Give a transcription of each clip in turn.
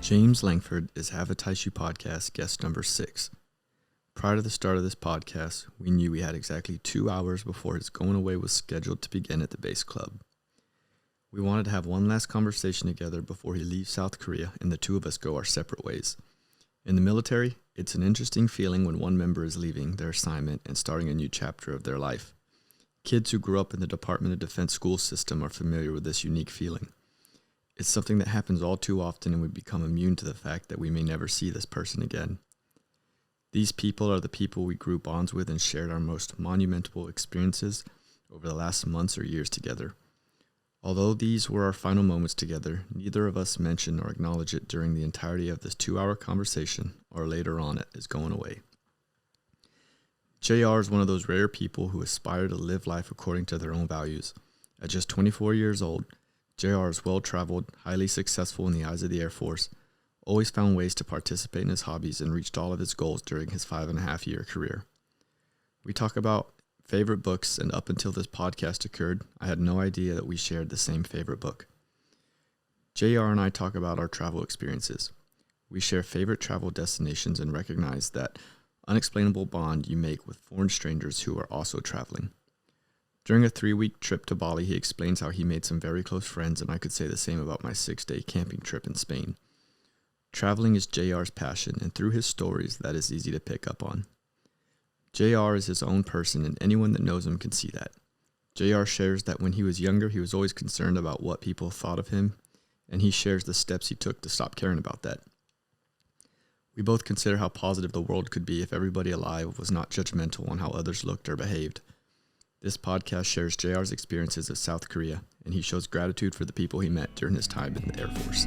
James Lankford is Have a Tisue Podcast guest number 6. Prior to the start of this podcast, we knew we had exactly 2 hours before his going away was scheduled to begin at the base club. We wanted to have one last conversation together before he leaves South Korea and the two of us go our separate ways. In the military, it's an interesting feeling when one member is leaving their assignment and starting a new chapter of their life. Kids who grew up in the Department of Defense school system are familiar with this unique feeling. It's something that happens all too often, and we become immune to the fact that we may never see this person again. These people are the people we grew bonds with and shared our most monumental experiences over the last months or years together. Although these were our final moments together, neither of us mentioned or acknowledged it during the entirety of this 2-hour conversation or later on at his going away. JR is one of those rare people who aspire to live life according to their own values. At just 24 years old, JR is well-traveled, highly successful in the eyes of the Air Force, always found ways to participate in his hobbies, and reached all of his goals during his 5.5-year career. We talk about favorite books, and up until this podcast occurred, I had no idea that we shared the same favorite book. JR and I talk about our travel experiences. We share favorite travel destinations and recognize that unexplainable bond you make with foreign strangers who are also traveling. During a 3-week trip to Bali, he explains how he made some very close friends, and I could say the same about my 6-day camping trip in Spain. Traveling is JR's passion, and through his stories, that is easy to pick up on. JR is his own person, and anyone that knows him can see that. JR shares that when he was younger, he was always concerned about what people thought of him, and he shares the steps he took to stop caring about that. We both consider how positive the world could be if everybody alive was not judgmental on how others looked or behaved. This podcast shares JR's experiences of South Korea, and he shows gratitude for the people he met during his time in the Air Force.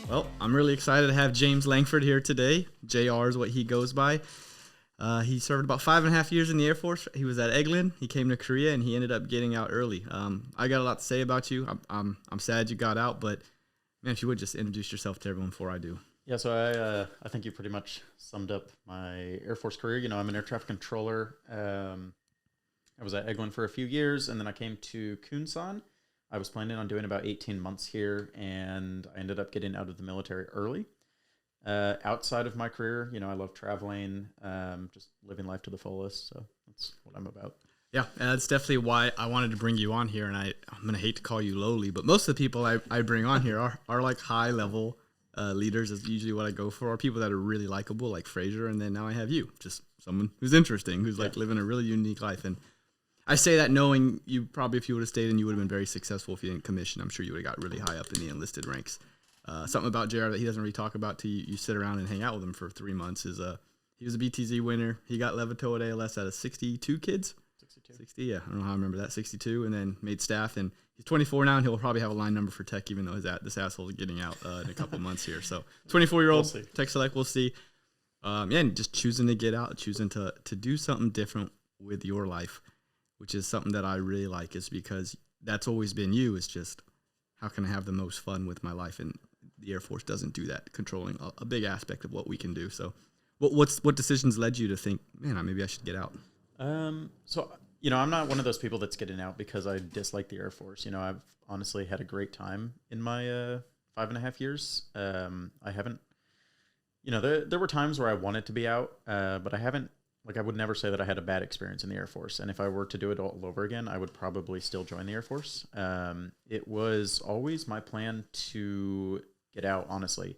Well, I'm really excited to have James Lankford here today. JR is what he goes by. He served about 5.5 years in the Air Force. He was at Eglin. He came to Korea, and he ended up getting out early. I got a lot to say about you. I'm sad you got out, but man, if you would just introduce yourself to everyone before I do. Yeah, so I think you pretty much summed up my Air Force career. You know, I'm an air traffic controller. I was at Eglin for a few years, and then I came to Kunsan. I was planning on doing about 18 months here, and I ended up getting out of the military early. Outside of my career, you know, I love traveling, just living life to the fullest. So that's what I'm about. Yeah, that's definitely why I wanted to bring you on here, and I'm going to hate to call you lowly, but most of the people I bring on here are like high-level leaders is usually what I go for, or people that are really likable, like Fraser, and then now I have you, just someone who's interesting, who's like living a really unique life. And I say that knowing you probably, if you would have stayed in, you would have been very successful if you didn't commission. I'm sure you would have got really high up in the enlisted ranks. Something about JR that he doesn't really talk about till you sit around and hang out with him for 3 months is he was a BTZ winner. He got Levitou at ALS out of 62 kids. 60, yeah. I don't know how I remember that. 62, and then made staff, and he's 24 now, and he'll probably have a line number for tech, even though this asshole is getting out in a couple months here. So 24-year-old tech select, we'll see. And just choosing to get out, choosing to do something different with your life, which is something that I really like, is because that's always been you. It's just, how can I have the most fun with my life? And the Air Force doesn't do that, controlling a big aspect of what we can do. So what decisions led you to think, man, maybe I should get out? So, you know, I'm not one of those people that's getting out because I dislike the Air Force. You know, I've honestly had a great time in my 5.5 years. I haven't, you know, there were times where I wanted to be out, but I haven't, like, I would never say that I had a bad experience in the Air Force. And if I were to do it all over again, I would probably still join the Air Force. It was always my plan to get out, honestly.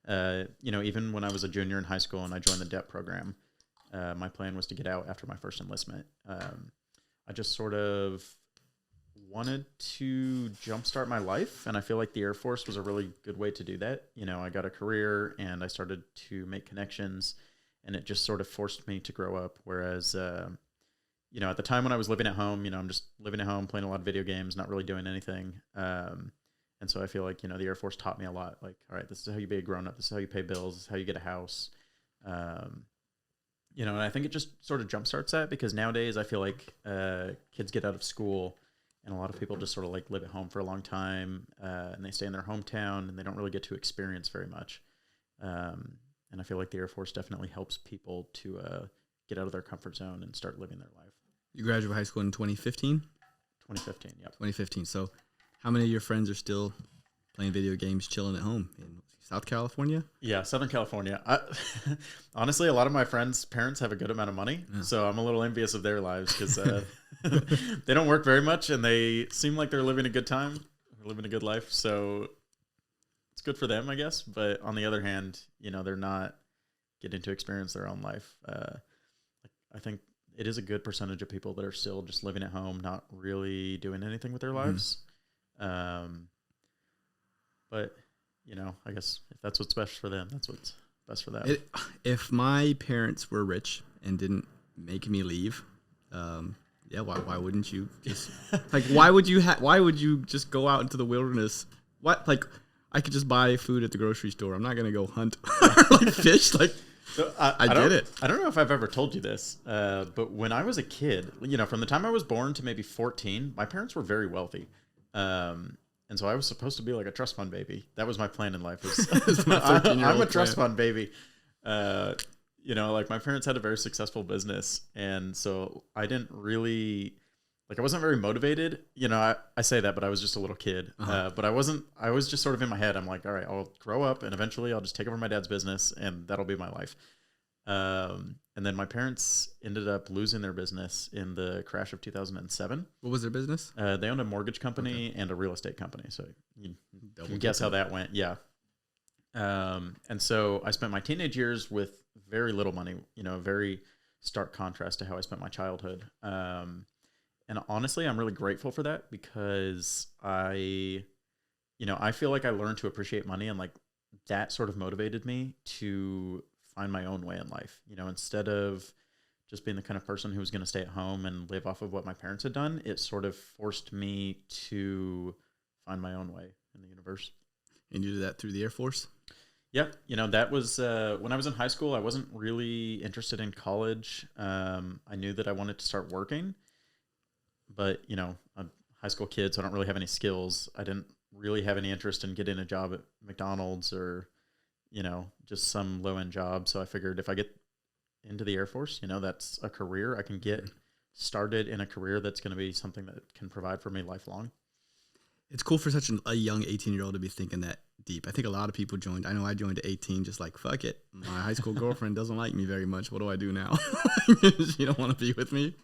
You know, even when I was a junior in high school and I joined the DEP program, my plan was to get out after my first enlistment. I just sort of wanted to jumpstart my life, and I feel like the Air Force was a really good way to do that. You know, I got a career, and I started to make connections, and it just sort of forced me to grow up. Whereas, you know, at the time when I was living at home, you know, I'm just living at home, playing a lot of video games, not really doing anything. And so I feel like, you know, the Air Force taught me a lot. Like, all right, this is how you be a grown-up. This is how you pay bills. This is how you get a house. You know, and I think it just sort of jumpstarts that, because nowadays I feel like kids get out of school and a lot of people just sort of like live at home for a long time, and they stay in their hometown and they don't really get to experience very much. And I feel like the Air Force definitely helps people to get out of their comfort zone and start living their life. You graduated high school in 2015? 2015, yep. 2015. So how many of your friends are still playing video games, chilling at home in South California? Yeah, Southern California. Honestly, a lot of my friends' parents have a good amount of money, so I'm a little envious of their lives because they don't work very much, and they seem like they're living a good time, living a good life. So it's good for them, I guess. But on the other hand, they're not getting to experience their own life. I think it is a good percentage of people that are still just living at home, not really doing anything with their lives. But I guess if that's what's best for them, that's what's best for them. If my parents were rich and didn't make me leave, why wouldn't you just why would you just go out into the wilderness? I could just buy food at the grocery store. I'm not gonna go hunt fish. So I get it. I don't know if I've ever told you this, but when I was a kid, from the time I was born to maybe 14, my parents were very wealthy. And so I was supposed to be like a trust fund baby. That was my plan in life. I'm a trust fund baby. My parents had a very successful business. And so I didn't really, I wasn't very motivated. I say that, but I was just a little kid. But I was just sort of in my head. I'm like, all right, I'll grow up and eventually I'll just take over my dad's business and that'll be my life. And then my parents ended up losing their business in the crash of 2007. What was their business? They owned a mortgage company and a real estate company. So you can guess how that went. Yeah. And so I spent my teenage years with very little money, a very stark contrast to how I spent my childhood. And honestly, I'm really grateful for that because I feel like I learned to appreciate money and that sort of motivated me to find my own way in life, instead of just being the kind of person who was going to stay at home and live off of what my parents had done. It sort of forced me to find my own way in the universe. And you did that through the Air Force? Yeah. That was when I was in high school. I wasn't really interested in college. I knew that I wanted to start working, but, I'm a high school kid, so I don't really have any skills. I didn't really have any interest in getting a job at McDonald's or just some low-end job. So I figured if I get into the Air Force, that's a career. I can get started in a career that's going to be something that can provide for me lifelong. It's cool for such a young 18-year-old to be thinking that deep. I think a lot of people joined. I know I joined at 18, just fuck it. My high school girlfriend doesn't like me very much. What do I do now? She don't want to be with me.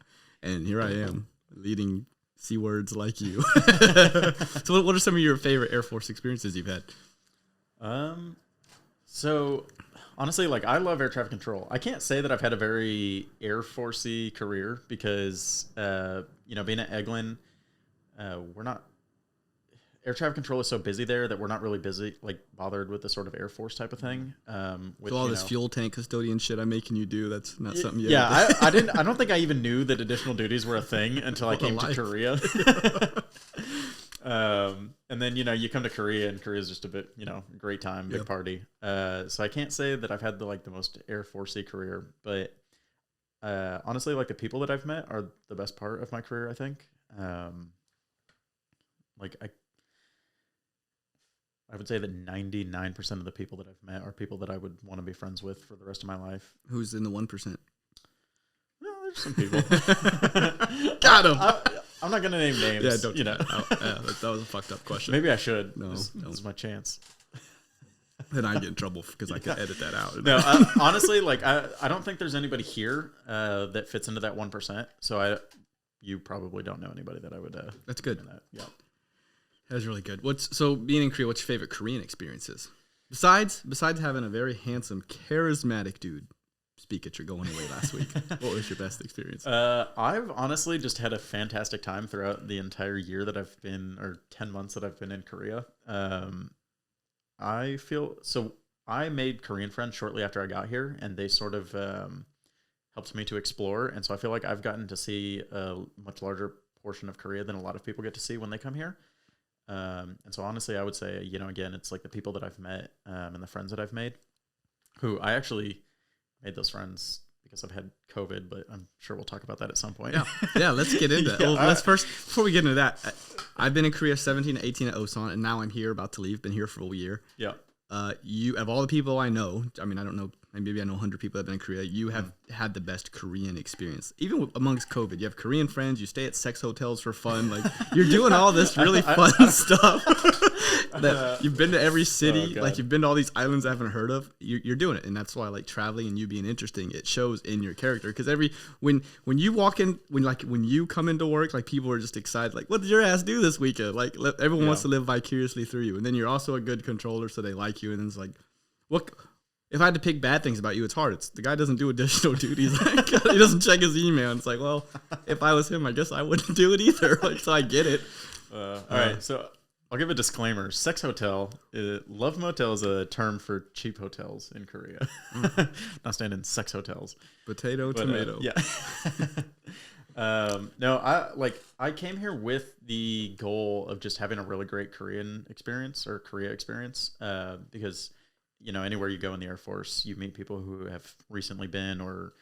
And here I am, leading C words like you. So what are some of your favorite Air Force experiences you've had? So honestly, I love air traffic control. I can't say that I've had a very Air Force-y career because, being at Eglin, air traffic control is so busy there that we're not really bothered with the sort of Air Force type of thing. With all this fuel tank custodian shit I'm making you do, that's not something you I don't think I even knew that additional duties were a thing until I came to Korea. And then, you come to Korea and Korea is just a bit, great time, big party. So I can't say that I've had the most Air Force-y career, but, honestly, the people that I've met are the best part of my career, I think. I would say that 99% of the people that I've met are people that I would want to be friends with for the rest of my life. Who's in the 1%? Well, there's some people. Got him. I'm not going to name names. Yeah, don't. That was a fucked up question. Maybe I should. No, this is my chance. Then I get in trouble because I can edit that out. No, honestly, I don't think there's anybody here that fits into that 1%. So you probably don't know anybody that I would. That's good. Yeah, that's really good. So being in Korea, what's your favorite Korean experiences? Besides having a very handsome, charismatic dude speak at your going away last week, what was your best experience? I've honestly just had a fantastic time throughout the entire year that I've been, or 10 months that I've been in Korea. I made Korean friends shortly after I got here, and they sort of helped me to explore. And so I feel like I've gotten to see a much larger portion of Korea than a lot of people get to see when they come here. And so honestly, I would say, again, it's the people that I've met and the friends that I've made, who I actually made those friends because I've had COVID, but I'm sure we'll talk about that at some point. Yeah, let's get into that. Let's first, before we get into that, I've been in Korea 17 to 18 at Osan, and now I'm here about to leave. Been here for a year. Yeah. you of all the people I know, I mean, I don't know, maybe I know 100 people that have been in Korea. You have had the best Korean experience, even amongst COVID. You have Korean friends. You stay at sex hotels for fun. Like you're doing all this really fun stuff. That you've been to every city, like you've been to all these islands I haven't heard of. You're doing it, and that's why I like traveling and you being interesting. It shows in your character because when you walk in, when you come into work, like people are just excited. Like, what did your ass do this weekend? Like everyone wants to live vicariously through you, and then you're also a good controller, so they like you. And then it's like, what? If I had to pick bad things about you, it's hard. The guy doesn't do additional duties. Like, he doesn't check his email. And it's like, well, if I was him, I guess I wouldn't do it either. Like, so I get it. All right, so I'll give a disclaimer. Sex hotel, love motel is a term for cheap hotels in Korea. Not staying in sex hotels. Tomato. Yeah. No, I came here with the goal of just having a really great Korea experience because, you know, anywhere you go in the Air Force, you meet people who have recently been or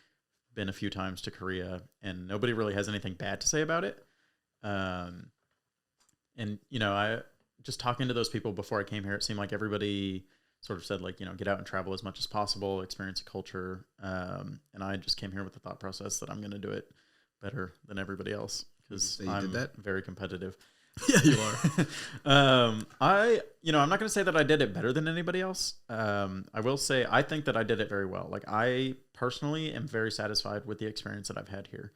been a few times to Korea, and nobody really has anything bad to say about it. And, you know, I just talking to those people before I came here, it seemed like everybody sort of said, like, you know, get out and travel as much as possible, experience a culture. And I just came here with the thought process that I'm going to do it better than everybody else because I'm very competitive. Yeah, you are. I'm not going to say that I did it better than anybody else. I will say I think that I did it very well. Like, I personally am very satisfied with the experience that I've had here.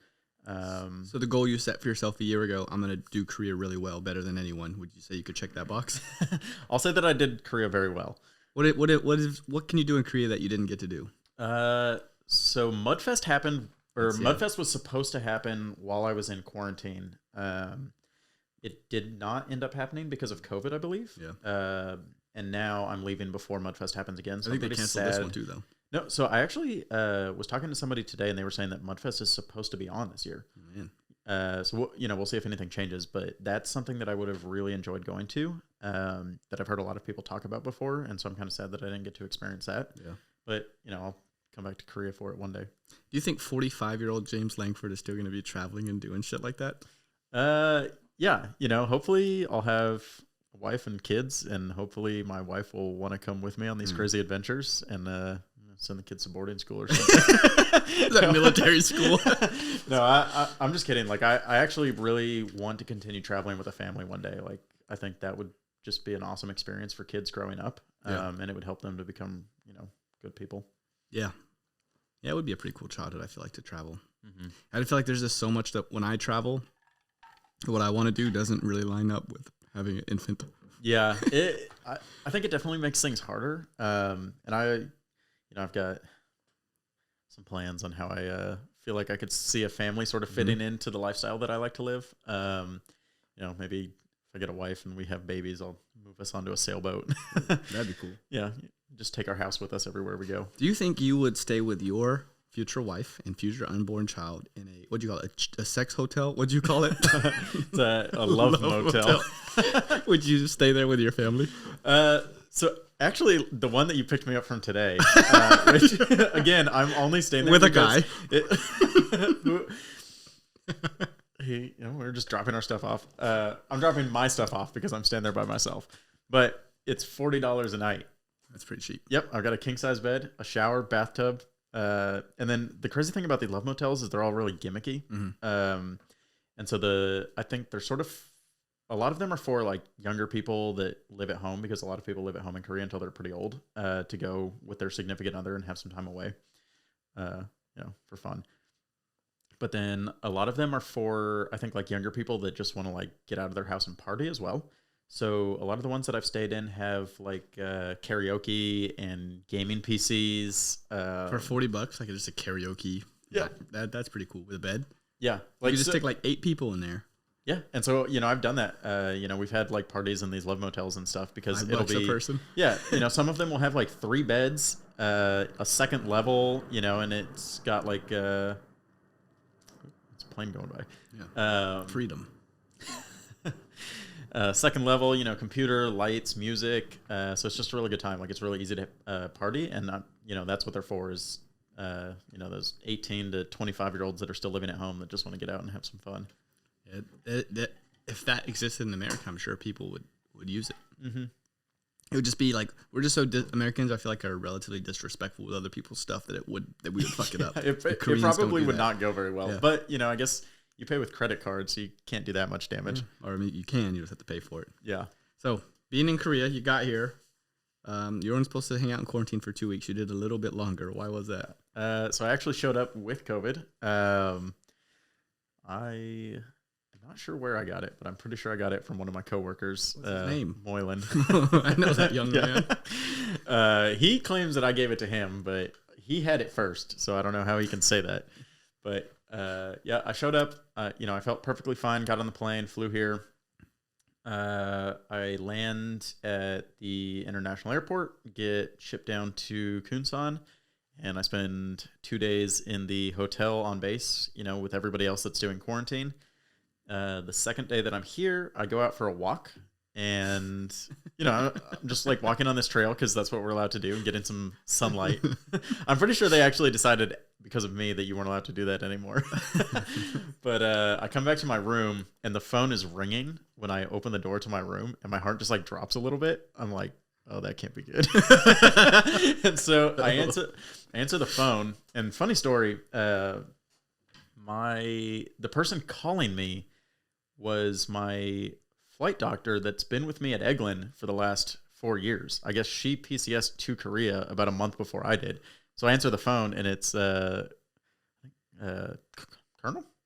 So the goal you set for yourself a year ago, I'm going to do Korea really well, better than anyone. Would you say you could check that box? I'll say that I did Korea very well. What can you do in Korea that you didn't get to do? So Mudfest happened, or Mudfest was supposed to happen while I was in quarantine. It did not end up happening because of COVID, I believe. Yeah. And now I'm leaving before Mudfest happens again. So I think they canceled this one too, though. No, so I actually was talking to somebody today, and they were saying that Mudfest is supposed to be on this year. Man. So we'll see if anything changes, but that's something that I would have really enjoyed going to. That I've heard a lot of people talk about before, and so I'm kind of sad that I didn't get to experience that. Yeah. But I'll come back to Korea for it one day. Do you think 45-year-old James Lankford is still going to be traveling and doing shit like that? Yeah, hopefully I'll have a wife and kids, and hopefully my wife will want to come with me on these crazy adventures and send the kids to boarding school or something. Is that military school? No, I'm just kidding. Like, I actually really want to continue traveling with a family one day. Like, I think that would just be an awesome experience for kids growing up, and it would help them to become, good people. Yeah. Yeah, it would be a pretty cool childhood, I feel like, to travel. Mm-hmm. I feel like there's just so much that when I travel, what I want to do doesn't really line up with having an infant. Yeah, I think it definitely makes things harder. And I've got some plans on how I feel like I could see a family sort of fitting into the lifestyle that I like to live. Maybe if I get a wife and we have babies, I'll move us onto a sailboat. That'd be cool. Yeah, just take our house with us everywhere we go. Do you think you would stay with your future wife and future unborn child in what do you call it? A sex hotel? What'd you call it? It's a love motel. Would you stay there with your family? So actually, the one that you picked me up from today, which, again, I'm only staying there with a guy. We're just dropping our stuff off. I'm dropping my stuff off because I'm staying there by myself. But it's $40 a night. That's pretty cheap. Yep, I've got a king size bed, a shower, bathtub, and then the crazy thing about the love motels is they're all really gimmicky. Mm-hmm. And so I think they're sort of, a lot of them are for like younger people that live at home, because a lot of people live at home in Korea until they're pretty old, to go with their significant other and have some time away, for fun. But then a lot of them are for, I think, like younger people that just want to like get out of their house and party as well. So a lot of the ones that I've stayed in have like karaoke and gaming PCs. For $40, like just a karaoke. Yeah. That's pretty cool with a bed. Yeah. Like you just take like 8 people in there. Yeah. And so, I've done that. We've had like parties in these love motels and stuff because it'll be a person. Yeah. some of them will have like 3 beds, a second level, and it's got like, it's a plane going by. Yeah. Freedom. Second level, computer, lights, music. So it's just a really good time. Like, it's really easy to party. And, that's what they're for is, those 18 to 25-year-olds that are still living at home that just want to get out and have some fun. Yeah, if that existed in America, I'm sure people would use it. Mm-hmm. It would just be like, we're just so Americans, I feel like, are relatively disrespectful with other people's stuff that we would fuck it up. It probably would not go very well. Yeah. But, I guess you pay with credit cards, so you can't do that much damage. Yeah. Or I mean, you just have to pay for it. Yeah. So being in Korea, you got here. You weren't supposed to hang out in quarantine for 2 weeks. You did a little bit longer. Why was that? So I actually showed up with COVID. I'm not sure where I got it, but I'm pretty sure I got it from one of my coworkers. What's his name? Moylan. I know that young man. He claims that I gave it to him, but he had it first, so I don't know how he can say that. But I showed up. I felt perfectly fine. Got on the plane, flew here. I land at the international airport, get shipped down to Kunsan, and I spend 2 days in the hotel on base, with everybody else that's doing quarantine. The second day that I'm here, I go out for a walk, and I'm just like walking on this trail because that's what we're allowed to do and get in some sunlight. I'm pretty sure they actually decided because of me that you weren't allowed to do that anymore. But I come back to my room and the phone is ringing when I open the door to my room, and my heart just like drops a little bit. I'm like, oh, that can't be good. And so I answer the phone, and funny story, the person calling me was my flight doctor that's been with me at Eglin for the last 4 years. I guess she PCS'd to Korea about a month before I did. So I answer the phone, and it's Colonel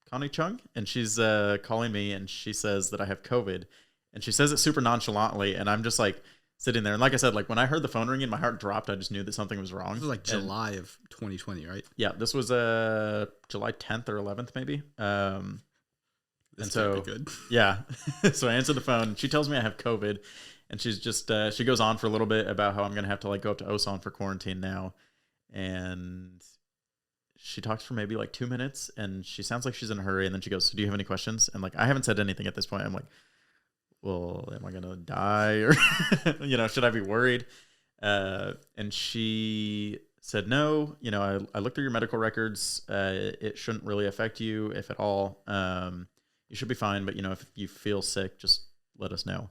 Connie Chung, and she's calling me, and she says that I have COVID, and she says it super nonchalantly, and I'm just like sitting there. And like I said, like when I heard the phone ringing, my heart dropped. I just knew that something was wrong. This was like July of 2020, right? Yeah, this was July 10th or 11th, maybe. And so, good. Yeah. So I answer the phone. She tells me I have COVID, and she's just, she goes on for a little bit about how I'm going to have to like go up to Osan for quarantine now. And she talks for maybe like 2 minutes, and she sounds like she's in a hurry. And then she goes, so do you have any questions? And like, I haven't said anything at this point. I'm like, well, am I going to die? Or, should I be worried? And she said, no, I looked through your medical records. It shouldn't really affect you, if at all. You should be fine, but if you feel sick, just let us know.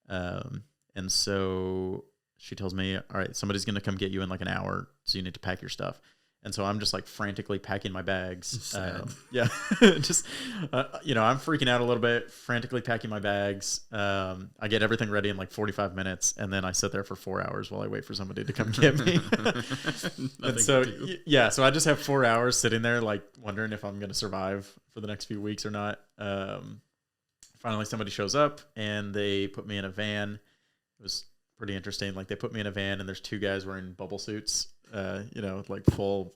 And so she tells me, all right, somebody's going to come get you in like an hour, so you need to pack your stuff. And so I'm just like frantically packing my bags. Yeah, just, I'm freaking out a little bit, frantically packing my bags. I get everything ready in like 45 minutes, and then I sit there for 4 hours while I wait for somebody to come get me. And so, so I just have 4 hours sitting there, like wondering if I'm going to survive for the next few weeks or not. Finally, somebody shows up, and they put me in a van. It was pretty interesting. Like they put me in a van, and there's 2 guys wearing bubble suits. Like full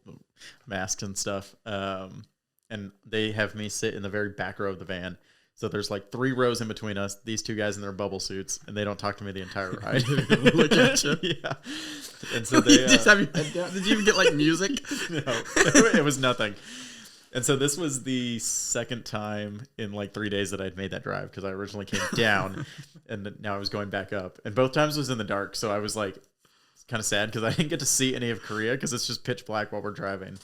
masks and stuff. And they have me sit in the very back row of the van. So there's like 3 rows in between us, these 2 guys in their bubble suits, and they don't talk to me the entire ride. Look at you. Yeah. And so they just have your head down. Did you even get like music? No, it was nothing. And so this was the second time in like 3 days that I'd made that drive, because I originally came down and now I was going back up. And both times was in the dark. So I was like, kind of sad because I didn't get to see any of Korea because it's just pitch black while we're driving.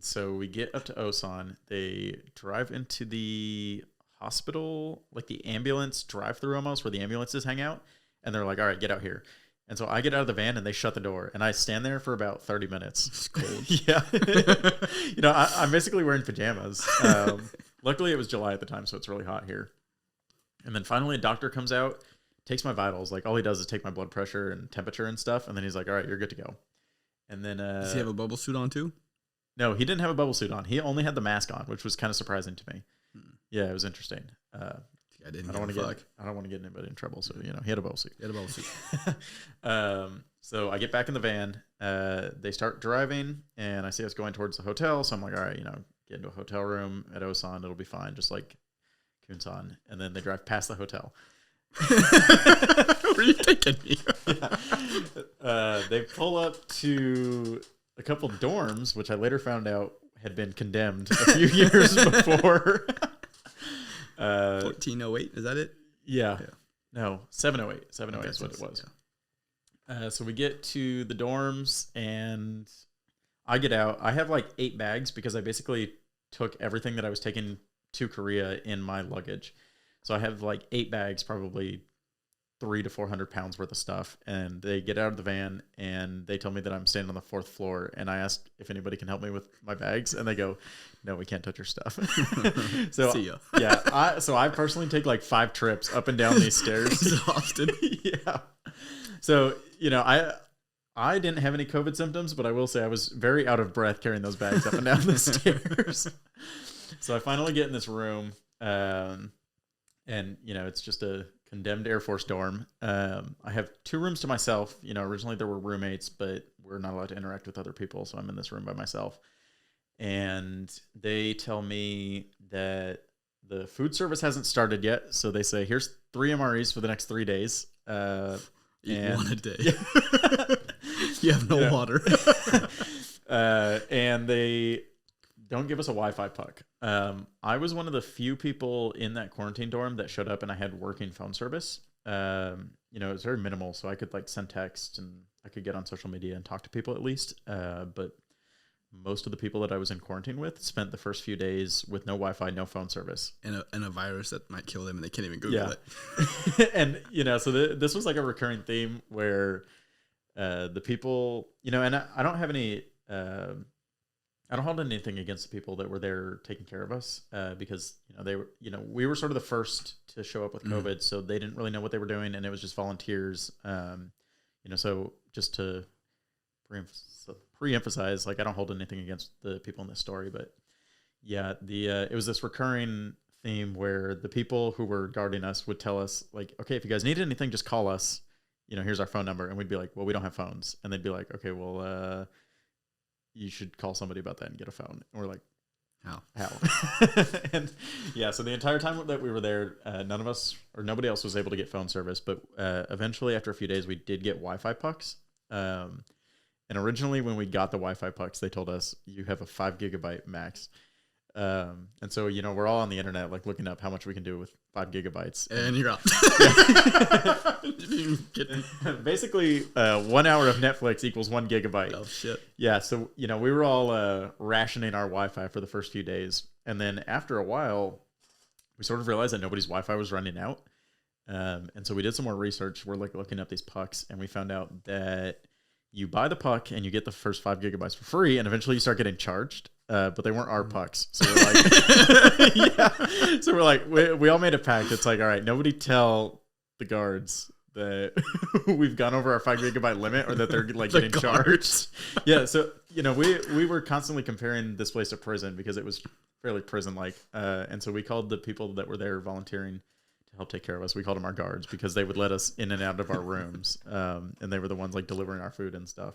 So we get up to Osan. They drive into the hospital, like the ambulance drive-through almost, where the ambulances hang out. And they're like, all right, get out here. And so I get out of the van and they shut the door. And I stand there for about 30 minutes. It's cold. Yeah. I'm basically wearing pajamas. Luckily, it was July at the time, so it's really hot here. And then finally a doctor comes out, takes my vitals. Like all he does is take my blood pressure and temperature and stuff. And then he's like, all right, you're good to go. And then, does he have a bubble suit on too? No, he didn't have a bubble suit on. He only had the mask on, which was kind of surprising to me. Yeah, it was interesting. I don't want to get anybody in trouble. So, he had a bubble suit. So I get back in the van, they start driving, and I see us going towards the hotel. So I'm like, all right, get into a hotel room at Osan. It'll be fine. Just like Kunsan. And then they drive past the hotel. Where are you taking me? They pull up to a couple dorms, which I later found out had been condemned a few years before. 1408, is that it? Yeah. No, 708. 708 is what it was. Yeah. So we get to the dorms, and I get out. I have like 8 bags because I basically took everything that I was taking to Korea in my luggage. So I have like 8 bags, probably 300 to 400 pounds worth of stuff. And they get out of the van and they tell me that I'm staying on the 4th floor. And I asked if anybody can help me with my bags. And they go, no, we can't touch your stuff. So, see ya. Yeah. I personally take like 5 trips up and down these stairs. Exhausted. Yeah. So, I didn't have any COVID symptoms, but I will say I was very out of breath carrying those bags up and down the stairs. So I finally get in this room, and it's just a condemned Air Force dorm. I have 2 rooms to myself. Originally there were roommates, but we're not allowed to interact with other people, so I'm in this room by myself. And they tell me that the food service hasn't started yet, so they say, here's 3 MREs for the next 3 days. Eat 1 a day. You have no water. And they don't give us a Wi-Fi puck. I was one of the few people in that quarantine dorm that showed up and I had working phone service. It was very minimal, so I could like send text and I could get on social media and talk to people at least. But most of the people that I was in quarantine with spent the first few days with no Wi-Fi, no phone service. And a virus that might kill them and they can't even Google it. And, so this was like a recurring theme where the people, and I don't have any, I don't hold anything against the people that were there taking care of us because, they were, we were sort of the first to show up with COVID, so they didn't really know what they were doing and it was just volunteers. So just to pre-emphasize, like I don't hold anything against the people in this story, but yeah, it was this recurring theme where the people who were guarding us would tell us like, okay, if you guys need anything, just call us, here's our phone number. And we'd be like, well, we don't have phones. And they'd be like, okay, well, you should call somebody about that and get a phone. And we're like, how? And yeah, so the entire time that we were there, none of us or nobody else was able to get phone service, but eventually after a few days, we did get Wi-Fi pucks. And originally when we got the Wi-Fi pucks, they told us you have a 5 gigabyte max. And so, we're all on the internet, like looking up how much we can do with 5 gigabytes. And you're out. Basically, 1 hour of Netflix equals 1 gigabyte. Oh, shit. Yeah. So, we were all rationing our Wi-Fi for the first few days. And then after a while, we sort of realized that nobody's Wi-Fi was running out. And so we did some more research. We're like looking up these pucks and we found out that you buy the puck and you get the first 5 gigabytes for free. And eventually you start getting charged. But they weren't our pucks. So we're like, yeah. So we're like, we all made a pact. It's like, all right, nobody tell the guards that we've gone over our 5 gigabyte limit or that they're like getting charged. Yeah. So, we were constantly comparing this place to prison because it was fairly prison-like. And so we called the people that were there volunteering to help take care of us. We called them our guards because they would let us in and out of our rooms. And they were the ones like delivering our food and stuff.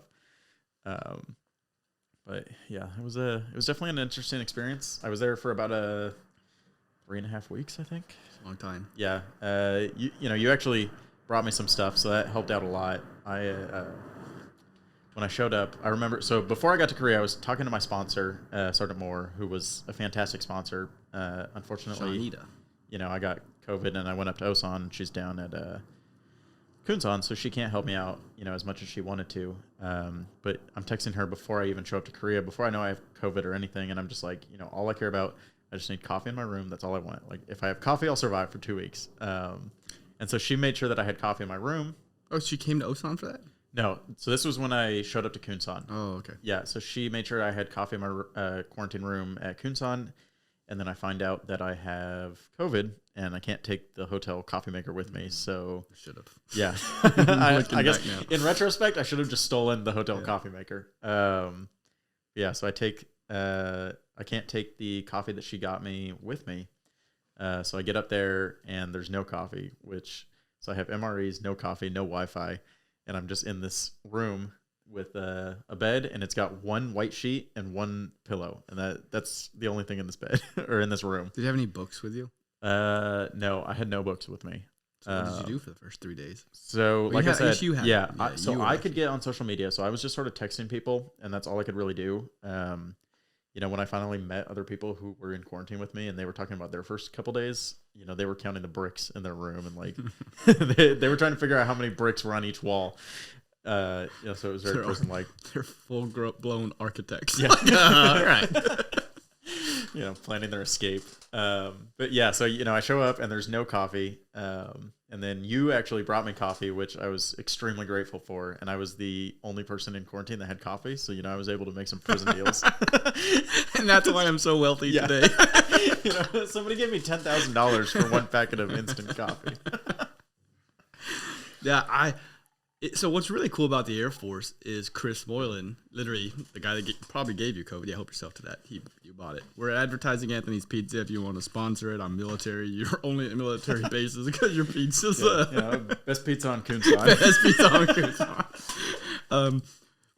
But yeah, it was definitely an interesting experience. I was there for about 3.5 weeks, I think. Long time. Yeah. You actually brought me some stuff, so that helped out a lot. When I showed up, I remember. So before I got to Korea, I was talking to my sponsor, Sergeant Moore, who was a fantastic sponsor. Unfortunately, Shanita. I got COVID and I went up to Osan. She's down at Kunsan, so she can't help me out, as much as she wanted to. But I'm texting her before I even show up to Korea, before I know I have COVID or anything, and I'm just like, all I care about, I just need coffee in my room. That's all I want. Like, if I have coffee, I'll survive for 2 weeks. And so she made sure that I had coffee in my room. Oh, she came to Osan for that? No. So this was when I showed up to Kunsan. Oh, okay. Yeah, so she made sure I had coffee in my quarantine room at Kunsan, and then I find out that I have COVID, and I can't take the hotel coffee maker with me, so... Should have. Yeah. I guess in retrospect, I should have just stolen the hotel coffee maker. Yeah, so I can't take the coffee that she got me with me. So I get up there, and there's no coffee, so I have MREs, no coffee, no Wi-Fi, and I'm just in this room with a bed, and it's got one white sheet and one pillow, and that's the only thing in this bed or in this room. Did you have any books with you? No, I had no books with me. So what did you do for the first 3 days? So like I said, yeah, I could get on social media, so I was just sort of texting people, and that's all I could really do. When I finally met other people who were in quarantine with me and they were talking about their first couple days, they were counting the bricks in their room and like they were trying to figure out how many bricks were on each wall. So it was very prison-like. They're full-blown architects. Yeah. All right. planning their escape. But yeah, so, I show up and there's no coffee. And then you actually brought me coffee, which I was extremely grateful for. And I was the only person in quarantine that had coffee. So, I was able to make some prison deals. And that's why I'm so wealthy today. Somebody gave me $10,000 for one packet of instant coffee. Yeah, so what's really cool about the Air Force is Chris Moylan, literally the guy that probably gave you COVID. Yeah, help yourself to that. You bought it. We're advertising Anthony's Pizza. If you want to sponsor it, I'm military. You're only at military bases because your pizza's best pizza on Coonside. Best pizza on Coonside.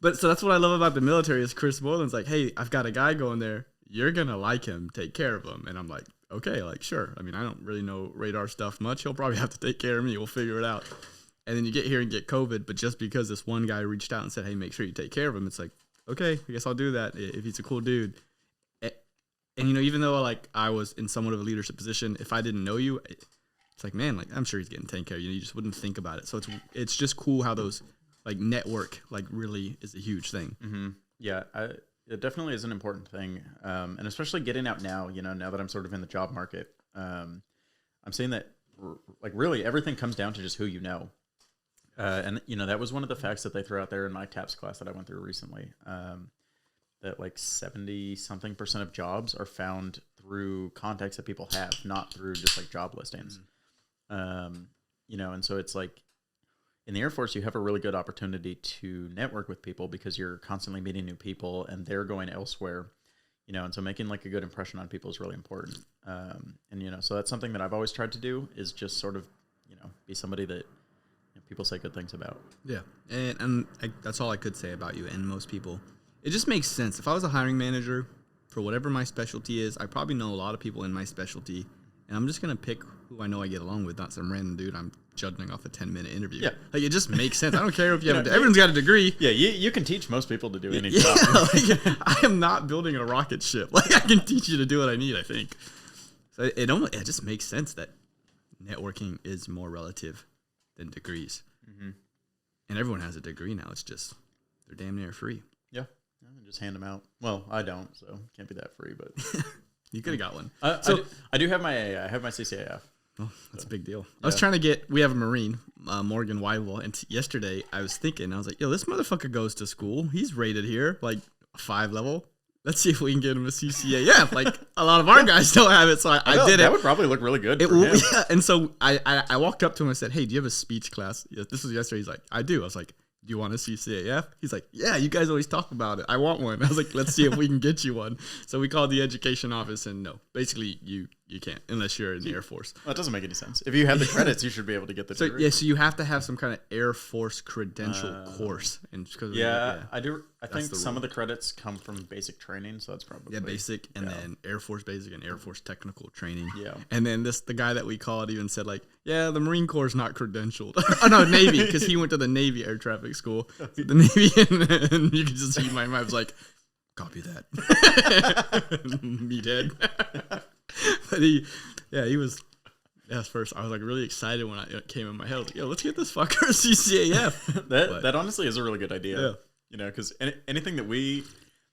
But so that's what I love about the military is Chris Moylan's like, hey, I've got a guy going there. You're gonna like him. Take care of him. And I'm like, okay, like sure. I mean, I don't really know radar stuff much. He'll probably have to take care of me. We'll figure it out. And then you get here and get COVID, but just because this one guy reached out and said, hey, make sure you take care of him, it's like, okay, I guess I'll do that if he's a cool dude. And, even though, like, I was in somewhat of a leadership position, if I didn't know you, it's like, man, like, I'm sure he's getting taken care of. You just wouldn't think about it. So it's just cool how those, like, network, like, really is a huge thing. Mm-hmm. Yeah, it definitely is an important thing. And especially getting out now, now that I'm sort of in the job market, I'm seeing that, like, really everything comes down to just who you know. And that was one of the facts that they threw out there in my TAPS class that I went through recently, that like 70-something% of jobs are found through contacts that people have, not through just like job listings. And so it's like in the Air Force, you have a really good opportunity to network with people because you're constantly meeting new people and they're going elsewhere, and so making like a good impression on people is really important. So that's something that I've always tried to do is just sort of, be somebody that people say good things about. Yeah, and that's all I could say about you and most people. It just makes sense. If I was a hiring manager for whatever my specialty is, I probably know a lot of people in my specialty, and I'm just going to pick who I know I get along with, not some random dude I'm judging off a 10-minute interview. Yeah. Like, it just makes sense. I don't care if you have everyone's got a degree. Yeah, you can teach most people to do any job. Like, I am not building a rocket ship. Like, I can teach you to do what I need, I think. So it just makes sense that networking is more relative than degrees. Mm-hmm. And everyone has a degree now. It's just, they're damn near free. Yeah. Just hand them out. Well, I don't, so can't be that free, but. You could have got one. I do have my AA. I have my CCAF. Oh, that's a big deal. Yeah. I was trying to we have a Marine, Morgan Weibel, and yesterday I was thinking, I was like, yo, this motherfucker goes to school. He's rated here, like 5 level. Let's see if we can get him a CCAF. Like, a lot of our guys don't have it, so I did it. That would probably look really good for him. Yeah, and so I walked up to him and said, hey, do you have a speech class? Yeah, this was yesterday. He's like, I do. I was like, do you want a CCAF? He's like, yeah, you guys always talk about it. I want one. I was like, let's see if we can get you one. So we called the education office, and no, basically you can't unless you're in the Air Force. Well, that doesn't make any sense. If you have the credits, you should be able to get the degree. Yeah, so you have to have some kind of Air Force credential course. And I do. I think some of the credits come from basic training, so that's probably basic, and then Air Force basic and Air Force technical training. Yeah, and then the guy that we called even said like, yeah, the Marine Corps is not credentialed. Oh no, Navy, because he went to the Navy air traffic school. The Navy, and you can just see my mind was like, copy that, meathead. But he was. Yes, first I was like really excited when it came in my head. I was like, yo, let's get this fucker a CCAF. that honestly is a really good idea. Yeah. Because anything that we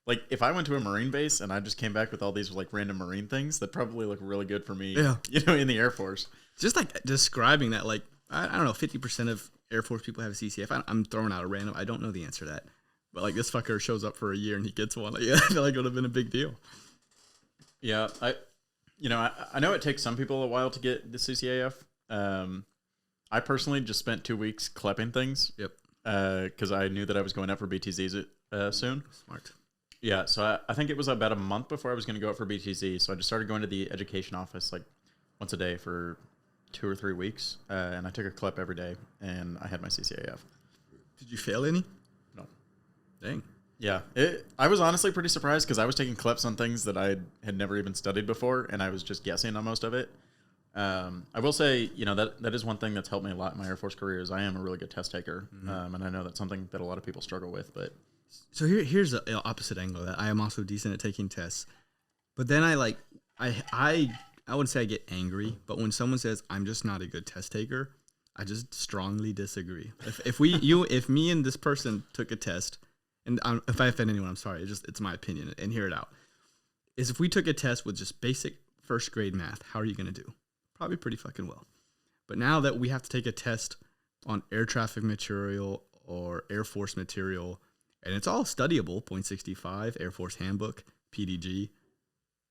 like, if I went to a Marine base and I just came back with all these like random Marine things, that probably look really good for me. Yeah. In the Air Force. Just like describing that, like I don't know, 50% of Air Force people have a CCAF. I'm throwing out a random. I don't know the answer to that, but like this fucker shows up for a year and he gets one. Like, I feel like it would have been a big deal. Yeah, I know it takes some people a while to get the CCAF. I personally just spent 2 weeks klepping things. Yep. Because I knew that I was going up for BTZs soon. Smart. Yeah, so I think it was about a month before I was going to go up for BTZ. So I just started going to the education office like once a day for 2 or 3 weeks. And I took a klep every day, and I had my CCAF. Did you fail any? No. Dang. Yeah, I was honestly pretty surprised because I was taking kleps on things that I had never even studied before, and I was just guessing on most of it. I will say, that is one thing that's helped me a lot in my Air Force career is I am a really good test taker, and I know that's something that a lot of people struggle with. But so here's the opposite angle of that I am also decent at taking tests, but then I wouldn't say I get angry, but when someone says I'm just not a good test taker, I just strongly disagree. If me and this person took a test. And if I offend anyone, I'm sorry. It's my opinion, and hear it out. is if we took a test with just basic first grade math, how are you going to do? Probably pretty fucking well. But now that we have to take a test on air traffic material or Air Force material, and it's all studyable, 0.65, Air Force Handbook, PDG.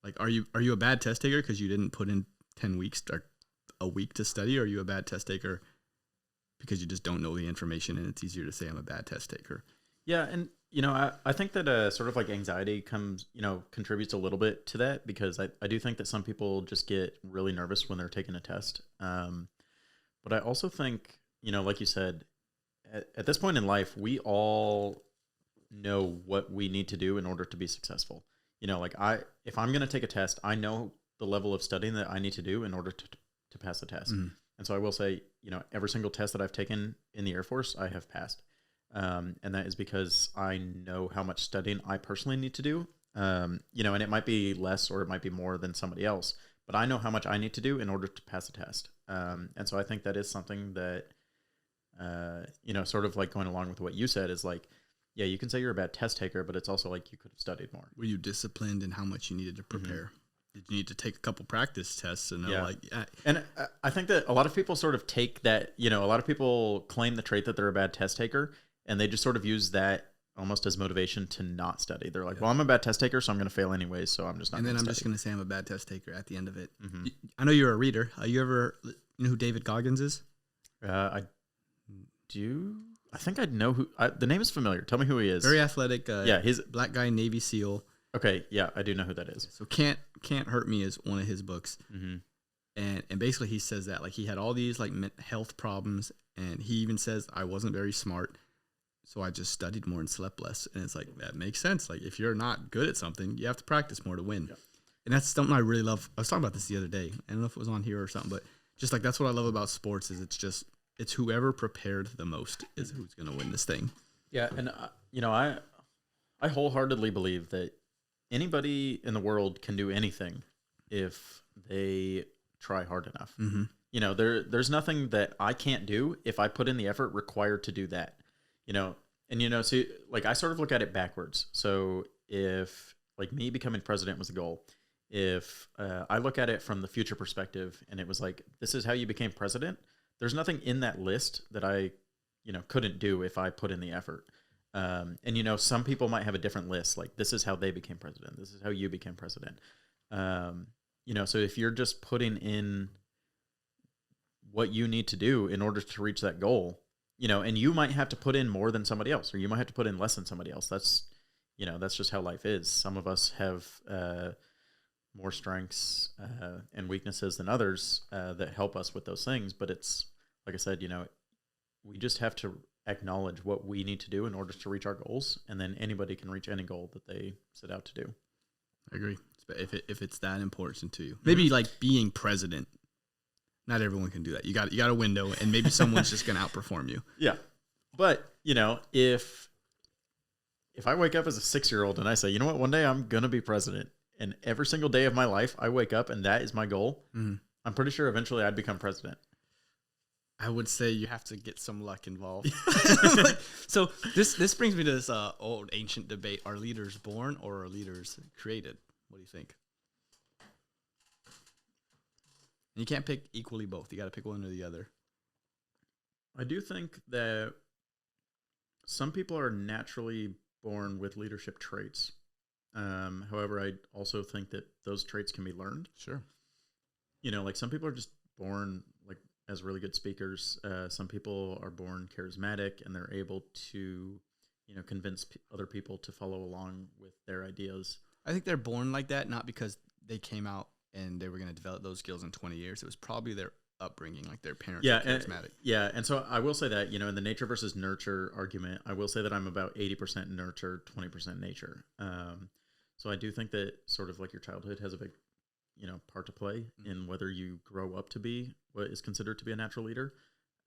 Like, are you a bad test taker because you didn't put in 10 weeks or a week to study? Or are you a bad test taker because you just don't know the information and it's easier to say I'm a bad test taker? Yeah, and I think that sort of like anxiety contributes a little bit to that, because I do think that some people just get really nervous when they're taking a test. But I also think, like you said, at this point in life, we all know what we need to do in order to be successful. If I'm going to take a test, I know the level of studying that I need to do in order to pass the test. Mm-hmm. And so I will say, every single test that I've taken in the Air Force, I have passed. And that is because I know how much studying I personally need to do. And it might be less or it might be more than somebody else, but I know how much I need to do in order to pass the test. And so I think that is something that, sort of like going along with what you said is like, yeah, you can say you're a bad test taker, but it's also like you could have studied more. Were you disciplined in how much you needed to prepare? Mm-hmm. Did you need to take a couple practice tests? And And I think that a lot of people sort of take that, a lot of people claim the trait that they're a bad test taker, and they just sort of use that almost as motivation to not study. They're like, well, I'm a bad test taker, so I'm going to fail anyways, so I'm just not. And then I'm just going to say I'm a bad test taker at the end of it. Mm-hmm. I know you're a reader. You ever know who David Goggins is? I do. I think I'd know who. The name is familiar. Tell me who he is. Very athletic. He's black guy, Navy SEAL. Okay, yeah, I do know who that is. So Can't Hurt Me is one of his books. Mm-hmm. And basically he says that like he had all these like health problems, and he even says I wasn't very smart, so I just studied more and slept less. And it's like, that makes sense. Like if you're not good at something, you have to practice more to win. Yeah. And that's something I really love. I was talking about this the other day. I don't know if it was on here or something, but just like that's what I love about sports is it's whoever prepared the most is who's going to win this thing. Yeah, and I wholeheartedly believe that anybody in the world can do anything if they try hard enough. Mm-hmm. There's nothing that I can't do if I put in the effort required to do that. So like I sort of look at it backwards. So if like me becoming president was a goal, if I look at it from the future perspective and it was like, this is how you became president, there's nothing in that list that I, couldn't do if I put in the effort. And some people might have a different list. Like this is how they became president. This is how you became president. So if you're just putting in what you need to do in order to reach that goal, and you might have to put in more than somebody else, or you might have to put in less than somebody else. That's just how life is. Some of us have more strengths and weaknesses than others that help us with those things. But it's, like I said, we just have to acknowledge what we need to do in order to reach our goals, and then anybody can reach any goal that they set out to do. I agree. If it's that important to you, maybe like being president, not everyone can do that. You got a window, and maybe someone's just going to outperform you. Yeah, but if I wake up as a 6-year-old and I say, you know what, one day I'm going to be president, and every single day of my life I wake up and that is my goal, I'm pretty sure eventually I'd become president. I would say you have to get some luck involved. So this brings me to this old ancient debate: are leaders born or are leaders created? What do you think? And you can't pick equally both. You got to pick one or the other. I do think that some people are naturally born with leadership traits. However, I also think that those traits can be learned. Sure. Like some people are just born like as really good speakers. Some people are born charismatic and they're able to, convince other people to follow along with their ideas. I think they're born like that, not because they came out and they were going to develop those skills in 20 years. It was probably their upbringing, like their parents were charismatic. And so I will say that, in the nature versus nurture argument, I will say that I'm about 80% nurture, 20% nature. So I do think that sort of like your childhood has a big, part to play in whether you grow up to be what is considered to be a natural leader.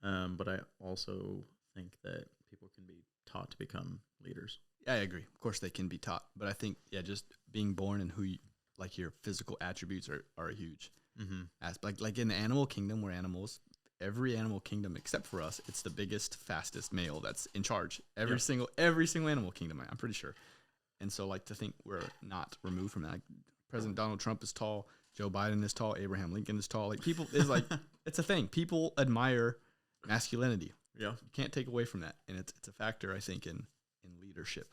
But I also think that people can be taught to become leaders. Yeah, I agree. Of course they can be taught, but I think, just being born and who you, like your physical attributes are huge. Mm-hmm. Like in the animal kingdom, we're animals. Every animal kingdom except for us, it's the biggest, fastest male that's in charge. Every single animal kingdom, I'm pretty sure. And so, like, to think we're not removed from that, like, President Donald Trump is tall, Joe Biden is tall, Abraham Lincoln is tall. Like people is like, it's a thing. People admire masculinity. Yeah. You can't take away from that. And it's a factor, I think, in leadership.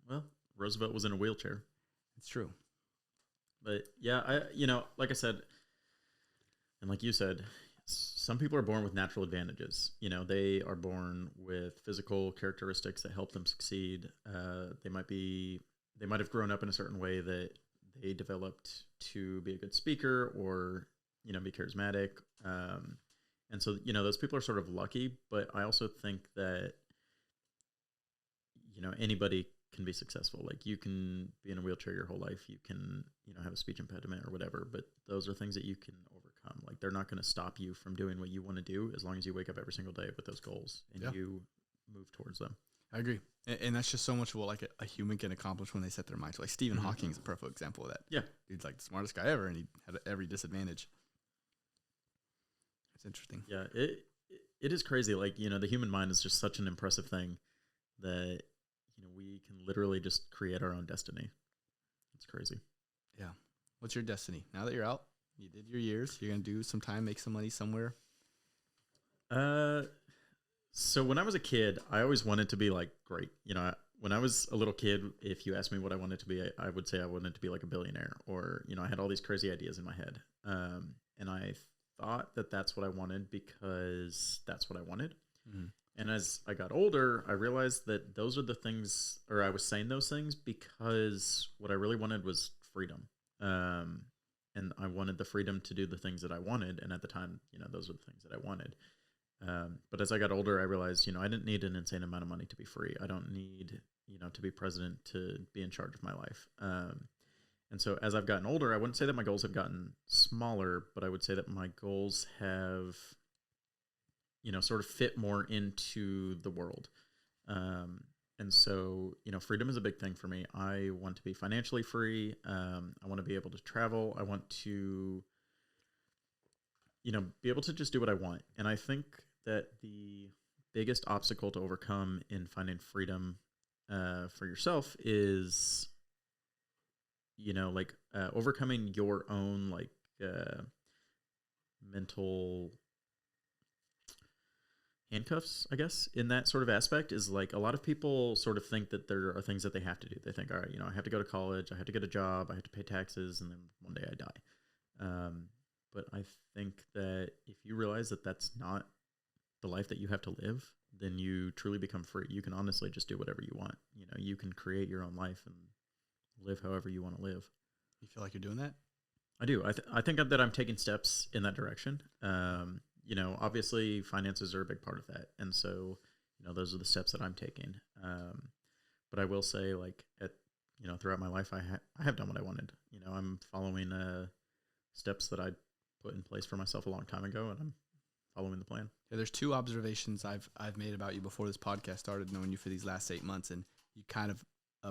Well, Roosevelt was in a wheelchair. It's true. But yeah, like I said, and like you said, some people are born with natural advantages. They are born with physical characteristics that help them succeed. They might have grown up in a certain way that they developed to be a good speaker or, be charismatic. And so, those people are sort of lucky, but I also think that, anybody can be successful. Like you can be in a wheelchair your whole life. You can, have a speech impediment or whatever, but those are things that you can overcome. Like they're not going to stop you from doing what you want to do as long as you wake up every single day with those goals and you move towards them. I agree. And that's just so much of what like a human can accomplish when they set their mind to. Like Stephen Hawking is a perfect example of that. Yeah. Dude's like the smartest guy ever, and he had every disadvantage. It's interesting. Yeah, it is crazy. Like, the human mind is just such an impressive thing that, we can literally just create our own destiny. It's crazy. Yeah. What's your destiny? Now that you're out, you did your years, you're going to do some time, make some money somewhere. So when I was a kid, I always wanted to be like great. When I was a little kid, if you asked me what I wanted to be, I would say I wanted to be like a billionaire or, I had all these crazy ideas in my head. And I thought that that's what I wanted because that's what I wanted. Mm-hmm. And as I got older, I realized that those are the things, or I was saying those things because what I really wanted was freedom. And I wanted the freedom to do the things that I wanted. And at the time, those are the things that I wanted. But as I got older, I realized, I didn't need an insane amount of money to be free. I don't need, to be president to be in charge of my life. And so as I've gotten older, I wouldn't say that my goals have gotten smaller, but I would say that my goals have, sort of fit more into the world. And so, freedom is a big thing for me. I want to be financially free. I want to be able to travel. I want to, be able to just do what I want. And I think that the biggest obstacle to overcome in finding freedom for yourself is, overcoming your own, mental handcuffs, I guess, in that sort of aspect is like a lot of people sort of think that there are things that they have to do. They think, all right, I have to go to college, I have to get a job, I have to pay taxes, and then one day I die. But I think that if you realize that that's not the life that you have to live, then you truly become free. You can honestly just do whatever you want. You can create your own life and live however you want to live. You feel like you're doing that? I do. I think that I'm taking steps in that direction. Obviously finances are a big part of that. And so, those are the steps that I'm taking. But I will say throughout my life, I have done what I wanted. I'm following steps that I put in place for myself a long time ago, and I'm following the plan. Yeah, there's two observations I've made about you before this podcast started, knowing you for these last 8 months, and you kind of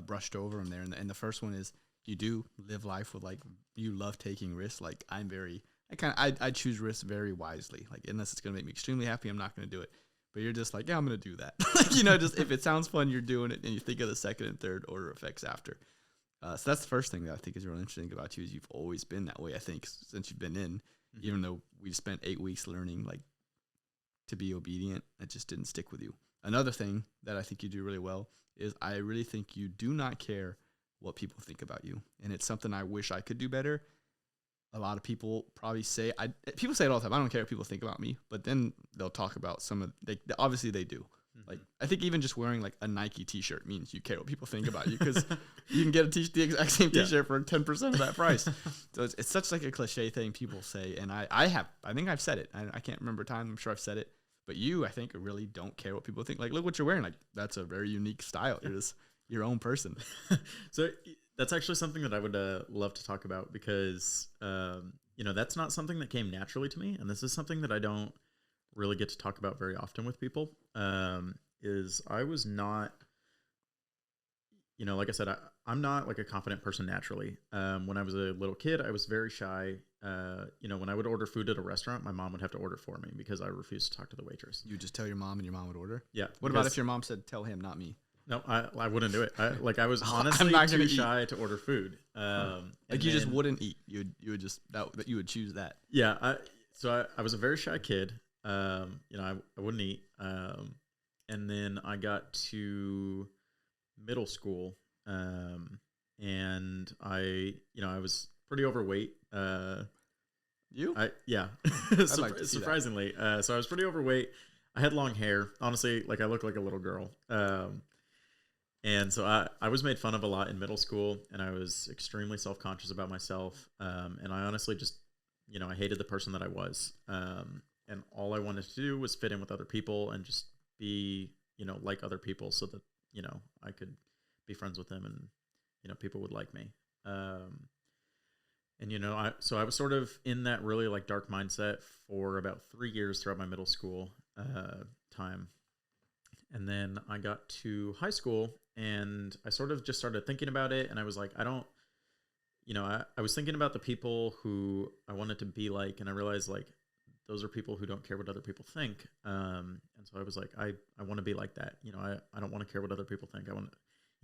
brushed over them there. And the first one is you do live life with you love taking risks. Like I choose risks very wisely. Like unless it's gonna make me extremely happy, I'm not gonna do it. But you're just like, yeah, I'm gonna do that. Just if it sounds fun, you're doing it, and you think of the second and third order effects after. So that's the first thing that I think is really interesting about you is you've always been that way. I think since you've been in, even though we spent 8 weeks learning to be obedient, that just didn't stick with you. Another thing that I think you do really well is I really think you do not care what people think about you, and it's something I wish I could do better. A lot of people probably say people say it all the time. I don't care what people think about me, but then they'll talk about obviously they do. Mm-hmm. I think even just wearing a Nike T-shirt means you care what people think about you because you can get the exact same T-shirt for 10% of that price. So it's such a cliche thing people say, and I think I've said it. I can't remember a time. I'm sure I've said it, but you I think really don't care what people think. Look what you're wearing. That's a very unique style. You're just your own person. So that's actually something that I would love to talk about because that's not something that came naturally to me, and this is something that I don't really get to talk about very often with people. Is I was not, like I said, I'm not a confident person naturally. When I was a little kid, I was very shy. When I would order food at a restaurant, my mom would have to order for me because I refused to talk to the waitress. You just tell your mom and your mom would order? Yeah. What about if your mom said, tell him, not me? No, I wouldn't do it. I was I'm honestly not too gonna shy to order food. Like you just wouldn't eat. You would just that you would choose that. Yeah. I was a very shy kid. I wouldn't eat. And then I got to middle school, and I was pretty overweight. Yeah, I'd like to see surprisingly. So I was pretty overweight. I had long hair. Honestly, like I looked like a little girl. And so I was made fun of a lot in middle school, and I was extremely self-conscious about myself. And I honestly just, I hated the person that I was. And all I wanted to do was fit in with other people and just be, like other people so that, I could be friends with them and, people would like me. And, I was sort of in that really like dark mindset for about 3 years throughout my middle school time. And then I got to high school and I sort of just started thinking about it. And I was like, I was thinking about the people who I wanted to be like, and I realized like, those are people who don't care what other people think. And so I was like, I want to be like that. I don't want to care what other people think. I want to,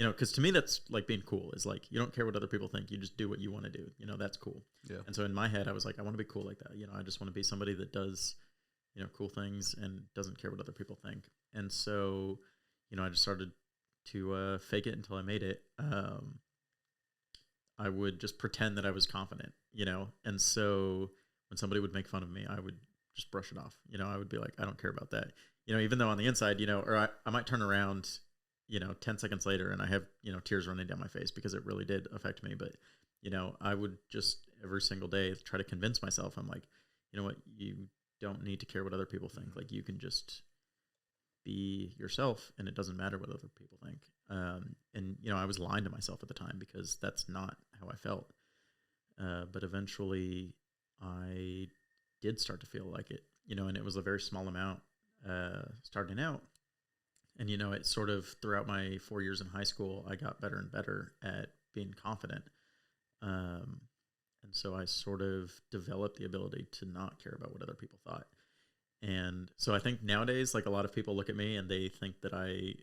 because to me, that's like being cool is like, you don't care what other people think. You just do what you want to do. That's cool. Yeah. And so in my head, I was like, I want to be cool like that. I just want to be somebody that does, cool things and doesn't care what other people think. And so, I just started to fake it until I made it. I would just pretend that I was confident, and so when somebody would make fun of me, I would just brush it off. I would be like, I don't care about that, even though on the inside, or I might turn around, 10 seconds later and I have, tears running down my face because it really did affect me. But, I would just every single day try to convince myself, I'm like, you know what, you don't need to care what other people think. Like you can just be yourself and it doesn't matter what other people think. And, I was lying to myself at the time because that's not how I felt. But eventually I did start to feel like it, and it was a very small amount starting out. And, it sort of throughout my 4 years in high school, I got better and better at being confident. And so I sort of developed the ability to not care about what other people thought. And so I think nowadays, like a lot of people look at me and they think that I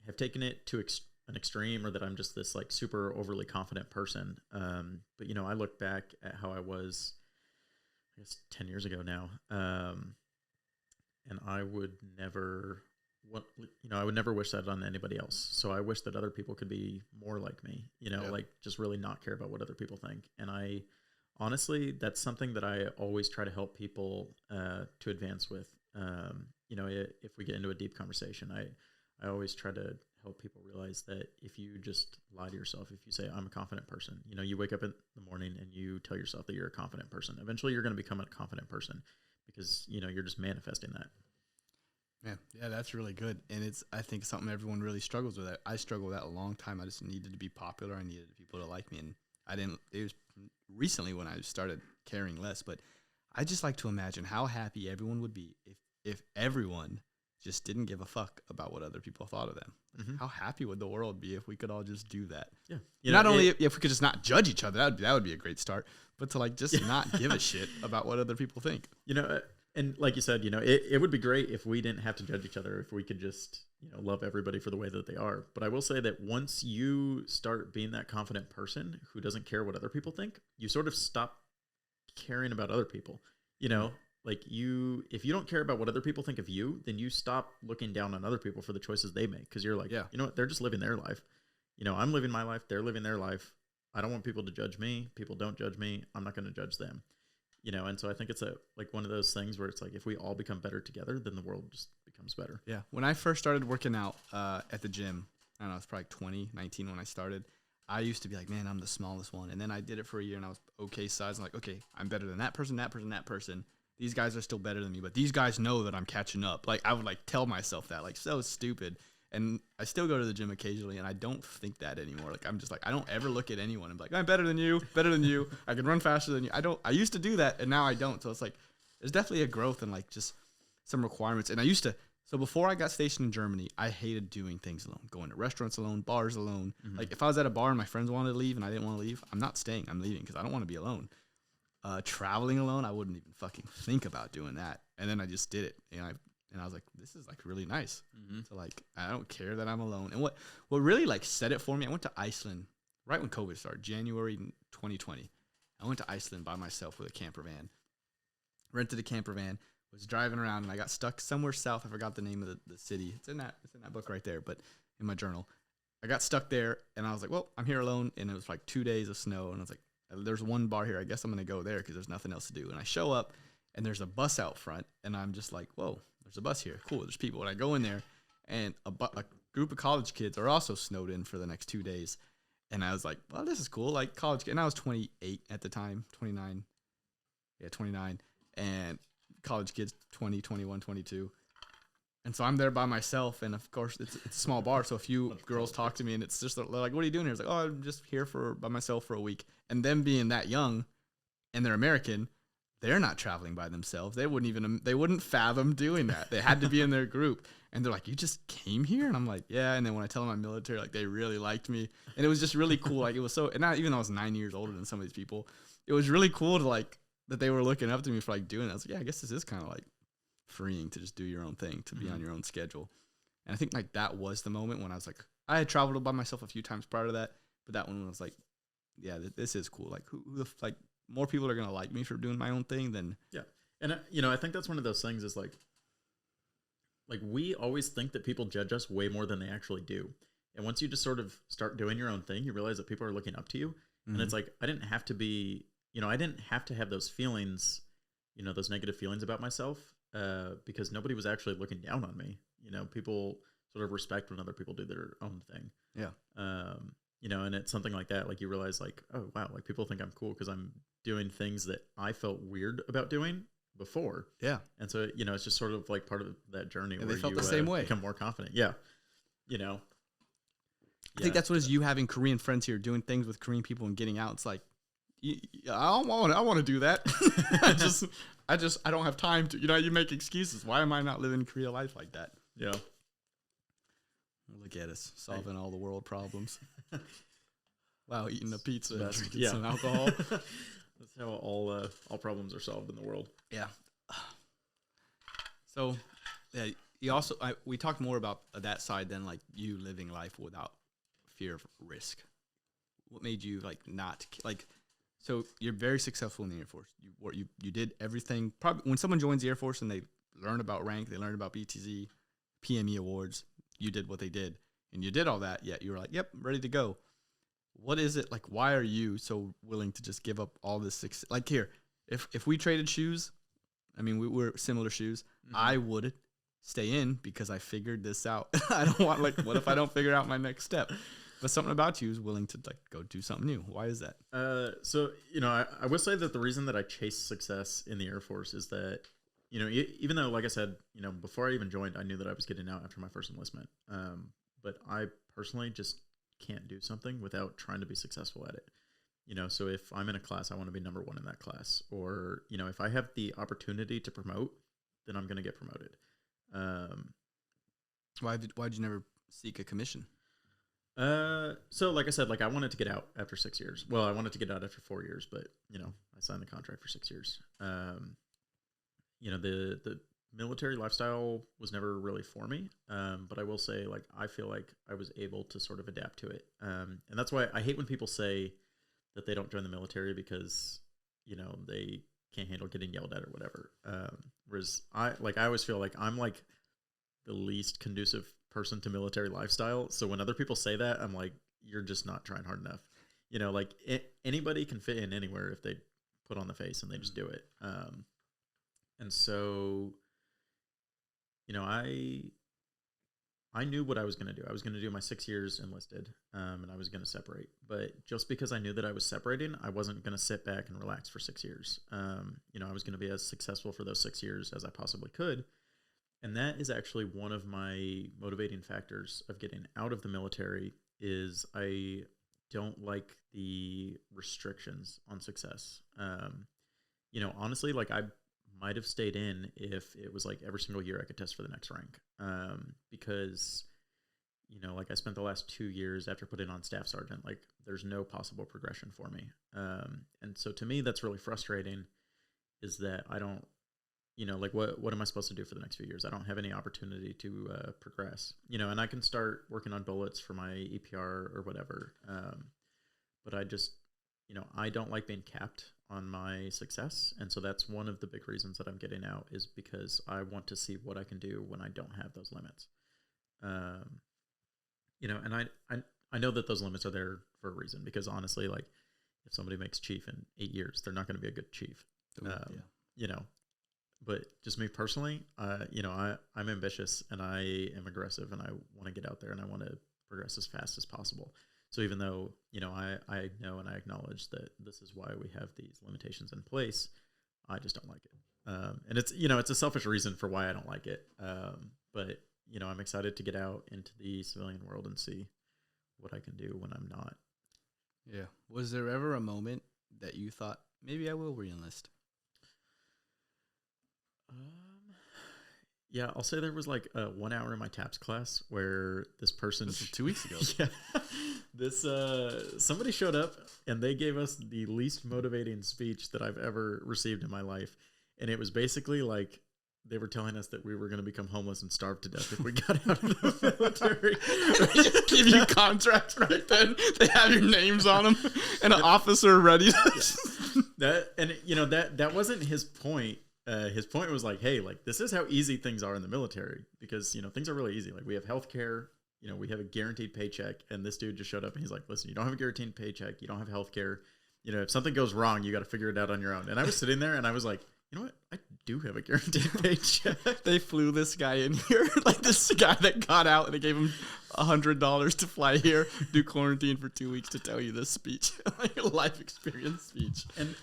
have taken it to an extreme or that I'm just this like super overly confident person. But, I look back at how I was, I guess 10 years ago now. And I would never wish that on anybody else. So I wish that other people could be more like me, like just really not care about what other people think. And I honestly, that's something that I always try to help people to advance with. If we get into a deep conversation, I always try to help people realize that if you just lie to yourself, if you say, I'm a confident person, you wake up in the morning and you tell yourself that you're a confident person, eventually you're going to become a confident person because, you're just manifesting that. Yeah, that's really good. And I think something everyone really struggles with. I struggled with that a long time. I just needed to be popular. I needed people to like me. And it was recently when I started caring less, but I just like to imagine how happy everyone would be if everyone just didn't give a fuck about what other people thought of them. Mm-hmm. How happy would the world be if we could all just do that? Yeah. Not only if we could just not judge each other, that would be a great start, but to like just not give a shit about what other people think. And like you said, it would be great if we didn't have to judge each other, if we could just, love everybody for the way that they are. But I will say that once you start being that confident person who doesn't care what other people think, you sort of stop caring about other people. Like if you don't care about what other people think of you, then you stop looking down on other people for the choices they make. Cause you're like, you know what? They're just living their life. I'm living my life. They're living their life. I don't want people to judge me. People don't judge me. I'm not going to judge them. And so I think it's one of those things where it's like, if we all become better together, then the world just becomes better. Yeah. When I first started working out at the gym, I don't know, it's probably 2019 when I started, I used to be like, man, I'm the smallest one. And then I did it for a year and I was okay size. I'm like, okay, I'm better than that person, that person, that person. These guys are still better than me, but these guys know that I'm catching up. Like I would like tell myself that, like so stupid. And I still go to the gym occasionally and I don't think that anymore. Like I'm just like, I don't ever look at anyone and be like, I'm better than you. I can run faster than you. I used to do that and now I don't. So it's like, there's definitely a growth and like just some requirements. And so before I got stationed in Germany, I hated doing things alone, going to restaurants alone, bars alone. Mm-hmm. Like if I was at a bar and my friends wanted to leave and I didn't want to leave, I'm not staying. I'm leaving because I don't want to be alone. Traveling alone, I wouldn't even fucking think about doing that. And then I just did it. And And I was like, this is like really nice. So like, I don't care that I'm alone. And what really like set it for me, I went to Iceland right when COVID started, January 2020. I went to Iceland by myself with a camper van, rented a camper van, was driving around, and I got stuck somewhere south. I forgot the name of the city. It's in that book right there, but in my journal. I got stuck there, and I was like, well, I'm here alone, and it was like 2 days of snow, and I was like, there's one bar here. I guess I'm going to go there because there's nothing else to do. And I show up, and there's a bus out front, and I'm just like, whoa, there's a bus here. Cool, there's people. And I go in there, and a group of college kids are also snowed in for the next 2 days. And I was like, well, this is cool. Like college kids. And I was 28 at the time, 29. Yeah, 29. And college kids, 20, 21, 22. And so I'm there by myself. And of course, it's a small bar. So a few girls talk to me, and it's just like, what are you doing here? It's like, oh, I'm just here by myself for a week. And them being that young and they're American, they're not traveling by themselves. They wouldn't fathom doing that. They had to be in their group. And they're like, you just came here? And I'm like, yeah. And then when I tell them I'm military, like they really liked me. And it was just really cool. Like it was so, and not even though I was 9 years older than some of these people, it was really cool to like, that they were looking up to me for like doing it. I was like, yeah, I guess this is kind of like freeing to just do your own thing, to be on your own schedule. And I think like that was the moment when I was like, I had traveled by myself a few times prior to that, but that one was like, yeah, this is cool. Like like more people are going to like me for doing my own thing than. Yeah. And I think that's one of those things is like we always think that people judge us way more than they actually do. And once you just sort of start doing your own thing, you realize that people are looking up to you. And it's like, I didn't have to have those feelings, those negative feelings about myself, because nobody was actually looking down on me. People sort of respect when other people do their own thing. Yeah. And it's something like that. Like you realize like, oh wow, like people think I'm cool because I'm doing things that I felt weird about doing before. Yeah. And so, it's just sort of like part of that journey and where they felt you the same way. become more confident. Yeah. I think that's what is you having Korean friends here, doing things with Korean people and getting out. It's like, I want to do that. I don't have time to, you make excuses. Why am I not living Korea life like that? Yeah. Look at us solving all the world problems. Wow, eating a pizza and drinking Yeah. some alcohol. That's how all problems are solved in the world. Yeah. So, yeah, we talked more about that side than like you living life without fear of risk. What made you like not like? So you're very successful in the Air Force. You did everything. Probably when someone joins the Air Force and they learn about rank, they learn about BTZ, PME awards. You did what they did, and you did all that. Yet you were like, "Yep, ready to go." What is it like? Why are you so willing to just give up all this success? Like here, if we traded shoes, I mean, we're similar shoes. I would stay in because I figured this out. I don't want like, what if I don't figure out my next step? But something about you is willing to like go do something new. Why is that? So I will say that the reason that I chase success in the Air Force is that even though, like I said, before I even joined, I knew that I was getting out after my first enlistment. But I personally just can't do something without trying to be successful at it. So if I'm in a class, I want to be number one in that class. Or, if I have the opportunity to promote, then I'm going to get promoted. Why did you never seek a commission? So like I said, like I wanted to get out after 6 years. Well, I wanted to get out after 4 years, but I signed the contract for 6 years. The military lifestyle was never really for me. But I will say, like, I feel like I was able to sort of adapt to it. And that's why I hate when people say that they don't join the military because, they can't handle getting yelled at or whatever. Whereas I always feel like I'm like the least conducive person to military lifestyle. So when other people say that, I'm like, you're just not trying hard enough. Anybody can fit in anywhere if they put on the face and they just do it. And so, I knew what I was going to do. I was going to do my 6 years enlisted, and I was going to separate. But just because I knew that I was separating, I wasn't going to sit back and relax for 6 years. I was going to be as successful for those 6 years as I possibly could. And that is actually one of my motivating factors of getting out of the military is I don't like the restrictions on success. Honestly, like I might have stayed in if it was like every single year I could test for the next rank. Because, like I spent the last 2 years after putting on staff sergeant, like there's no possible progression for me. And so to me, that's really frustrating is that I don't like what am I supposed to do for the next few years? I don't have any opportunity to progress, and I can start working on bullets for my EPR or whatever. But I just, I don't like being capped on my success. And so that's one of the big reasons that I'm getting out, is because I want to see what I can do when I don't have those limits. And I know that those limits are there for a reason, because honestly, like, if somebody makes chief in 8 years, they're not going to be a good chief. But just me personally, I'm ambitious and I am aggressive, and I want to get out there and I want to progress as fast as possible. So even though, I know and I acknowledge that this is why we have these limitations in place, I just don't like it. And it's, it's a selfish reason for why I don't like it. But, I'm excited to get out into the civilian world and see what I can do when I'm not. Yeah. Was there ever a moment that you thought, maybe I will re-enlist? Yeah, I'll say there was like 1 hour in my TAPS class where this person... This was 2 weeks ago. Yeah. Somebody showed up and they gave us the least motivating speech that I've ever received in my life. And it was basically like they were telling us that we were going to become homeless and starve to death if we got out of the military. They just give you contracts right then. They have your names on them and an officer ready to... That wasn't his point. His point was like, hey, like, this is how easy things are in the military, because, things are really easy. Like, we have healthcare, we have a guaranteed paycheck, and this dude just showed up and he's like, listen, you don't have a guaranteed paycheck. You don't have healthcare. If something goes wrong, you got to figure it out on your own. And I was sitting there and I was like, you know what? I do have a guaranteed paycheck. They flew this guy in here, like this guy that got out, and they gave him $100 to fly here, do quarantine for 2 weeks to tell you this speech, like a life experience speech. And,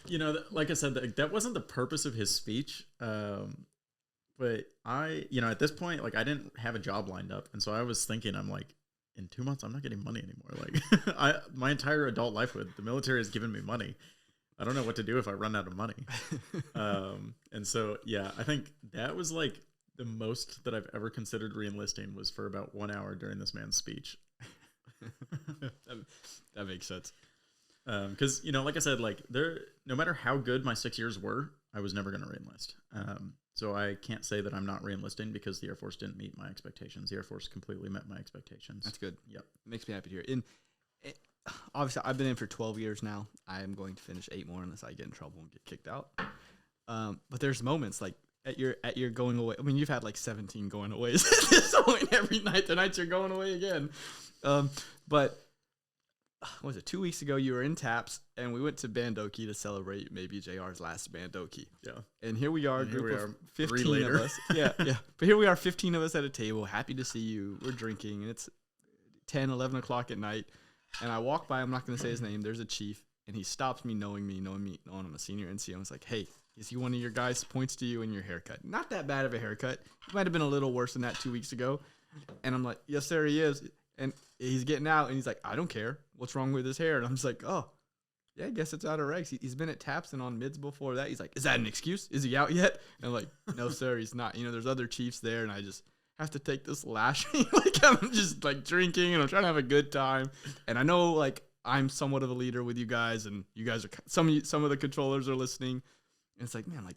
like I said, that wasn't the purpose of his speech. But I, at this point, like, I didn't have a job lined up. And so I was thinking, I'm like, in 2 months, I'm not getting money anymore. Like, my entire adult life, the military has given me money. I don't know what to do if I run out of money. And so, yeah, I think that was like the most that I've ever considered re-enlisting, was for about 1 hour during this man's speech. That makes sense. Because, like I said, like, no matter how good my 6 years were, I was never going to re-enlist. So I can't say that I'm not re-enlisting, because the Air Force didn't meet my expectations. The Air Force completely met my expectations. That's good. Yep. Makes me happy to hear. Obviously, I've been in for 12 years now. I am going to finish 8 more unless I get in trouble and get kicked out. But there's moments like at your going away. I mean, you've had like 17 going aways at this point every night. The nights you're going away again. But what was it, 2 weeks ago, you were in TAPS, and we went to Bandoki to celebrate maybe JR's last Bandoki. Yeah. And here we are, a group of 15 of us. Yeah. But here we are, 15 of us at a table, happy to see you. We're drinking, and it's 10, 11 o'clock at night. And I walk by, I'm not going to say his name, there's a chief, and he stops me, knowing I'm a senior NCO. He's like, hey, is he one of your guys? Points to you and your haircut. Not that bad of a haircut. It might have been a little worse than that 2 weeks ago. And I'm like, yes, sir, he is. And he's getting out, and he's like, I don't care. What's wrong with his hair? And I'm just like, oh, yeah, I guess it's out of regs. He's been at TAPS and on mids before that. He's like, is that an excuse? Is he out yet? And I'm like, no, sir, he's not. There's other chiefs there, and I just have to take this lashing. Like, I'm just like drinking and I'm trying to have a good time. And I know, like, I'm somewhat of a leader with you guys, and you guys are, some of the controllers are listening. And it's like, man, like,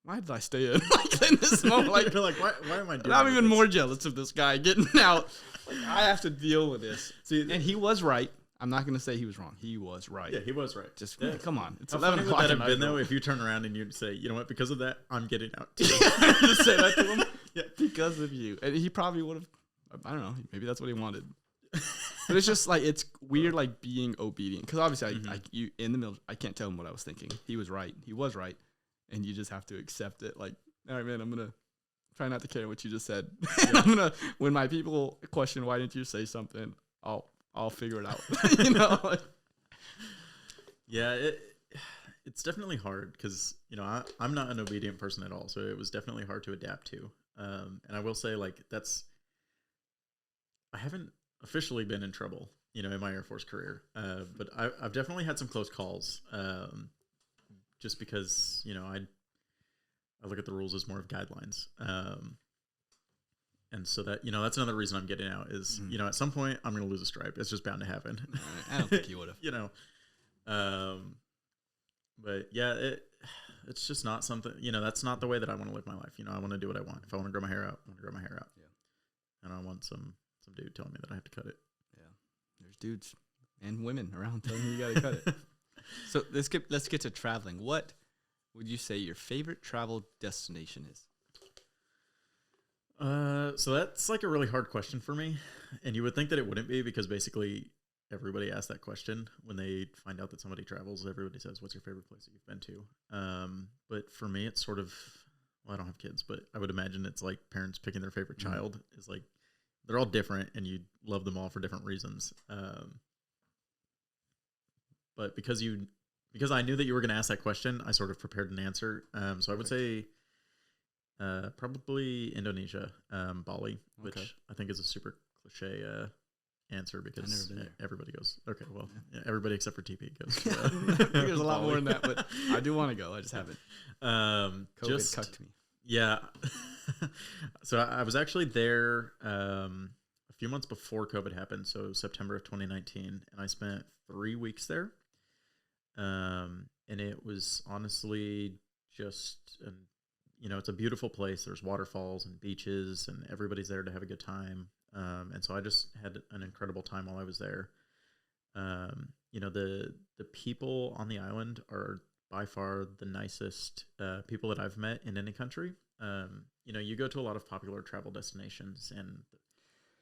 why did I stay in? Like, in this moment, like, you're like, why am I doing I'm even this? more jealous of this guy getting out. Like, I have to deal with this. See, and he was right. I'm not going to say he was wrong. He was right. Yeah, he was right. Just come on. It's How 11 funny o'clock would that at have night. been, though, if you turn around and you'd say, you know what, because of that, I'm getting out too. Just say that to him. Yeah. Because of you. And he probably would have, I don't know, maybe that's what he wanted. But it's just like, it's weird, like, being obedient. Because obviously, you in the middle, I can't tell him what I was thinking. He was right. He was right. And you just have to accept it. Like, all right, man, I'm going to try not to care what you just said. Yeah. I'm going to, when my people question, why didn't you say something, I'll figure it out. Yeah, it's definitely hard because, I'm not an obedient person at all. So it was definitely hard to adapt to. And I will say, like, I haven't officially been in trouble, in my Air Force career. But I've definitely had some close calls. Just because, I look at the rules as more of guidelines. And so that, that's another reason I'm getting out is, at some point I'm going to lose a stripe. It's just bound to happen. I don't think you would have. But yeah, it's just not something, that's not the way that I want to live my life. I want to do what I want. If I want to grow my hair out, I want to grow my hair out. Yeah. And I don't want some dude telling me that I have to cut it. Yeah. There's dudes and women around telling you got to cut it. So let's get to traveling. What would you say your favorite travel destination is? So that's like a really hard question for me. And you would think that it wouldn't be, because basically everybody asks that question when they find out that somebody travels. Everybody says, what's your favorite place that you've been to? But for me, it's sort of, well, I don't have kids, but I would imagine it's like parents picking their favorite child. Is like, they're all different and you love them all for different reasons. But because I knew that you were going to ask that question, I sort of prepared an answer. So I would say probably Indonesia, Bali, which I think is a super cliche answer, because everybody goes. Okay, well, yeah, everybody except for TP goes. I think there's a lot more than that, but I do want to go. I just haven't. COVID cucked me. Yeah. So I was actually there a few months before COVID happened, so September of 2019, and I spent 3 weeks there. And it was honestly just, it's a beautiful place. There's waterfalls and beaches, and everybody's there to have a good time. And so I just had an incredible time while I was there. The people on the island are by far the nicest people that I've met in any country. You go to a lot of popular travel destinations, and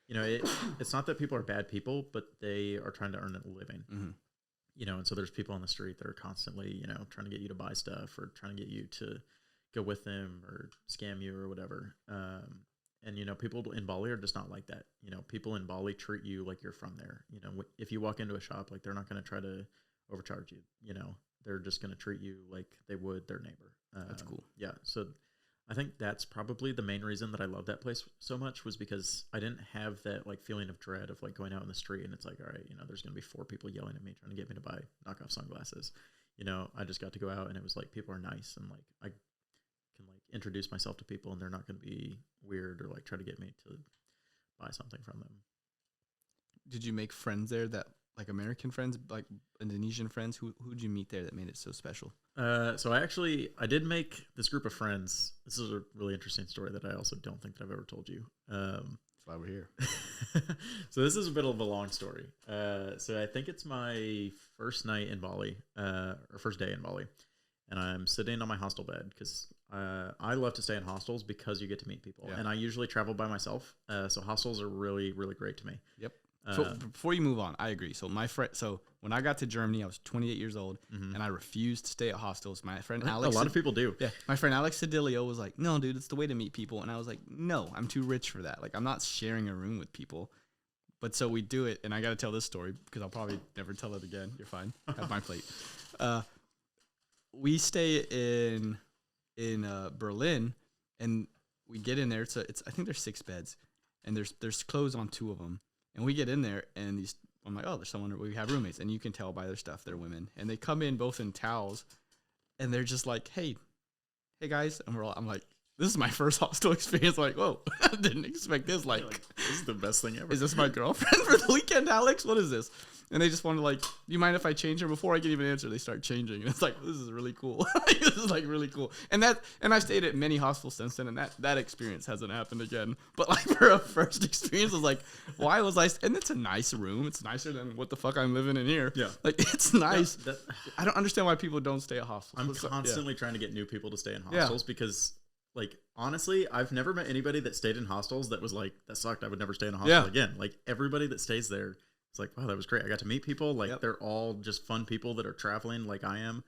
it's not that people are bad people, but they are trying to earn a living. Mm-hmm. And so there's people on the street that are constantly, trying to get you to buy stuff, or trying to get you to go with them or scam you or whatever. And people in Bali are just not like that. People in Bali treat you like you're from there. If you walk into a shop, like, they're not going to try to overcharge you. They're just going to treat you like they would their neighbor. That's cool. Yeah. So I think that's probably the main reason that I love that place so much, was because I didn't have that like feeling of dread of like going out in the street and it's like, all right, there's going to be 4 people yelling at me trying to get me to buy knockoff sunglasses. I just got to go out, and it was like, people are nice, and like I can like introduce myself to people, and they're not going to be weird or like try to get me to buy something from them. Did you make friends there, that like American friends, like Indonesian friends? Who'd you meet there that made it so special? So I did make this group of friends. This is a really interesting story that I also don't think that I've ever told you. That's why we're here. So this is a bit of a long story. So I think it's my first night in Bali, or first day in Bali. And I'm sitting on my hostel bed, because I love to stay in hostels because you get to meet people. Yeah. And I usually travel by myself. So hostels are really, really great to me. Yep. So before you move on, I agree. So so when I got to Germany, I was 28 years old, and I refused to stay at hostels. My friend Alex, a lot of people do. Yeah, my friend Alex Sedilio was like, "No, dude, it's the way to meet people." And I was like, "No, I'm too rich for that. Like, I'm not sharing a room with people." But so we do it, and I got to tell this story because I'll probably never tell it again. You're fine. Have my plate. We stay in Berlin, and we get in there. I think there's 6 beds, and there's clothes on 2 of them. And we get in there, and I'm like, oh, there's someone. We have roommates, and you can tell by their stuff they're women. And they come in both in towels, and they're just like, hey guys. And I'm like, this is my first hostel experience. Like, whoa, I didn't expect this. Like, this is the best thing ever. Is this my girlfriend for the weekend, Alex? What is this? And they just want to like, do you mind if I change her? Before I can even answer, they start changing. And it's like, this is really cool. This is like really cool. And I've stayed at many hostels since then, and that experience hasn't happened again. But like for a first experience, I was like, why was I? And it's a nice room. It's nicer than what the fuck I'm living in here. Yeah. Like it's nice. I don't understand why people don't stay at hostels. I'm constantly trying to get new people to stay in hostels because, like, honestly, I've never met anybody that stayed in hostels that was like, that sucked. I would never stay in a hostel again. Like everybody that stays there, it's like, wow, that was great. I got to meet people. Like they're all just fun people that are traveling like I am.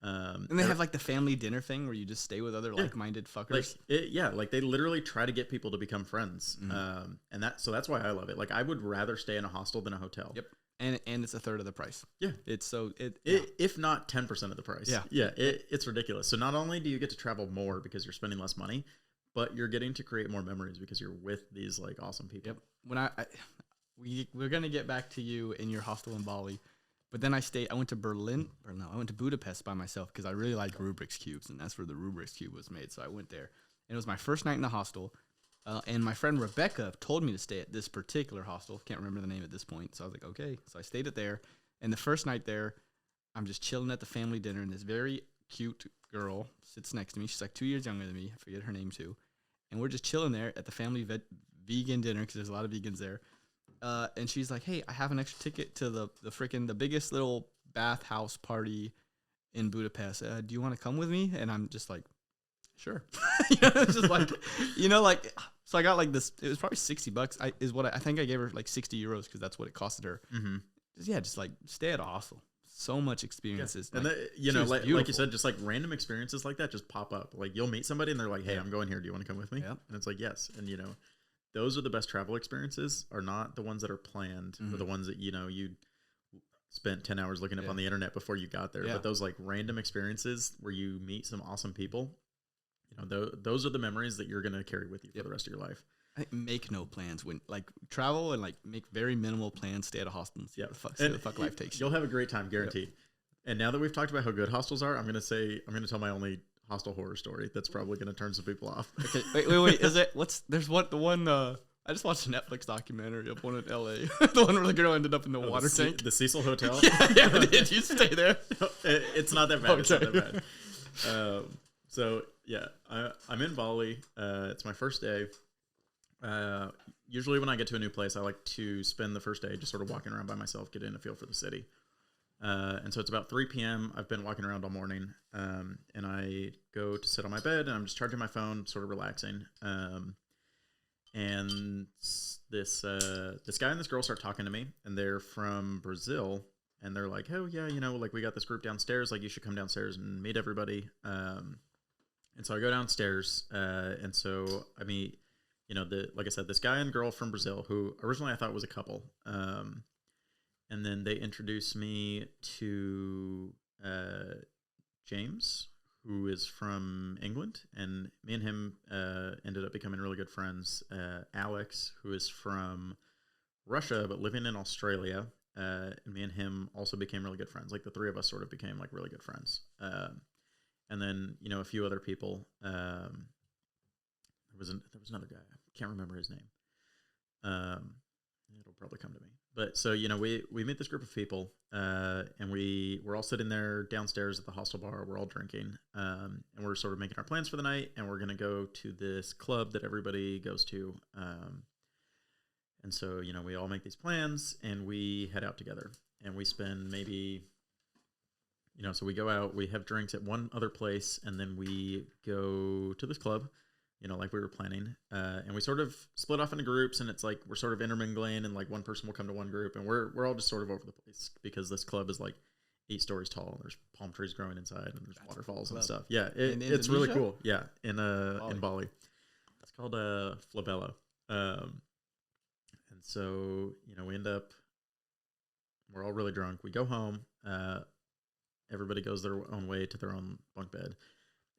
And they have like the family dinner thing where you just stay with other like-minded fuckers. Like they literally try to get people to become friends. And that's why I love it. Like I would rather stay in a hostel than a hotel. Yep. And it's a third of the price. Yeah. If not 10% of the price. Yeah. Yeah. It's ridiculous. So not only do you get to travel more because you're spending less money, but you're getting to create more memories because you're with these like awesome people. Yep. When we're going to get back to you in your hostel in Bali, but then I went to I went to Budapest by myself because I really like Rubik's Cubes, and that's where the Rubik's Cube was made. So I went there, and it was my first night in the hostel, and my friend Rebecca told me to stay at this particular hostel. Can't remember the name at this point. So I was like, okay. So I stayed there, and the first night there, I'm just chilling at the family dinner in this very cute girl sits next to me. She's like 2 years younger than me. I forget her name too. And we're just chilling there at the family vegan dinner because there's a lot of vegans there. And she's like, "Hey, I have an extra ticket to the biggest little bathhouse party in Budapest. Do you want to come with me?" And I'm just like, "Sure." It's just like, so I got like this. It was probably $60. I think I gave her like 60 euros because that's what it costed her. Mm-hmm. Just like stay at a hostel. So much experiences. Yeah. And like you said, just like random experiences like that just pop up. Like you'll meet somebody and they're like, "Hey, I'm going here. Do you want to come with me?" And it's like, yes. And those are the best travel experiences, are not the ones that are planned, or the ones that you spent 10 hours looking up on the internet before you got there. But those like random experiences where you meet some awesome people, those are the memories that you're going to carry with you for the rest of your life. I think make no plans when travel, and make very minimal plans. Stay at a hostel and see what the fuck life takes you. You'll have a great time, guaranteed. And now that we've talked about how good hostels are, I'm going to tell my only hostel horror story that's probably going to turn some people off. Okay, wait. Is it I just watched a Netflix documentary of one in LA. The one where the girl ended up in the water tank. The Cecil Hotel. Yeah. Did you stay there? It's not that bad. Okay. It's not that bad. So yeah, I'm in Bali. It's my first day. Usually when I get to a new place, I like to spend the first day just sort of walking around by myself, getting a feel for the city. And so it's about 3 p.m. I've been walking around all morning, and I go to sit on my bed, and I'm just charging my phone, sort of relaxing. And this guy and this girl start talking to me, and they're from Brazil, and they're like, "Oh yeah, we got this group downstairs. Like you should come downstairs and meet everybody." And so I go downstairs, and so I meet, like I said, this guy and girl from Brazil who originally I thought was a couple. And then they introduced me to James, who is from England, and me and him ended up becoming really good friends. Alex, who is from Russia but living in Australia, and me and him also became really good friends. Like the three of us sort of became like really good friends. And then a few other people. There was another guy. I can't remember his name. It'll probably come to me. But so, we meet this group of people, and we're all sitting there downstairs at the hostel bar. We're all drinking, and we're sort of making our plans for the night, and we're going to go to this club that everybody goes to. And so, we all make these plans, and we head out together, and we spend maybe, so we go out, we have drinks at one other place, and then we go to this club, like we were planning, and we sort of split off into groups, and it's like we're sort of intermingling, and like one person will come to one group, and we're all just sort of over the place because this club is like 8 stories tall, and there's palm trees growing inside, and there's waterfalls and stuff. Yeah, it's really cool. Yeah, in Bali. It's called Flabello. And so we end up, we're all really drunk. We go home. Everybody goes their own way to their own bunk bed.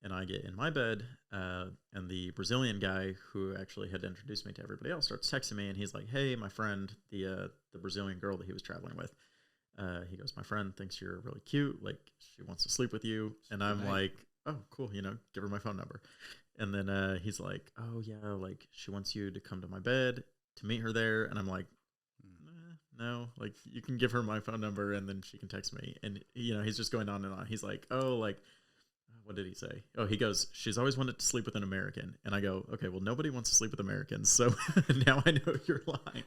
And I get in my bed, and the Brazilian guy who actually had introduced me to everybody else starts texting me, and he's like, "Hey, my friend," the Brazilian girl that he was traveling with, he goes, "My friend thinks you're really cute. Like, she wants to sleep with you." And I'm like, "Oh, cool. Give her my phone number." And then he's like, "Oh yeah, like she wants you to come to my bed to meet her there." And I'm like, "No, like you can give her my phone number, and then she can text me." And he's just going on and on. He's like, "Oh, like." What did he say? Oh, he goes, "She's always wanted to sleep with an American." And I go, "Okay, well, nobody wants to sleep with Americans. So now I know you're lying."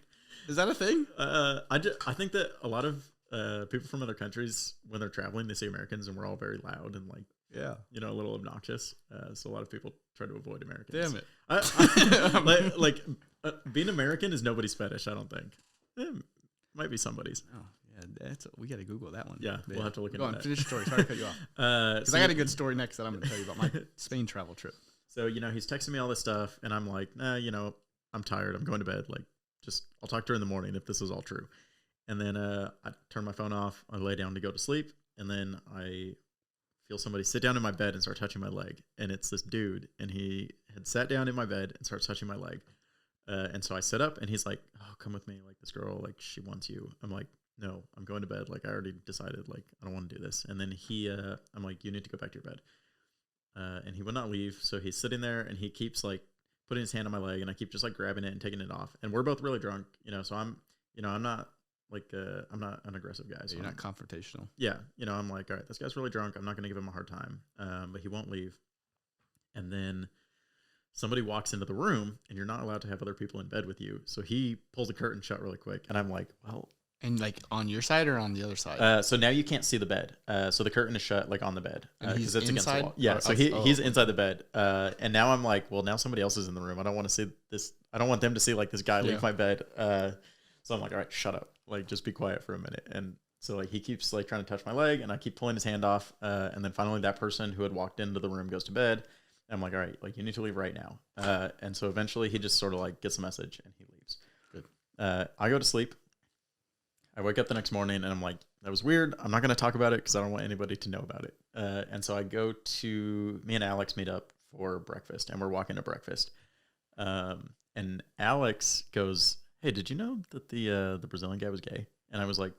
Is that a thing? I think that a lot of people from other countries, when they're traveling, they see Americans, and we're all very loud and like, a little obnoxious. So a lot of people try to avoid Americans. Damn it. Being American is nobody's fetish, I don't think. Might be somebody's. Oh. Yeah, we got to Google that one. Yeah, we'll have to look into that. Finish your story. Sorry to cut you off. Because I got a good story next that I'm going to tell you about my Spain travel trip. So, he's texting me all this stuff, and I'm like, "Nah, I'm tired. I'm going to bed. Like, I'll talk to her in the morning if this is all true." And then I turn my phone off. I lay down to go to sleep, and then I feel somebody sit down in my bed and start touching my leg. And it's this dude, and he had sat down in my bed and starts touching my leg. And so I sit up, and he's like, "Oh, come with me. Like, this girl, like, she wants you." I'm like, "No, I'm going to bed. Like, I already decided, like, I don't want to do this." And then I'm like, "You need to go back to your bed." And he would not leave. So he's sitting there, and he keeps like putting his hand on my leg, and I keep just like grabbing it and taking it off. And we're both really drunk, so I'm not I'm not an aggressive guy. So you're not confrontational. Yeah. You know, I'm like, all right, this guy's really drunk. I'm not going to give him a hard time. But he won't leave. And then somebody walks into the room and you're not allowed to have other people in bed with you. So he pulls the curtain shut really quick. And I'm like, well. And like on your side or on the other side? So now you can't see the bed. So the curtain is shut like on the bed. Because it's against the wall. Yeah. So he's inside the bed. And now I'm like, well, now somebody else is in the room. I don't want to see this. I don't want them to see like this guy leave my bed. So I'm like, all right, shut up. Like, just be quiet for a minute. And so like he keeps like trying to touch my leg and I keep pulling his hand off. And then finally that person who had walked into the room goes to bed. And I'm like, all right, like you need to leave right now. And so eventually he just sort of like gets a message and he leaves. Good. I go to sleep. I wake up the next morning and I'm like, that was weird. I'm not going to talk about it because I don't want anybody to know about it. And so me and Alex meet up for breakfast and we're walking to breakfast. And Alex goes, hey, did you know that the Brazilian guy was gay? And I was like,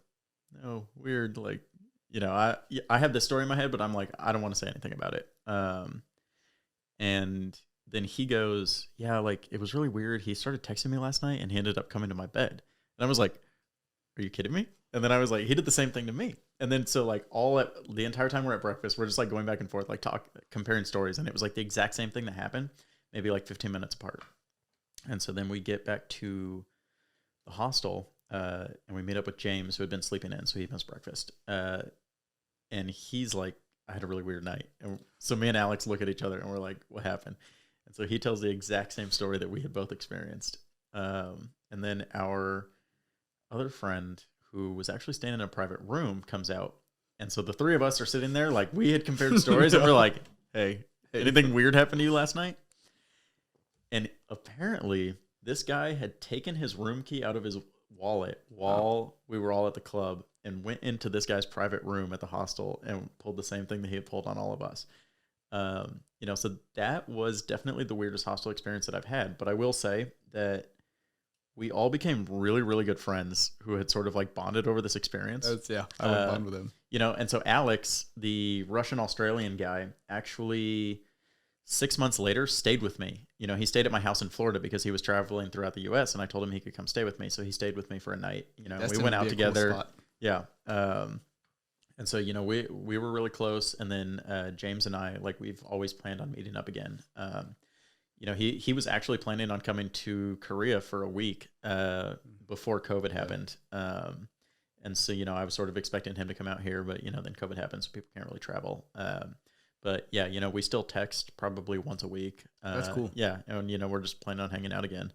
no, weird. Like, you know, I have this story in my head, but I'm like, I don't want to say anything about it. And then he goes, yeah, like it was really weird. He started texting me last night and he ended up coming to my bed. And I was like, are you kidding me? And then I was like, he did the same thing to me. And then so like the entire time we're at breakfast, we're just like going back and forth, like comparing stories. And it was like the exact same thing that happened, maybe like 15 minutes apart. And so then we get back to the hostel and we meet up with James, who had been sleeping in, so he missed breakfast. And he's like, I had a really weird night. And so me and Alex look at each other and we're like, what happened? And so he tells the exact same story that we had both experienced. And then our other friend, who was actually staying in a private room, comes out. And so the three of us are sitting there like we had compared stories and we're like, hey, anything weird happened to you last night? And apparently this guy had taken his room key out of his wallet while we were all at the club and went into this guy's private room at the hostel and pulled the same thing that he had pulled on all of us. You know, so that was definitely the weirdest hostel experience that I've had. But I will say that we all became really, really good friends who had sort of like bonded over this experience. I would bond with him. You know, and so Alex, the Russian-Australian guy, actually 6 months later stayed with me. You know, he stayed at my house in Florida because he was traveling throughout the U.S. and I told him he could come stay with me. So he stayed with me for a night. You know, we went out together. Cool. Yeah. And so, you know, we were really close. And then James and I, like, we've always planned on meeting up again. You know, he was actually planning on coming to Korea for a week before COVID happened. And so, you know, I was sort of expecting him to come out here, but, you know, then COVID happened, so people can't really travel. But yeah, you know, we still text probably once a week. That's cool. Yeah. And, you know, we're just planning on hanging out again.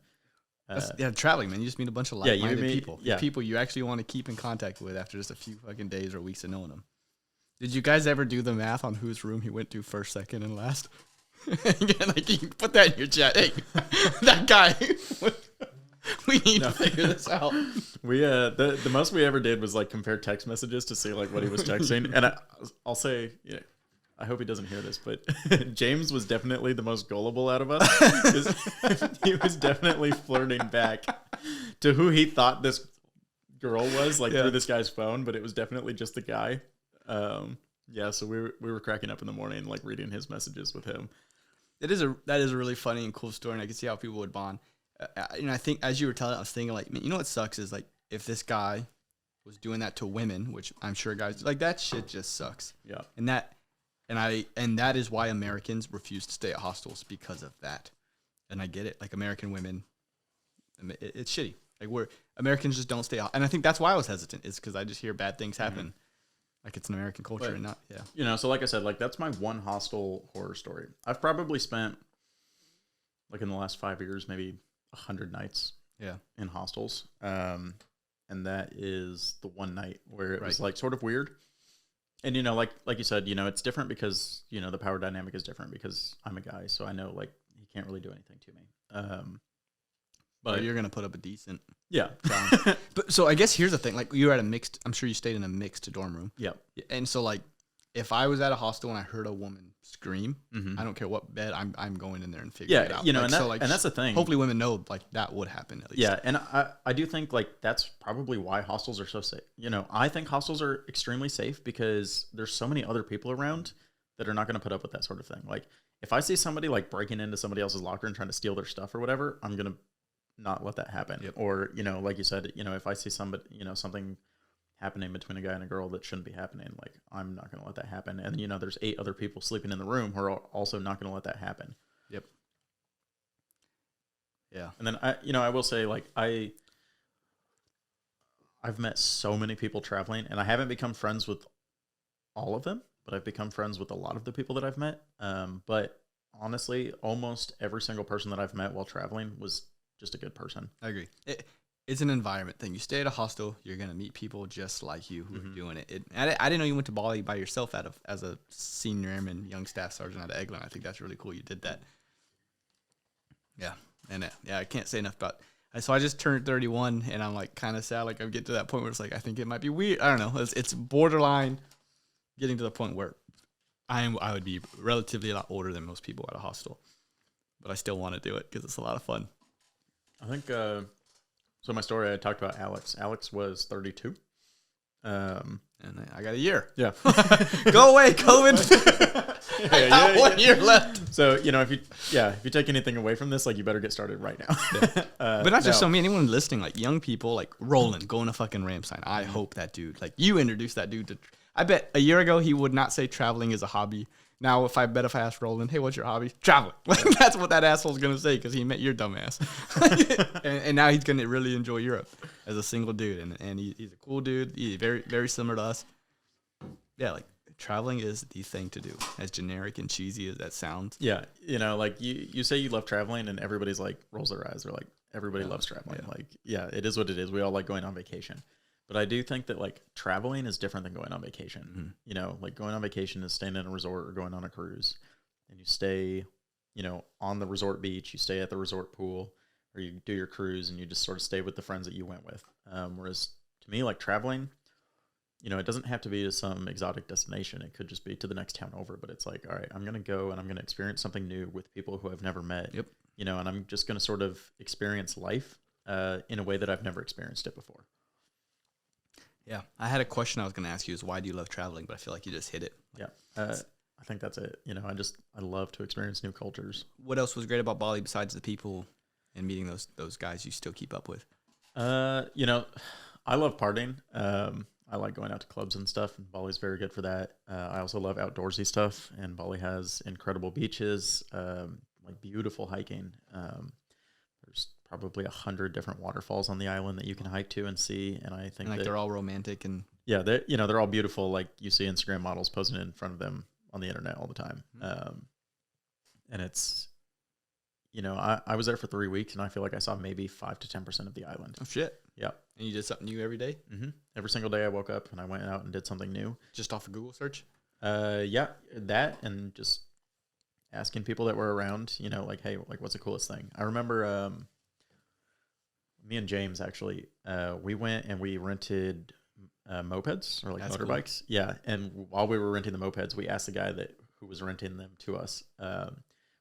Traveling, man. You just meet a bunch of like-minded people. Yeah. People you actually want to keep in contact with after just a few fucking days or weeks of knowing them. Did you guys ever do the math on whose room he went to first, second, and last? Like, you can put that in your chat. Hey, that guy. We need to figure this out. We the most we ever did was like compare text messages to see like what he was texting. And I'll say, yeah, I hope he doesn't hear this, but James was definitely the most gullible out of us. He was definitely flirting back to who he thought this girl was, like through this guy's phone, but it was definitely just the guy. Yeah, so we were cracking up in the morning, like reading his messages with him. That is a really funny and cool story, and I can see how people would bond. I think as you were telling it, I was thinking like, man, you know what sucks is like if this guy was doing that to women, which I'm sure guys like, that shit just sucks. Yeah, and that is why Americans refuse to stay at hostels, because of that. And I get it, like American women, it's shitty. Like Americans just don't stay out, and I think that's why I was hesitant, is because I just hear bad things happen. Mm-hmm. Like it's an American culture, and not You know, so like I said, like that's my one hostel horror story. I've probably spent like in the last 5 years maybe 100 nights in hostels, and that is the one night where it was like sort of weird. And you know, like you said, you know, it's different because, you know, the power dynamic is different because I'm a guy, so I know like he can't really do anything to me. But you're gonna put up a decent But so I guess here's the thing: like you were at a mixed. I'm sure you stayed in a mixed dorm room. Yeah. And so like, if I was at a hostel and I heard a woman scream, I don't care what bed, I'm going in there and figuring it out. You know, like, and that's the thing. Hopefully, women know like that would happen at least. Yeah, and I do think like that's probably why hostels are so safe. You know, I think hostels are extremely safe because there's so many other people around that are not going to put up with that sort of thing. Like if I see somebody like breaking into somebody else's locker and trying to steal their stuff or whatever, I'm gonna not let that happen. Yep. Or, you know, like you said, you know, if I see somebody, you know, something happening between a guy and a girl that shouldn't be happening, like, I'm not going to let that happen. And, you know, there's 8 other people sleeping in the room who are also not going to let that happen. Yep. Yeah. And then I will say, like, I've met so many people traveling, and I haven't become friends with all of them, but I've become friends with a lot of the people that I've met. But honestly, almost every single person that I've met while traveling was just a good person. I agree. It's an environment thing. You stay at a hostel, you're going to meet people just like you who are doing it. I didn't know you went to Bali by yourself as a senior airman, young staff sergeant out of Eglin. I think that's really cool you did that. Yeah. And I can't say enough about it. So I just turned 31, and I'm like kind of sad. Like I'm getting to that point where it's like I think it might be weird. I don't know. It's borderline getting to the point where I would be relatively a lot older than most people at a hostel, but I still want to do it because it's a lot of fun. I think so. My story, I talked about Alex. Alex was 32. And I got a year. Yeah. Go away, COVID. I got 1 year left. So, you know, if you take anything away from this, like, you better get started right now. But not just me, anyone listening, like young people, like Roland going to fucking Ramstein. I hope that dude, like you introduced that dude to, I bet a year ago he would not say traveling is a hobby. Now, if I asked Roland, hey, what's your hobby? Traveling. That's what that asshole's going to say because he met your dumb ass. and now he's going to really enjoy Europe as a single dude. And he's a cool dude. He's very, very similar to us. Yeah, like traveling is the thing to do, as generic and cheesy as that sounds. Yeah, you know, like you say you love traveling and everybody's like rolls their eyes. They're like, everybody loves traveling. Yeah. Like, yeah, it is what it is. We all like going on vacation. But I do think that, like, traveling is different than going on vacation. Mm-hmm. You know, like going on vacation is staying in a resort or going on a cruise. And you stay, you know, on the resort beach. You stay at the resort pool, or you do your cruise and you just sort of stay with the friends that you went with. Whereas to me, like, traveling, you know, it doesn't have to be to some exotic destination. It could just be to the next town over. But it's like, all right, I'm going to go and I'm going to experience something new with people who I've never met. Yep. You know, and I'm just going to sort of experience life in a way that I've never experienced it before. Yeah. I had a question I was going to ask you is why do you love traveling? But I feel like you just hit it. Yeah. I think that's it. You know, I love to experience new cultures. What else was great about Bali besides the people and meeting those guys you still keep up with? You know, I love partying. I like going out to clubs and stuff, and Bali's very good for that. I also love outdoorsy stuff, and Bali has incredible beaches, like beautiful hiking. There's probably 100 different waterfalls on the island that you can hike to and see, and I think they're all romantic and yeah, they're all beautiful. Like you see Instagram models posing in front of them on the internet all the time, and it's, you know, I was there for 3 weeks, and I feel like I saw maybe 5 to 10% of the island. Oh shit! Yeah. And you did something new every day? Mm-hmm. Every single day I woke up and I went out and did something new. Just off a Google search? Yeah, that and just asking people that were around, you know, like, hey, like, what's the coolest thing? I remember me and James, actually, we went and we rented mopeds or like That's motorbikes. Cool. Yeah, and while we were renting the mopeds, we asked the guy who was renting them to us.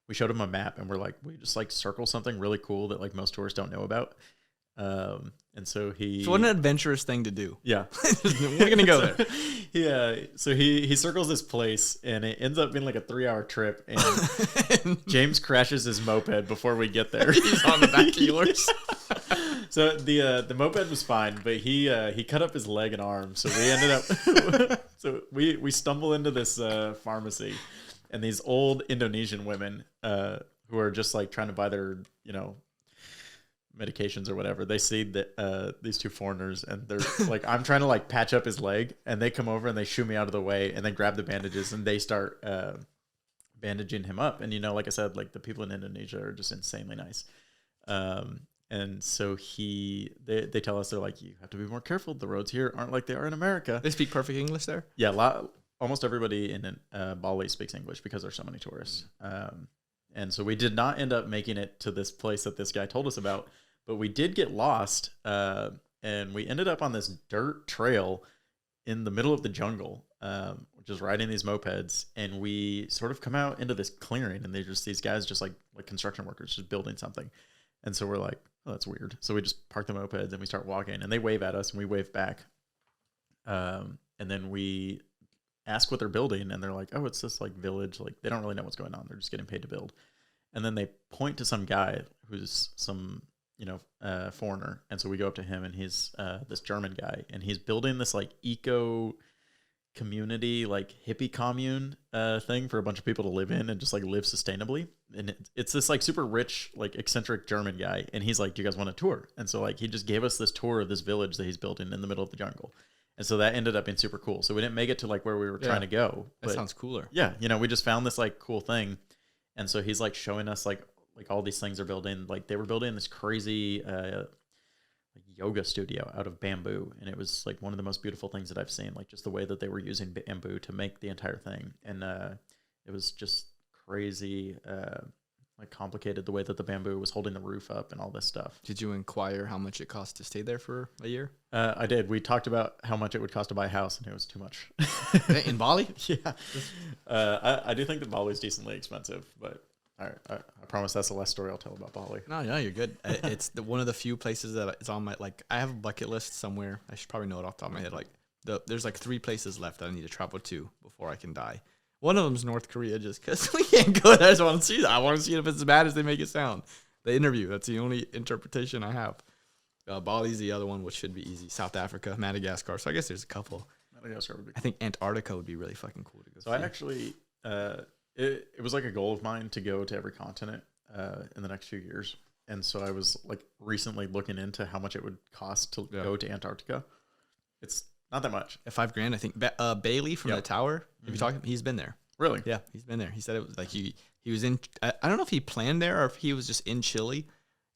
We showed him a map and we're like, we just like circle something really cool that like most tourists don't know about. And so So what an adventurous thing to do. Yeah. We're going to go there. Yeah. So he circles this place and it ends up being like a 3-hour trip, and James crashes his moped before we get there. He's on the back of yours. So the moped was fine, but he cut up his leg and arm. So we ended up, we stumble into this pharmacy, and these old Indonesian women who are just like trying to buy their, you know, medications or whatever. They see that these two foreigners, and they're like, I'm trying to like patch up his leg, and they come over and they shoo me out of the way and they grab the bandages and they start bandaging him up. And, you know, like I said, like the people in Indonesia are just insanely nice. And so they tell us, they're like, you have to be more careful. The roads here aren't like they are in America. They speak perfect English there? Yeah, almost everybody in Bali speaks English because there's so many tourists. And so we did not end up making it to this place that this guy told us about, but we did get lost, and we ended up on this dirt trail in the middle of the jungle, just riding these mopeds, and we sort of come out into this clearing, and they're just these guys just like construction workers just building something. And so we're like, oh, that's weird. So we just park the mopeds and we start walking, and they wave at us and we wave back. And then we ask what they're building, and they're like, oh, it's this like village. Like they don't really know what's going on. They're just getting paid to build. And then they point to some guy who's some foreigner. And so we go up to him, and he's this German guy, and he's building this like eco community, like hippie commune thing for a bunch of people to live in and just like live sustainably. And it's this like super rich, like eccentric German guy. And he's like, do you guys want a tour? And so like he just gave us this tour of this village that he's building in the middle of the jungle. And so that ended up being super cool. So we didn't make it to like where we were trying to go. That sounds cooler. Yeah. We just found this like cool thing. And so he's like showing us like all these things are building. Like they were building this crazy yoga studio out of bamboo. And it was like one of the most beautiful things that I've seen. Like just the way that they were using bamboo to make the entire thing. And it was just crazy, like complicated the way that the bamboo was holding the roof up and all this stuff. Did you inquire how much it cost to stay there for a year? I did. We talked about how much it would cost to buy a house, and it was too much. In Bali? Yeah. I do think that Bali is decently expensive, but I promise that's the last story I'll tell about Bali. No, you're good. It's one of the few places that it's on my, like, I have a bucket list somewhere. I should probably know it off the top of my head. Like, there's like 3 places left that I need to travel to before I can die. One of them is North Korea, just because we can't go there. I just want to see that. I want to see if it's as bad as they make it sound. The interview, that's the only interpretation I have. Bali's the other one, which should be easy. South Africa, Madagascar. So I guess there's a couple. Madagascar would be cool. I think Antarctica would be really fucking cool to go So see. I actually, it was like a goal of mine to go to every continent in the next few years. And so I was like recently looking into how much it would cost to go to Antarctica. It's not that much. At $5,000, I think. Bailey from the tower. Have you talked? He's been there. Really? Yeah, he's been there. He said it was like he was in. I don't know if he planned there or if he was just in Chile,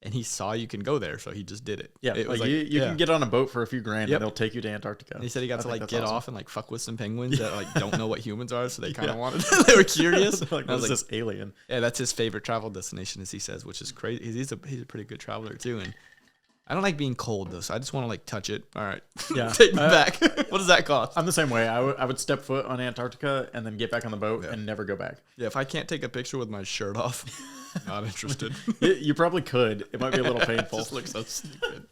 and he saw you can go there, so he just did it. Yeah, it was like you can get on a boat for a few grand, and they'll take you to Antarctica. And he said he got to like get off and like fuck with some penguins that like don't know what humans are, so they kind of wanted. They were curious. Like, what is this alien? Yeah, that's his favorite travel destination, as he says, which is crazy. He's a pretty good traveler too, and I don't like being cold though, so I just want to like touch it. All right, take me back. What does that cost? I'm the same way. I would step foot on Antarctica and then get back on the boat and never go back. Yeah, if I can't take a picture with my shirt off, not interested. You probably could. It might be a little painful. It just looks so stupid.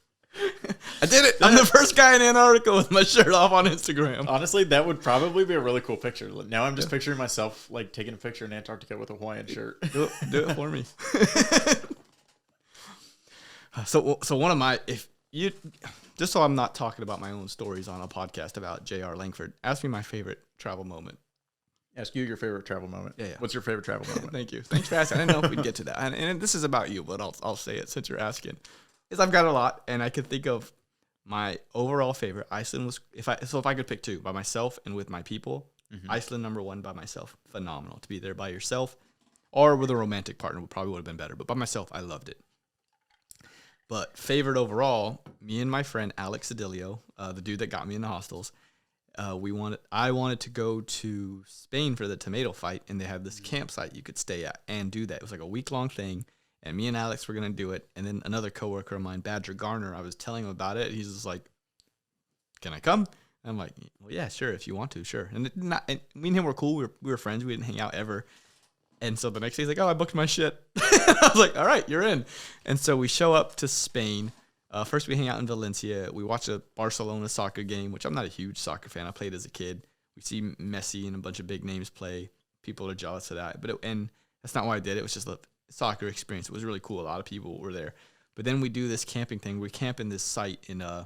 I did it. I'm the first guy in Antarctica with my shirt off on Instagram. Honestly, that would probably be a really cool picture. Now I'm just picturing myself like taking a picture in Antarctica with a Hawaiian shirt. Do it for me. So one of my, just so I'm not talking about my own stories on a podcast about J.R. Lankford, ask me my favorite travel moment. Ask you your favorite travel moment. Yeah. What's your favorite travel moment? Thank you. Thanks for asking. I didn't know if we'd get to that. And this is about you, but I'll say it since you're asking. Is I've got a lot, and I could think of my overall favorite. Iceland was, if I could pick 2, by myself and with my people, Iceland number 1 by myself. Phenomenal. To be there by yourself or with a romantic partner probably would have been better, but by myself, I loved it. But favorite overall, me and my friend Alex Adilio, the dude that got me in the hostels, I wanted to go to Spain for the tomato fight, and they had this campsite you could stay at and do that. It was like a week-long thing, and me and Alex were going to do it. And then another coworker of mine, Badger Garner, I was telling him about it. He's just like, can I come? I'm like, well, yeah, sure, if you want to, sure. And me and him were cool. We were friends. We didn't hang out ever. And so the next day he's like, oh, I booked my shit. I was like, all right, you're in. And so we show up to Spain. First we hang out in Valencia. We watch a Barcelona soccer game, which I'm not a huge soccer fan. I played as a kid. We see Messi and a bunch of big names play. People are jealous of that. And that's not why I did it. It was just a soccer experience. It was really cool. A lot of people were there. But then we do this camping thing. We camp in this site in, I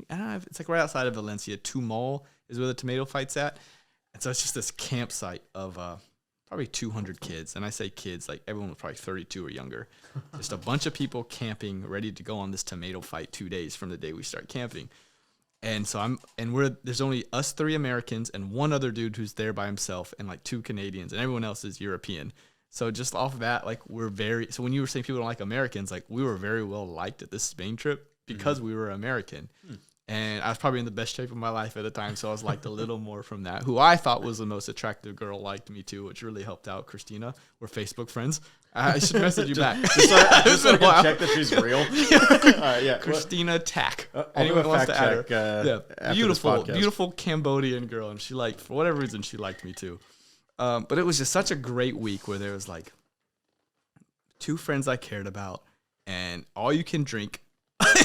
don't know, it's like right outside of Valencia. Mall is where the tomato fight's at. And so it's just this campsite of probably 200 kids. And I say kids, like everyone was probably 32 or younger. Just a bunch of people camping, ready to go on this tomato fight 2 days from the day we start camping. And so there's only us 3 Americans and one other dude who's there by himself and like 2 Canadians, and everyone else is European. So just off of that, like so when you were saying people don't like Americans, like we were very well liked at this Spain trip because we were American. And I was probably in the best shape of my life at the time, so I was liked a little more from that. Who I thought was the most attractive girl liked me too, which really helped out. Christina, we're Facebook friends. I should message you back. just so I can check that she's real. Yeah. Christina Tack. Anyone wants to add her? Yeah, beautiful Cambodian girl, and she liked, for whatever reason, she liked me too. But it was just such a great week where there was like 2 friends I cared about, and all you can drink.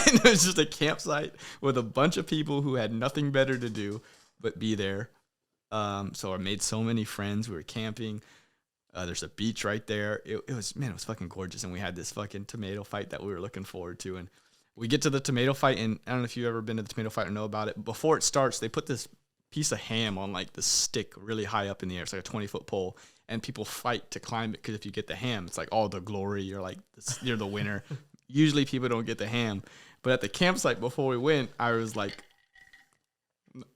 And it was just a campsite with a bunch of people who had nothing better to do but be there. So I made so many friends. We were camping. There's a beach right there. It was fucking gorgeous. And we had this fucking tomato fight that we were looking forward to. And we get to the tomato fight, and I don't know if you've ever been to the tomato fight or know about it. Before it starts, they put this piece of ham on like the stick really high up in the air. It's like a 20-foot pole, and people fight to climb it because if you get the ham, it's like all the glory. You're the winner. Usually people don't get the ham, but at the campsite before we went, I was like,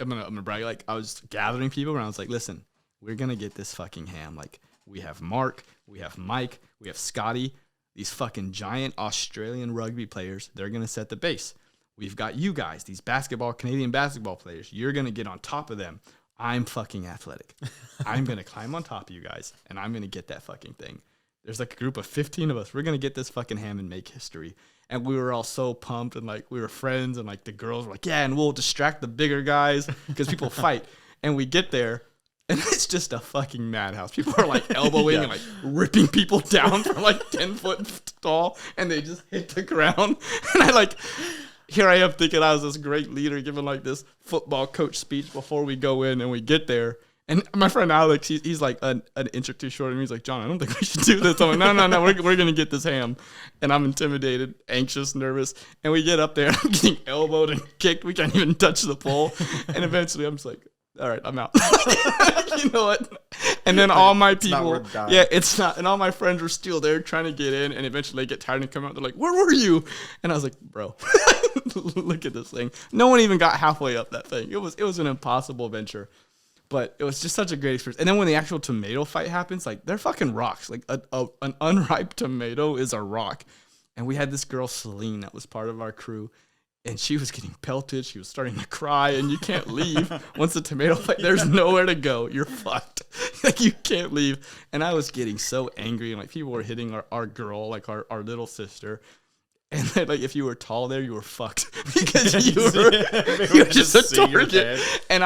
I'm gonna brag. Like I was gathering people around. I was like, listen, we're gonna get this fucking ham. Like we have Mark, we have Mike, we have Scotty. These fucking giant Australian rugby players, they're going to set the base. We've got you guys, these Canadian basketball players. You're going to get on top of them. I'm fucking athletic. I'm going to climb on top of you guys, and I'm going to get that fucking thing. There's like a group of 15 of us. We're going to get this fucking ham and make history. And we were all so pumped, and like we were friends, and like the girls were like, yeah, and we'll distract the bigger guys because people fight. And we get there, and it's just a fucking madhouse. People are like elbowing and like ripping people down from like 10 foot tall, and they just hit the ground. And here I am thinking I was this great leader giving like this football coach speech before we go in, and we get there. And my friend Alex, he's like an inch or two shorter, and he's like, John, I don't think we should do this. I'm like, no, we're going to get this ham. And I'm intimidated, anxious, nervous. And we get up there, and I'm getting elbowed and kicked. We can't even touch the pole. And eventually I'm just like, all right, I'm out. You know what? And then all my people, it's not. And all my friends were still there trying to get in. And eventually they get tired and come out. They're like, where were you? And I was like, bro, look at this thing. No one even got halfway up that thing. It was an impossible venture. But it was just such a great experience. And then when the actual tomato fight happens, like they're fucking rocks. Like an unripe tomato is a rock. And we had this girl, Celine, that was part of our crew. And she was getting pelted. She was starting to cry, and you can't leave. Once the tomato fight, there's nowhere to go. You're fucked. Like, you can't leave. And I was getting so angry, and like people were hitting our girl, like our little sister. And then, like, if you were tall there, you were fucked because you were just a target. And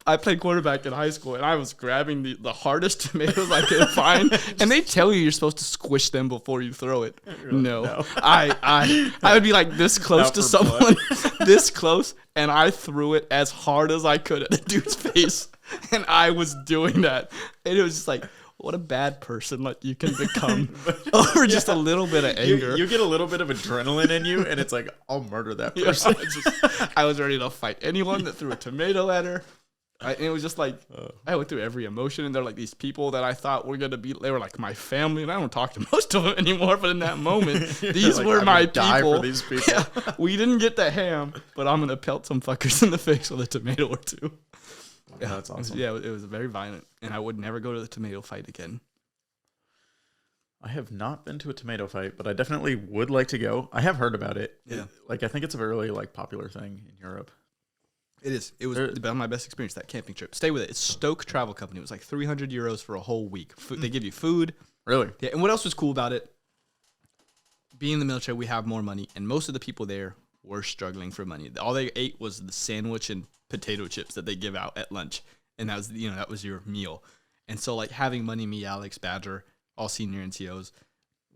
I played quarterback in high school, and I was grabbing the hardest tomatoes I could find. And they tell you you're supposed to squish them before you throw it. No. I would be like this close to someone, this close, and I threw it as hard as I could at the dude's face. And I was doing that. And it was just like, what a bad person like you can become over just a little bit of anger. You get a little bit of adrenaline in you, and it's like, I'll murder that person. I was ready to fight anyone that threw a tomato at her. And it was just like, I went through every emotion, and they're like these people that I thought were going to be, they were like my family, and I don't talk to most of them anymore, but in that moment, these were my people. Die for these people. Yeah, we didn't get the ham, but I'm going to pelt some fuckers in the face with a tomato or two. Yeah, that's awesome. It was very violent, and I would never go to the tomato fight again. I have not been to a tomato fight, but I definitely would like to go. I have heard about it. Yeah. I think it's a very popular thing in Europe. It is. It was my best experience, that camping trip. Stay with it. It's Stoke Travel Company. It was like 300 euros for a whole week. They give you food. Really? Yeah. And what else was cool about it? Being in the military, we have more money, and most of the people there were struggling for money. All they ate was the sandwich and potato chips that they give out at lunch, and that was your meal. And so like having money, me, Alex, Badger, all senior NCOs,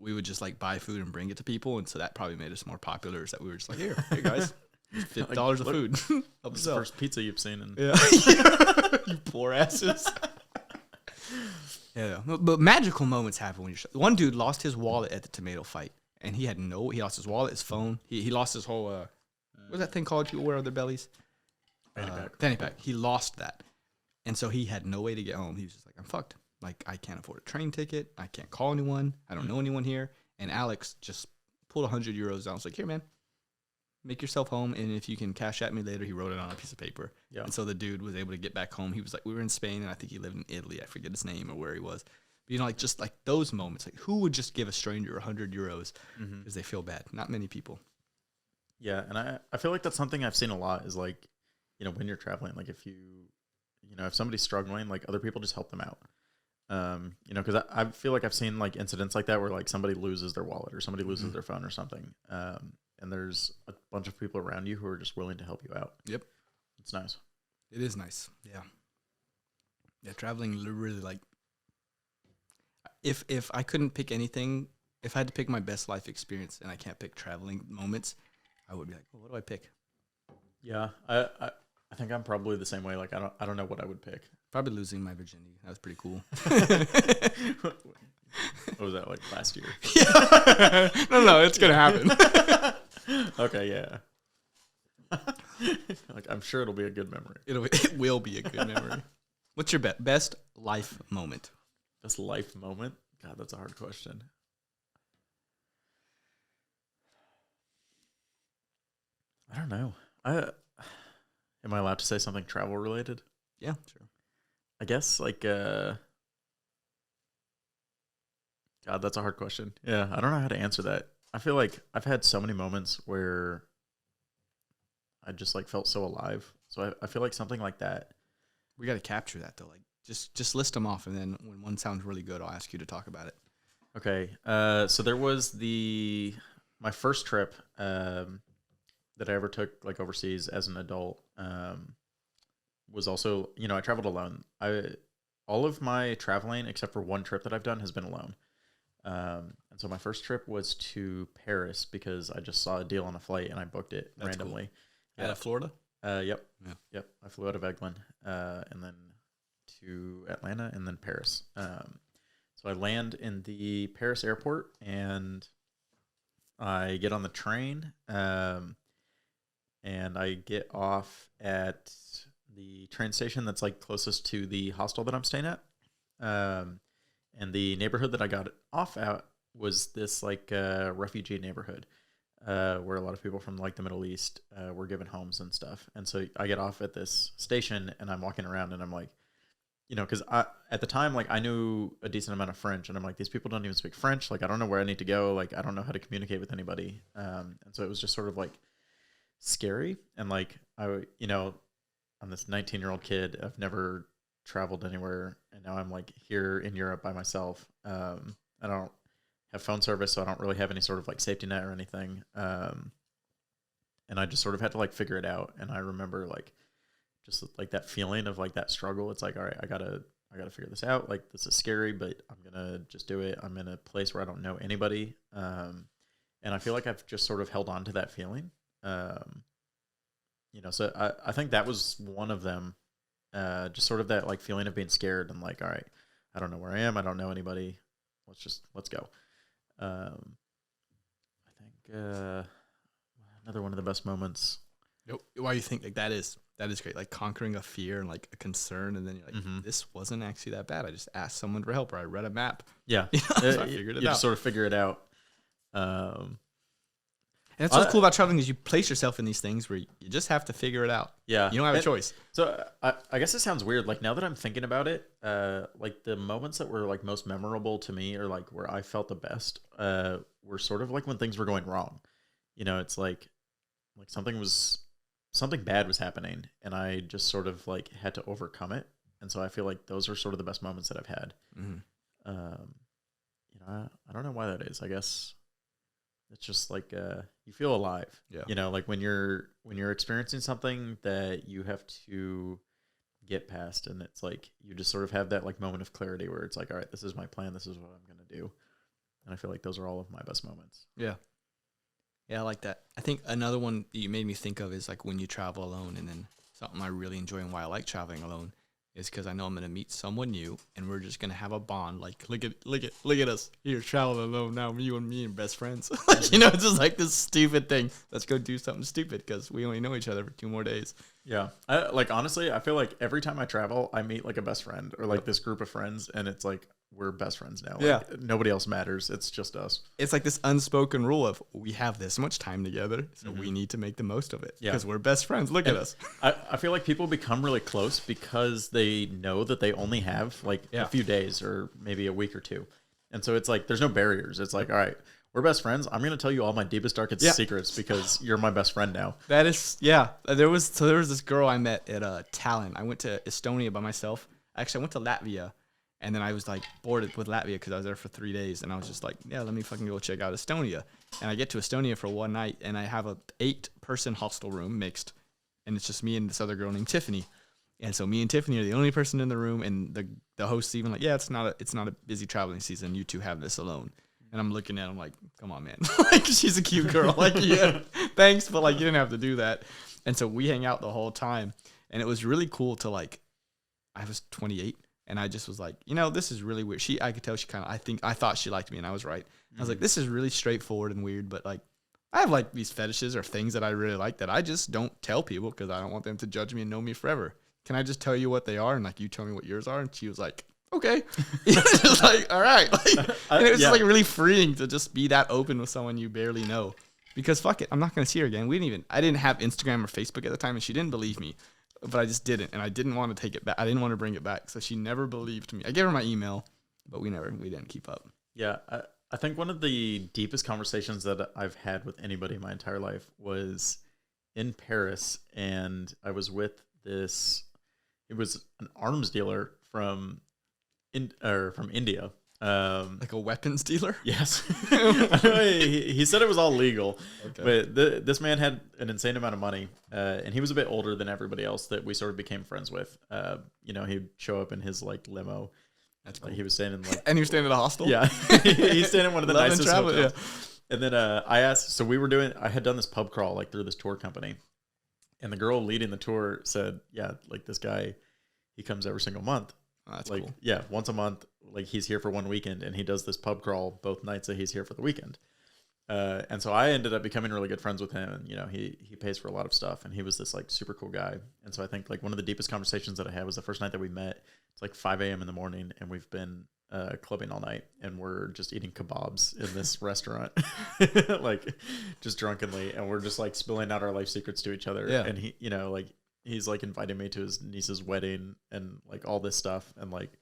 we would just like buy food and bring it to people, and so that probably made us more popular. Is that we were just like, here guys. $50 of food. That's the first pizza you've seen. Yeah. You poor asses. Yeah. But magical moments happen when you're... One dude lost his wallet at the tomato fight. And he lost his wallet, his phone. He lost his whole... what's that thing called people wear on their bellies? Fanny pack. He lost that. And so he had no way to get home. He was just like, I'm fucked. Like, I can't afford a train ticket. I can't call anyone. I don't know anyone here. And Alex just pulled 100 euros down. I was like, here, man. Make yourself home, and if you can cash at me later, he wrote it on a piece of paper. Yeah. And so the dude was able to get back home. He was like, we were in Spain, and I think he lived in Italy. I forget his name or where he was. But, just like those moments, like who would just give a stranger 100 euros because they feel bad? Not many people. Yeah, and I feel like that's something I've seen a lot is like, when you're traveling, like if if somebody's struggling, like other people just help them out. Because I feel like I've seen like incidents like that where like somebody loses their wallet or somebody loses their phone or something. And there's a bunch of people around you who are just willing to help you out. Yep. It's nice. It is nice. Yeah. Yeah, traveling really like... If I couldn't pick anything, if I had to pick my best life experience and I can't pick traveling moments, I would be like, well, what do I pick? Yeah, I think I'm probably the same way. Like, I don't know what I would pick. Probably losing my virginity. That was pretty cool. What was that, like last year? Yeah. No, it's gonna happen. Okay, yeah. Like, I'm sure it'll be a good memory. It will be a good memory. What's your best life moment? Best life moment? God, that's a hard question. I don't know. Am I allowed to say something travel related? Yeah, sure. I guess like God, that's a hard question. Yeah, I don't know how to answer that. I feel like I've had so many moments where I just like felt so alive. So I feel like something like that. We got to capture that though. Like just list them off, and then when one sounds really good, I'll ask you to talk about it. Okay. So there was my first trip that I ever took like overseas as an adult. Was also, I traveled alone. All of my traveling except for one trip that I've done has been alone. And so my first trip was to Paris because I just saw a deal on a flight and I booked it randomly. Cool. Out of Florida? Yep. Yeah. Yep. I flew out of Eglin, and then to Atlanta and then Paris. So I land in the Paris airport and I get on the train, and I get off at the train station that's like closest to the hostel that I'm staying at. And the neighborhood that I got off at was this like refugee neighborhood, where a lot of people from like the Middle East were given homes and stuff. And so I get off at this station and I'm walking around and I'm like, because at the time, like I knew a decent amount of French and I'm like, these people don't even speak French. Like, I don't know where I need to go. Like, I don't know how to communicate with anybody. And so it was just sort of like scary. And like, I'm this 19-year-old kid. I've never traveled anywhere. And now I'm like here in Europe by myself. I don't have phone service, so I don't really have any sort of like safety net or anything. And I just sort of had to like figure it out. And I remember like, just like that feeling of like that struggle. It's like, all right, I gotta figure this out. Like, this is scary, but I'm gonna just do it. I'm in a place where I don't know anybody. And I feel like I've just sort of held on to that feeling. So I think that was one of them. Just sort of that like feeling of being scared and like, all right, I don't know where I am. I don't know anybody. Let's go. I think another one of the best moments. Why do you think like that is great? Like conquering a fear and like a concern, and then you're like, this wasn't actually that bad. I just asked someone for help, or I read a map. Yeah, so I figured it out. You just sort of figure it out. And that's what's cool about traveling is you place yourself in these things where you just have to figure it out. Yeah, you don't have a choice. So I guess it sounds weird. Like now that I'm thinking about it, like the moments that were like most memorable to me, or like where I felt the best, were sort of like when things were going wrong. It's like something bad was happening and I just sort of like had to overcome it. And so I feel like those are sort of the best moments that I've had. Mm-hmm. I don't know why that is. I guess it's just like, you feel alive, like when you're experiencing something that you have to get past, and it's like, you just sort of have that like moment of clarity where it's like, all right, this is my plan. This is what I'm going to do. And I feel like those are all of my best moments. Yeah. Yeah, I like that. I think another one that you made me think of is like when you travel alone, and then something I really enjoy and why I like traveling alone is because I know I'm going to meet someone new and we're just going to have a bond. Like, look at us here traveling alone now, you and me and best friends. It's just like this stupid thing. Let's go do something stupid because we only know each other for 2 more days. Yeah. Honestly, I feel like every time I travel, I meet like a best friend or like this group of friends, and it's like, we're best friends now. Like, nobody else matters. It's just us. It's like this unspoken rule of we have this much time together, so we need to make the most of it because we're best friends. Look at us. I feel like people become really close because they know that they only have like a few days or maybe a week or 2. And so it's like, there's no barriers. It's like, all right, we're best friends. I'm going to tell you all my deepest, darkest secrets because you're my best friend now. That is, There was this girl I met at Tallinn. I went to Estonia by myself. Actually, I went to Latvia. And then I was like bored with Latvia because I was there for 3 days. And I was just like, let me fucking go check out Estonia. And I get to Estonia for one night and I have a 8-person hostel room mixed. And it's just me and this other girl named Tiffany. And so me and Tiffany are the only person in the room. And the host's even like, it's not a busy traveling season. You two have this alone. And I'm looking at him like, come on, man. Like, she's a cute girl. Like, thanks. But like, you didn't have to do that. And so we hang out the whole time. And it was really cool to like I was 28, and I just was like, this is really weird. I could tell she I thought she liked me, and I was right. I was like, this is really straightforward and weird, but like, I have like these fetishes or things that I really like that I just don't tell people because I don't want them to judge me and know me forever. Can I just tell you what they are and like you tell me what yours are? And she was like, okay. Just like, all right. Like, and it was just like really freeing to just be that open with someone you barely know. Because fuck it, I'm not gonna see her again. I didn't have Instagram or Facebook at the time, and she didn't believe me. But I just didn't, and I didn't want to take it back. I didn't want to bring it back, so she never believed me. I gave her my email, but we didn't keep up. Yeah, I think one of the deepest conversations that I've had with anybody in my entire life was in Paris, and I was with this. It was an arms dealer from India. Like a weapons dealer? Yes. he said it was all legal, okay. But this man had an insane amount of money, and he was a bit older than everybody else that we sort of became friends with. He'd show up in his like limo. That's cool. Like, he was staying in like, and he was staying at a hostel. Yeah, he's staying in one of the nicest hotels. Yeah. And then I asked, so I had done this pub crawl like through this tour company, and the girl leading the tour said, yeah, like this guy, he comes every single month. Oh, that's like, cool. Yeah, once a month. Like he's here for one weekend, and he does this pub crawl both nights that he's here for the weekend. And so I ended up becoming really good friends with him, and he pays for a lot of stuff, and he was this like super cool guy. And so I think like one of the deepest conversations that I had was the first night that we met. It's like 5 a.m. in the morning, and we've been clubbing all night, and we're just eating kebabs in this restaurant, like just drunkenly, and we're just like spilling out our life secrets to each other. Yeah. And he, he's like inviting me to his niece's wedding and like all this stuff, and like,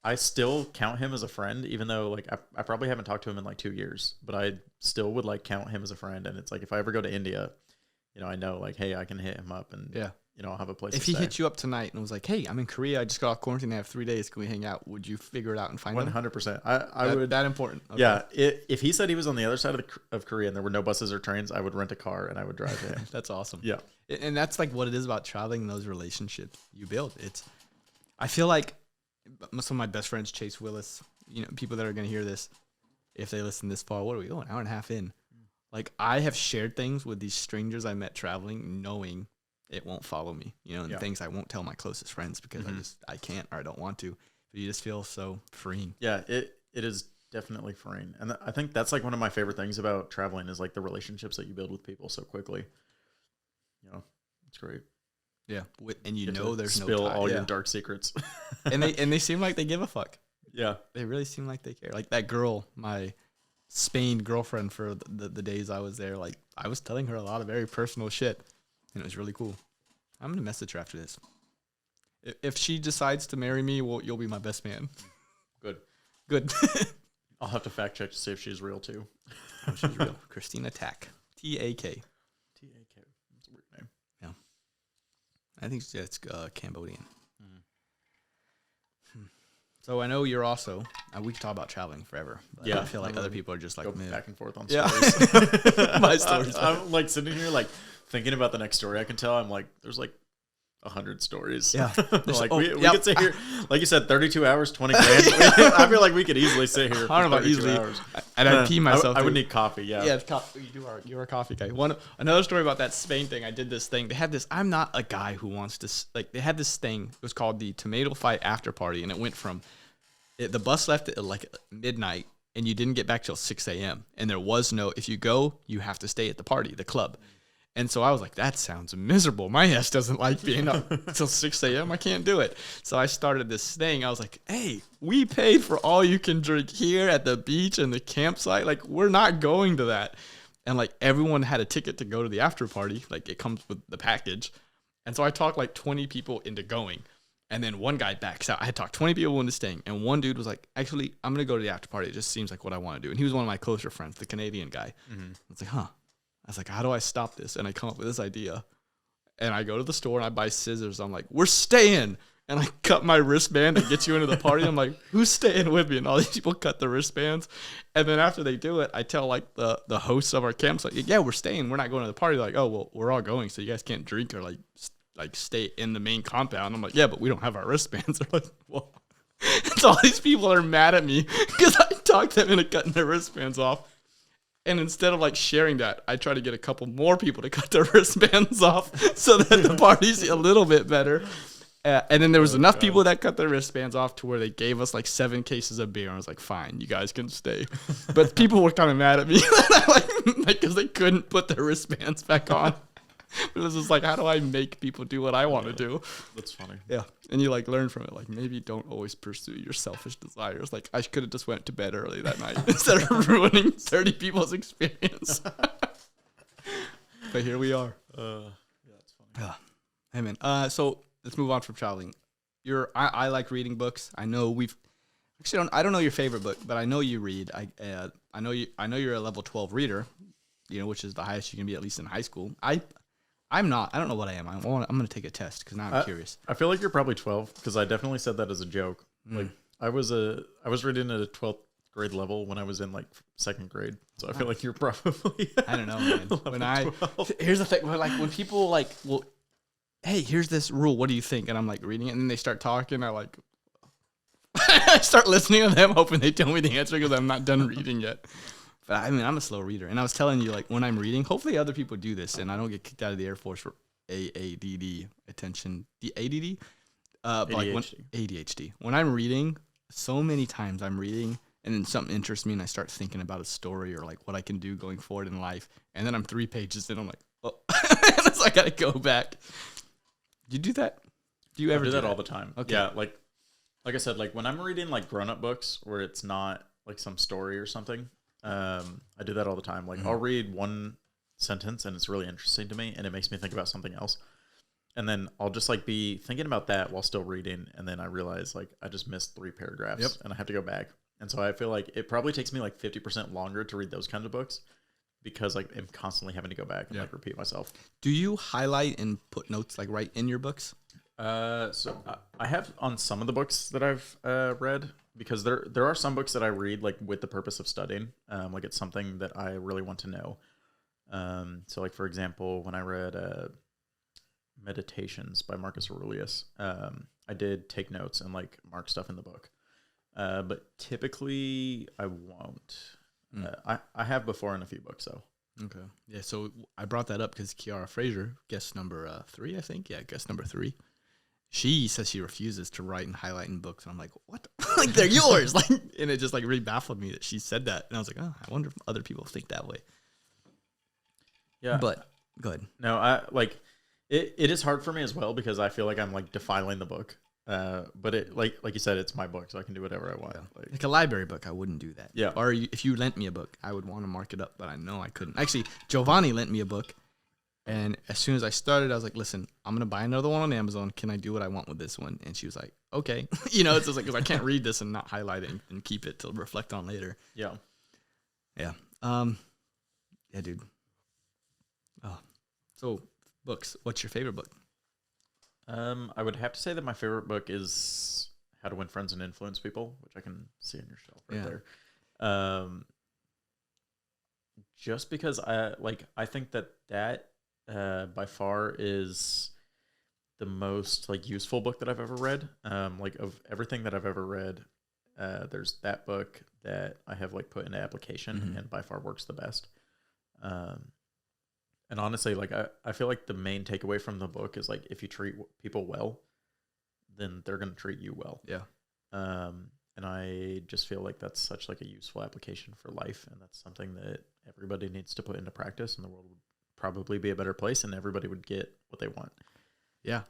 I still count him as a friend, even though like I probably haven't talked to him in like 2 years, but I still would like count him as a friend. And it's like, if I ever go to India, I know like, hey, I can hit him up and I'll have a place if to he stay. hit you up tonight and was like, hey, I'm in Korea, I just got off quarantine, I have 3 days, can we hang out? Would you figure it out and find him? 100%. I would. That important. Okay. Yeah. If he said he was on the other side of Korea and there were no buses or trains, I would rent a car and I would drive him. That's awesome. Yeah. And that's like what it is about traveling, those relationships you build. I feel like some of my best friends, Chase Willis, people that are going to hear this, if they listen this far, what are we going? Hour and a half in. Like, I have shared things with these strangers I met traveling, knowing it won't follow me, and things I won't tell my closest friends because I can't or I don't want to. But you just feel so freeing. Yeah, it is definitely freeing. And I think that's like one of my favorite things about traveling is like the relationships that you build with people so quickly. It's great. Yeah, and there's spill no tie. all your dark secrets, and they seem like they give a fuck. Yeah, they really seem like they care. Like that girl, my Spain girlfriend for the days I was there. Like I was telling her a lot of very personal shit, and it was really cool. I'm gonna message her after this. If she decides to marry me, you'll be my best man. Good. I'll have to fact check to see if she's real too. Oh, she's real. Christina Tak. TAK. That's a weird name. Yeah. I think it's Cambodian. So I know you're also, we could talk about traveling forever. But I feel like other people are just like, go back and forth on stories. My stories. I'm like sitting here like thinking about the next story I can tell. I'm like, there's like 100 stories. Yeah. Like we could sit here, like you said, 32 hours, 20 grand. I feel like we could easily sit here for 32 hours. And I'd pee myself. I would need coffee. Yeah. Yeah, coffee. You're a coffee guy. Another story about that Spain thing. I did this thing. They had this. I'm not a guy who wants to like. They had this thing. It was called the Tomato Fight After Party, and it went from the bus left at like midnight, and you didn't get back till 6 a.m. And there was no. If you go, you have to stay at the party, the club. And so I was like, that sounds miserable. My ass doesn't like being up until 6 a.m. I can't do it. So I started this thing. I was like, hey, we paid for all you can drink here at the beach and the campsite. Like, we're not going to that. And, like, everyone had a ticket to go to the after party. Like, it comes with the package. And so I talked, like, 20 people into going. And then one guy backs out. I had talked 20 people into staying. And one dude was like, actually, I'm going to go to the after party. It just seems like what I want to do. And he was one of my closer friends, the Canadian guy. I was like, huh. I was like, how do I stop this? And I come up with this idea. And I go to the store and I buy scissors. I'm like, we're staying. And I cut my wristband to get you into the party. I'm like, who's staying with me? And all these people cut the wristbands. And then after they do it, I tell like the hosts of our campsite, yeah, we're staying. We're not going to the party. They're like, oh, well, we're all going. So you guys can't drink or like stay in the main compound. I'm like, yeah, but we don't have our wristbands. They're like, well. So all these people are mad at me because I talked them into cutting their wristbands off. And instead of like sharing that, I try to get a couple more people to cut their wristbands off so that the party's a little bit better. And then there was enough people that cut their wristbands off to where they gave us like 7 cases of beer. And I was like, fine, you guys can stay. But people were kind of mad at me because they couldn't put their wristbands back on. It was just like, how do I make people do what I want to do? That's funny. Yeah. And you like learn from it. Like maybe don't always pursue your selfish desires. Like I could have just went to bed early that night instead of ruining 30 people's experience. But here we are. Yeah, that's funny. Hey man. So let's move on from traveling. I like reading books. I know I don't know your favorite book, but I know you read. I know you're a level 12 reader, which is the highest you can be, at least in high school. I'm not. I don't know what I am. I'm going to take a test because now I'm curious. I feel like you're probably 12 because I definitely said that as a joke. Like I was reading at a 12th grade level when I was in like 2nd grade. So I feel like you're probably. I don't know, man. Here's the thing. When people like, well, hey, here's this rule. What do you think? And I'm like reading it, and then they start talking. I start listening to them, hoping they tell me the answer because I'm not done reading yet. But I mean, I'm a slow reader. And I was telling you, like, when I'm reading, hopefully other people do this and I don't get kicked out of the Air Force for ADD, attention, the ADD? ADHD. When I'm reading, so many times I'm reading and then something interests me and I start thinking about a story or, like, what I can do going forward in life. And then I'm 3 pages in, I'm like, oh. So I got to go back. Do you do that? Do you ever do that all the time? Okay. Yeah, like I said, like, when I'm reading, like, grown-up books where it's not, like, some story or something, I do that all the time. Like I'll read one sentence and it's really interesting to me and it makes me think about something else. And then I'll just like be thinking about that while still reading. And then I realize like I just missed 3 paragraphs and I have to go back. And so I feel like it probably takes me like 50% longer to read those kinds of books because like I'm constantly having to go back and like repeat myself. Do you highlight and put notes like right in your books? So I have on some of the books that I've read. Because there are some books that I read like with the purpose of studying, like it's something that I really want to know. So like for example, when I read Meditations by Marcus Aurelius, I did take notes and like mark stuff in the book. But typically I won't. I have before in a few books though. Okay. Yeah. So I brought that up because Kiara Fraser, guest number 3, I think. Yeah, guest number 3. She says she refuses to write and highlight in books. And I'm like, what? Like, they're yours. Like, and it just like really baffled me that she said that. And I was like, oh, I wonder if other people think that way. Yeah. But go ahead. No, I like it is hard for me as well because I feel like I'm like defiling the book. But it like you said, it's my book, so I can do whatever I want. Yeah. Like a library book, I wouldn't do that. Yeah. Or if you lent me a book, I would want to mark it up, but I know I couldn't. Actually, Giovanni lent me a book. And as soon as I started, I was like, listen, I'm going to buy another one on Amazon. Can I do what I want with this one? And she was like, okay. It's just like, because I can't read this and not highlight it and keep it to reflect on later. Yeah. Yeah. Yeah, dude. Oh. So, books. What's your favorite book? I would have to say that my favorite book is How to Win Friends and Influence People, which I can see on your shelf right there. Just because I think that by far is the most like useful book that I've ever read. Like of everything that I've ever read, there's that book that I have like put into application and by far works the best. And honestly, like I feel like the main takeaway from the book is like if you treat people well, then they're going to treat you well. Yeah. And I just feel like that's such like a useful application for life, and that's something that everybody needs to put into practice, and the world would probably be a better place, and everybody would get what they want. Yeah,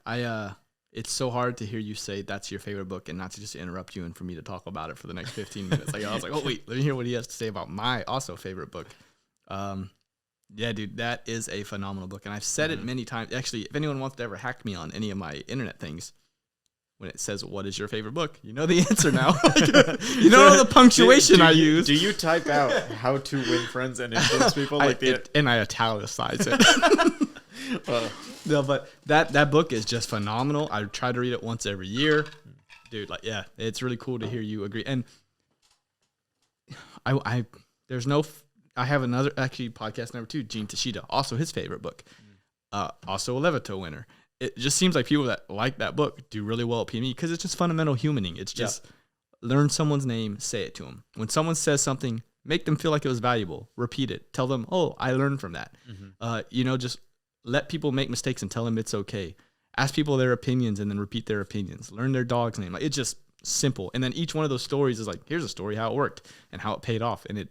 it's so hard to hear you say that's your favorite book and not to just interrupt you and for me to talk about it for the next 15 minutes. Like I was like, oh wait, let me hear what he has to say about my also favorite book. Yeah, dude, that is a phenomenal book, and I've said it many times. Actually, if anyone wants to ever hack me on any of my internet things, when it says, what is your favorite book? You know the answer now. You know the punctuation I use. Do you type out how to win friends and influence people? And I italicize it. No, but that book is just phenomenal. I try to read it once every year. Dude, like, yeah, it's really cool to hear you agree. And I have another, actually, podcast number 2, Gene Tashida, also his favorite book. Also a Levito winner. It just seems like people that like that book do really well at PME because it's just fundamental humaning. It's just learn someone's name, say it to them. When someone says something, make them feel like it was valuable. Repeat it. Tell them, oh, I learned from that. Just let people make mistakes and tell them it's okay. ask people their opinions and then repeat their opinions. Learn their dog's name. Like, it's just simple. And then each one of those stories is like, here's a story how it worked and how it paid off. And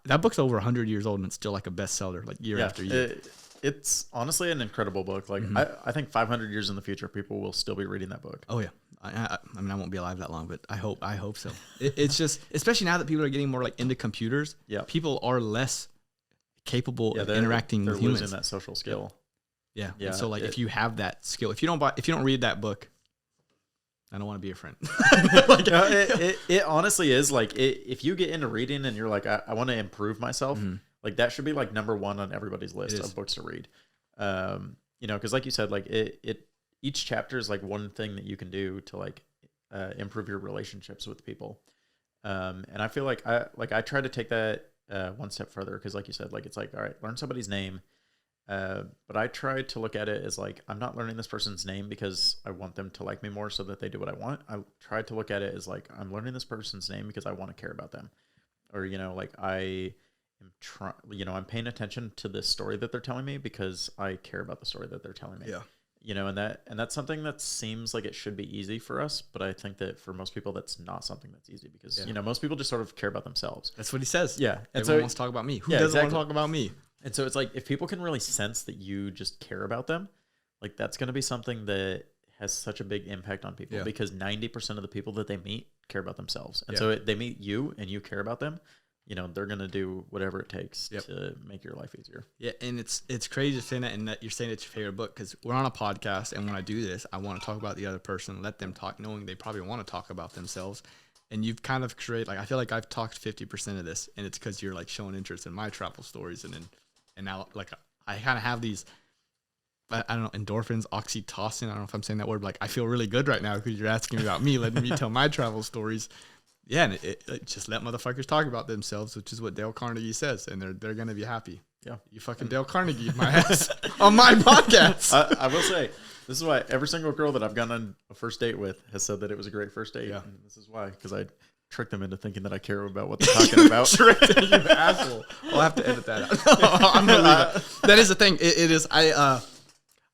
that book's over 100 years old and it's still like a bestseller, like year after year. It's honestly an incredible book. Like I think 500 years in the future, people will still be reading that book. Oh yeah. I mean, I won't be alive that long, but I hope so. It's just, especially now that people are getting more like into computers, people are less capable of interacting with humans. They're losing that social skill. Yeah. And so like, if you have that skill, if you don't read that book, I don't want to be your friend. Like, it honestly is like, if you get into reading and you're like, I want to improve myself, like that should be like number one on everybody's list of books to read. You know, cause like you said, like each chapter is like one thing that you can do to like, improve your relationships with people. And I feel like I try to take that, one step further. Cause like you said, like, it's like, all right, learn somebody's name. But I try to look at it as like, I'm not learning this person's name because I want them to like me more so that they do what I want. I try to look at it as like, I'm learning this person's name because I want to care about them. Or, you know, like I'm paying attention to this story that they're telling me because I care about the story that they're telling me. Yeah. You know, and that's something that seems like it should be easy for us, but I think that for most people that's not something that's easy because, you know, most people just sort of care about themselves. That's what he says. Yeah. And everyone wants to talk about me. Who doesn't want to talk about me? And so it's like, if people can really sense that you just care about them, like that's going to be something that has such a big impact on people because 90% of the people that they meet care about themselves. And so they meet you and you care about them, you know, they're going to do whatever it takes to make your life easier. Yeah. And it's crazy to say that, and that you're saying it's your favorite book, because we're on a podcast, and when I do this, I want to talk about the other person, let them talk, knowing they probably want to talk about themselves. And you've kind of created, like, I feel like I've talked 50% of this, and it's because you're like showing interest in my travel stories. And now, like, I kind of have these, I don't know, endorphins, oxytocin. I don't know if I'm saying that word, but like, I feel really good right now because you're asking me about me, letting me tell my travel stories. Yeah, and it just let motherfuckers talk about themselves, which is what Dale Carnegie says, and they're going to be happy. Yeah. You fucking Dale Carnegie my ass on my podcast. I will say, this is why every single girl that I've gone on a first date with has said that it was a great first date. Yeah. And this is why, because I tricked them into thinking that I care about what they're talking about. Tricked you asshole. I'll have to edit that out. I'm gonna leave it. That is the thing. It is.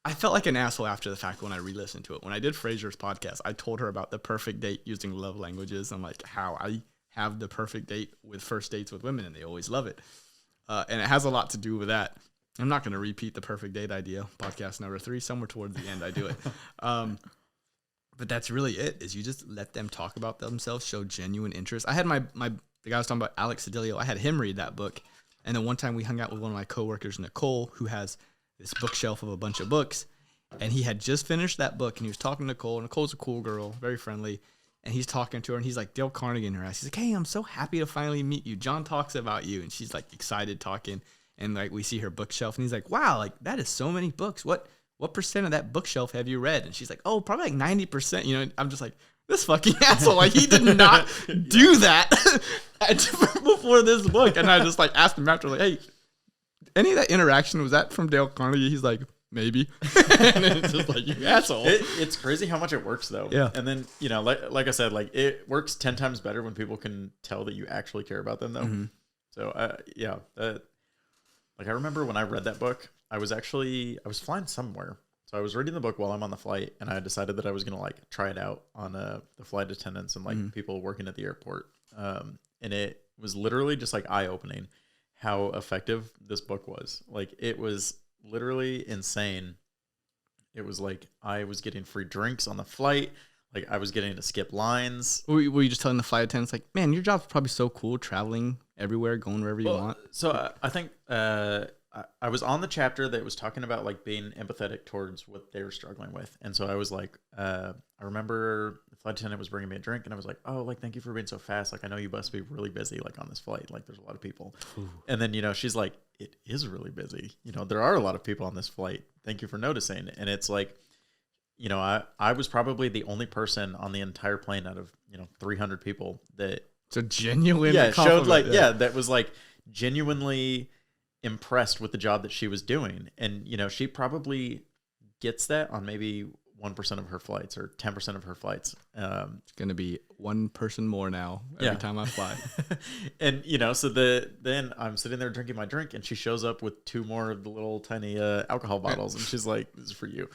I felt like an asshole after the fact when I re-listened to it. When I did Fraser's podcast, I told her about the perfect date using love languages and like how I have the perfect date with first dates with women, and they always love it. And it has a lot to do with that. I'm not going to repeat the perfect date idea. Podcast number 3, somewhere towards the end, I do it. But that's really it, is you just let them talk about themselves, show genuine interest. I had the guy I was talking about, Alex Sedilio, I had him read that book. And then one time we hung out with one of my coworkers, Nicole, who has this bookshelf of a bunch of books. And he had just finished that book, and he was talking to Nicole. Nicole's a cool girl, very friendly. And he's talking to her, and he's like, Dale Carnegie in her ass. He's like, hey, I'm so happy to finally meet you. John talks about you. And she's like excited talking. And like we see her bookshelf, and he's like, wow, like that is so many books. What percent of that bookshelf have you read? And she's like, oh, probably like 90%. You know, I'm just like, this fucking asshole. Like, he did not do that before this book. And I just like asked him after, like, hey, any of that interaction, was that from Dale Carnegie? He's like, maybe. And it's just like, you asshole. It's crazy how much it works, though. Yeah. And then, you know, like I said, like it works 10 times better when people can tell that you actually care about them, though. Mm-hmm. So, yeah. Like, I remember when I read that book, I was flying somewhere. So I was reading the book while I'm on the flight, and I decided that I was going to like try it out on the flight attendants and like people working at the airport. And it was literally just like eye-opening how effective this book was. Like, it was literally insane. It was like I was getting free drinks on the flight. Like, I was getting to skip lines. Were you just telling the flight attendants, like, man, your job's probably so cool, traveling everywhere, going wherever you want? So I think I was on the chapter that was talking about like being empathetic towards what they were struggling with. And so I was like, I remember the flight attendant was bringing me a drink, and I was like, oh, like, thank you for being so fast. Like, I know you must be really busy, like, on this flight. Like, there's a lot of people. Ooh. And then, you know, she's like, it is really busy. You know, there are a lot of people on this flight. Thank you for noticing. And it's like, you know, I was probably the only person on the entire plane out of, you know, 300 people that. It's a genuine showed like, that was like genuinely impressed with the job that she was doing. And, you know, she probably gets that on maybe 1% of her flights or 10% of her flights. It's going to be one person more now every time I fly. And, you know, so then I'm sitting there drinking my drink, and she shows up with 2 more of the little tiny alcohol bottles, and she's like, this is for you.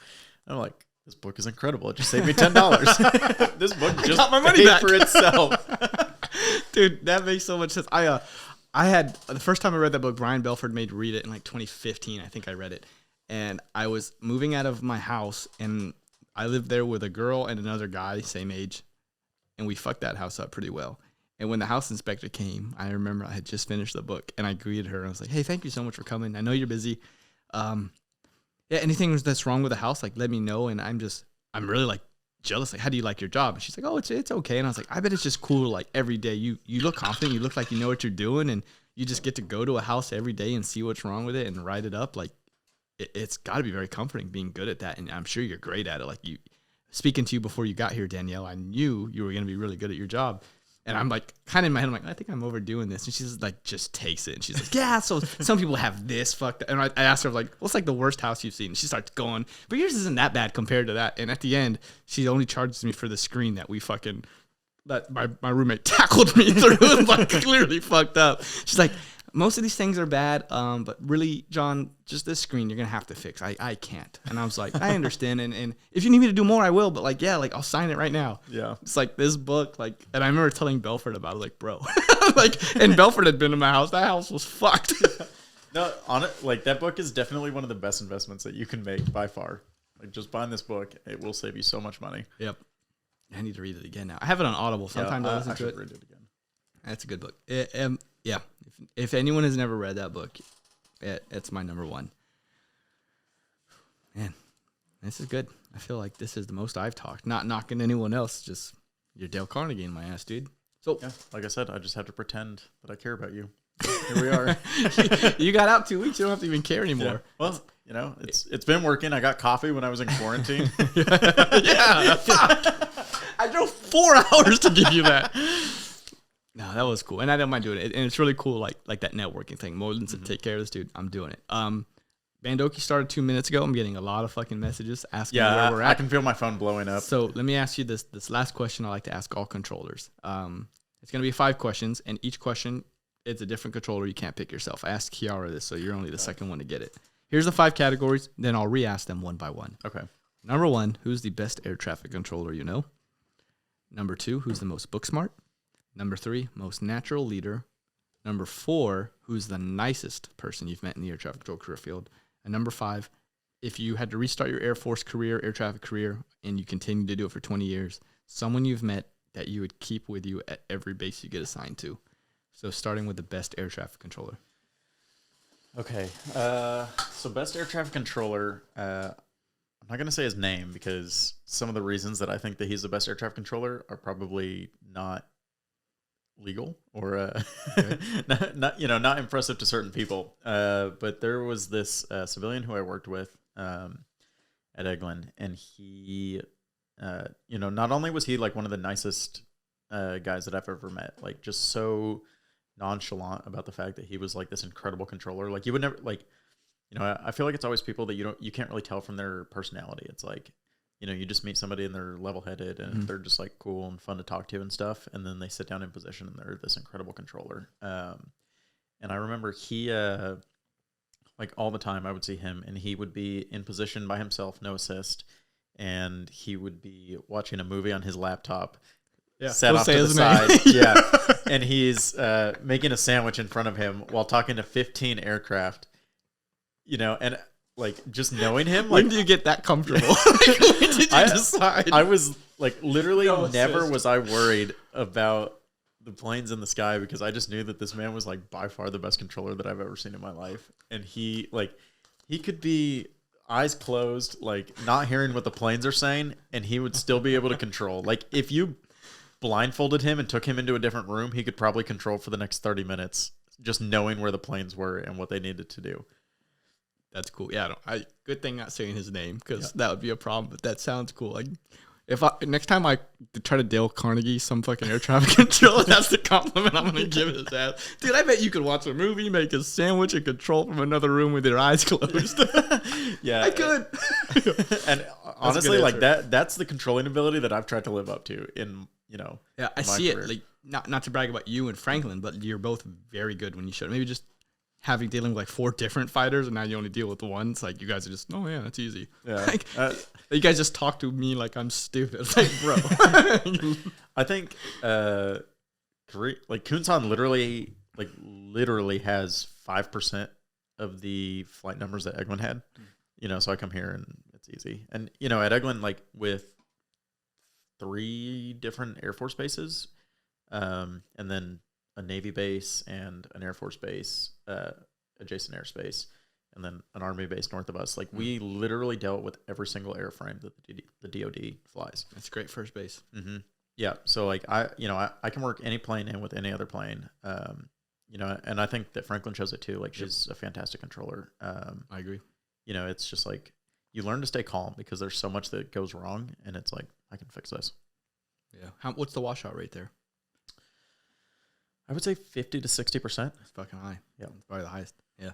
I'm like, this book is incredible. It just saved me $10. This book just got my money paid back for itself. Dude, that makes so much sense. I had the first time I read that book, Brian Belford made me read it in like 2015. I think I read it. And I was moving out of my house, and I lived there with a girl and another guy, same age. And we fucked that house up pretty well. And when the house inspector came, I remember I had just finished the book, and I greeted her. I was like, hey, thank you so much for coming. I know you're busy. Yeah, anything that's wrong with the house, like, let me know. And I'm really like jealous. Like, how do you like your job? And she's like, oh, it's okay. And I was like, I bet it's just cool. Like, every day you look confident. You look like you know what you're doing, and you just get to go to a house every day and see what's wrong with it and write it up. Like, it's got to be very comforting being good at that. And I'm sure you're great at it. Like, speaking to you before you got here, Danielle, I knew you were going to be really good at your job. And I'm like, kind of in my head, I'm like, I think I'm overdoing this. And she's like, just takes it. And she's like, yeah, so some people have this fucked up. And I asked her, like, what's like the worst house you've seen? And she starts going, but yours isn't that bad compared to that. And at the end, she only charges me for the screen that my roommate tackled me through and like clearly fucked up. She's like, most of these things are bad, but really, John, just this screen you're going to have to fix. I can't. And I was like, I understand. And if you need me to do more, I will. But like, yeah, like I'll sign it right now. Yeah. It's like this book, like, and I remember telling Belford about it, like, bro. Like, and Belford had been in my house. That house was fucked. No, on it, like that book is definitely one of the best investments that you can make by far. Like just buying this book, it will save you so much money. Yep. I need to read it again now. I have it on Audible. Sometimes I listen to it. Read it again. That's a good book. Yeah. If anyone has never read that book, it's my number one. Man, this is good. I feel like this is the most I've talked. Not knocking anyone else, just you're Dale Carnegie in my ass, dude. So, yeah, like I said, I just have to pretend that I care about you. Here we are. You got out 2 weeks. You don't have to even care anymore. Yeah. Well, you know, it's been working. I got coffee when I was in quarantine. Yeah. Fuck. I drove 4 hours to give you that. No, that was cool, and I don't mind doing it. And it's really cool, like that networking thing. More than to take care of this dude, I'm doing it. Bandoki started 2 minutes ago. I'm getting a lot of fucking messages asking where we're at. I can feel my phone blowing up. So let me ask you this last question. I like to ask all controllers. It's going to be 5 questions, and each question is a different controller. You can't pick yourself. I asked Kiara this, so you're only the second one to get it. Here's the 5 categories. Then I'll re-ask them one by one. Okay. Number 1, who's the best air traffic controller you know? Number 2, who's the most book smart? Number 3, most natural leader. Number 4, who's the nicest person you've met in the air traffic control career field. And number 5, if you had to restart your Air Force career, air traffic career, and you continue to do it for 20 years, someone you've met that you would keep with you at every base you get assigned to. So starting with the best air traffic controller. Okay. So best air traffic controller, I'm not going to say his name because some of the reasons that I think that he's the best air traffic controller are probably not legal or not impressive to certain people. But there was this civilian who I worked with at Eglin, and he, not only was he like one of the nicest guys that I've ever met, like just so nonchalant about the fact that he was like this incredible controller. Like you would never like, I feel like it's always people that you can't really tell from their personality. It's like, you just meet somebody and they're level-headed and they're just like cool and fun to talk to and stuff. And then they sit down in position and they're this incredible controller. And I remember he, like all the time I would see him and he would be in position by himself, no assist. And he would be watching a movie on his laptop, set off to the side. Yeah. And he's making a sandwich in front of him while talking to 15 aircraft, and like just knowing him. Like, when do you get that comfortable? Like, when did you decide? I was like literally never was I worried about the planes in the sky because I just knew that this man was like by far the best controller that I've ever seen in my life. And he could be eyes closed, like not hearing what the planes are saying, and he would still be able to control. Like if you blindfolded him and took him into a different room, he could probably control for the next 30 minutes just knowing where the planes were and what they needed to do. That's cool. Yeah, good thing not saying his name because that would be a problem. But that sounds cool. Like, next time I try to Dale Carnegie some fucking air traffic controller, that's the compliment I'm gonna give his ass. Dude, I bet you could watch a movie, make a sandwich, and control from another room with your eyes closed. Yeah, I could. And honestly, like that's the controlling ability that I've tried to live up to in I see career. it. Like not to brag about you and Franklin, but you're both very good when you show it. Maybe just dealing with like 4 different fighters, and now you only deal with one. It's like you guys are just, oh yeah, that's easy. Yeah. Like, you guys just talk to me like I'm stupid. It's like, bro. I think Kunsan literally has 5% of the flight numbers that Eglin had. So I come here and it's easy. And at Eglin, like with 3 different Air Force bases, and then a Navy base and an Air Force base, adjacent airspace, and then an Army base north of us. Like we literally dealt with every single airframe that the DoD flies. That's a great first base. Mm-hmm. Yeah. So like I can work any plane in with any other plane. And I think that Franklin shows it too. Like she's a fantastic controller. I agree. It's just like you learn to stay calm because there's so much that goes wrong, and it's like I can fix this. Yeah. What's the washout rate there? I would say 50 to 60%. That's fucking high. Yeah, it's probably the highest. Yeah.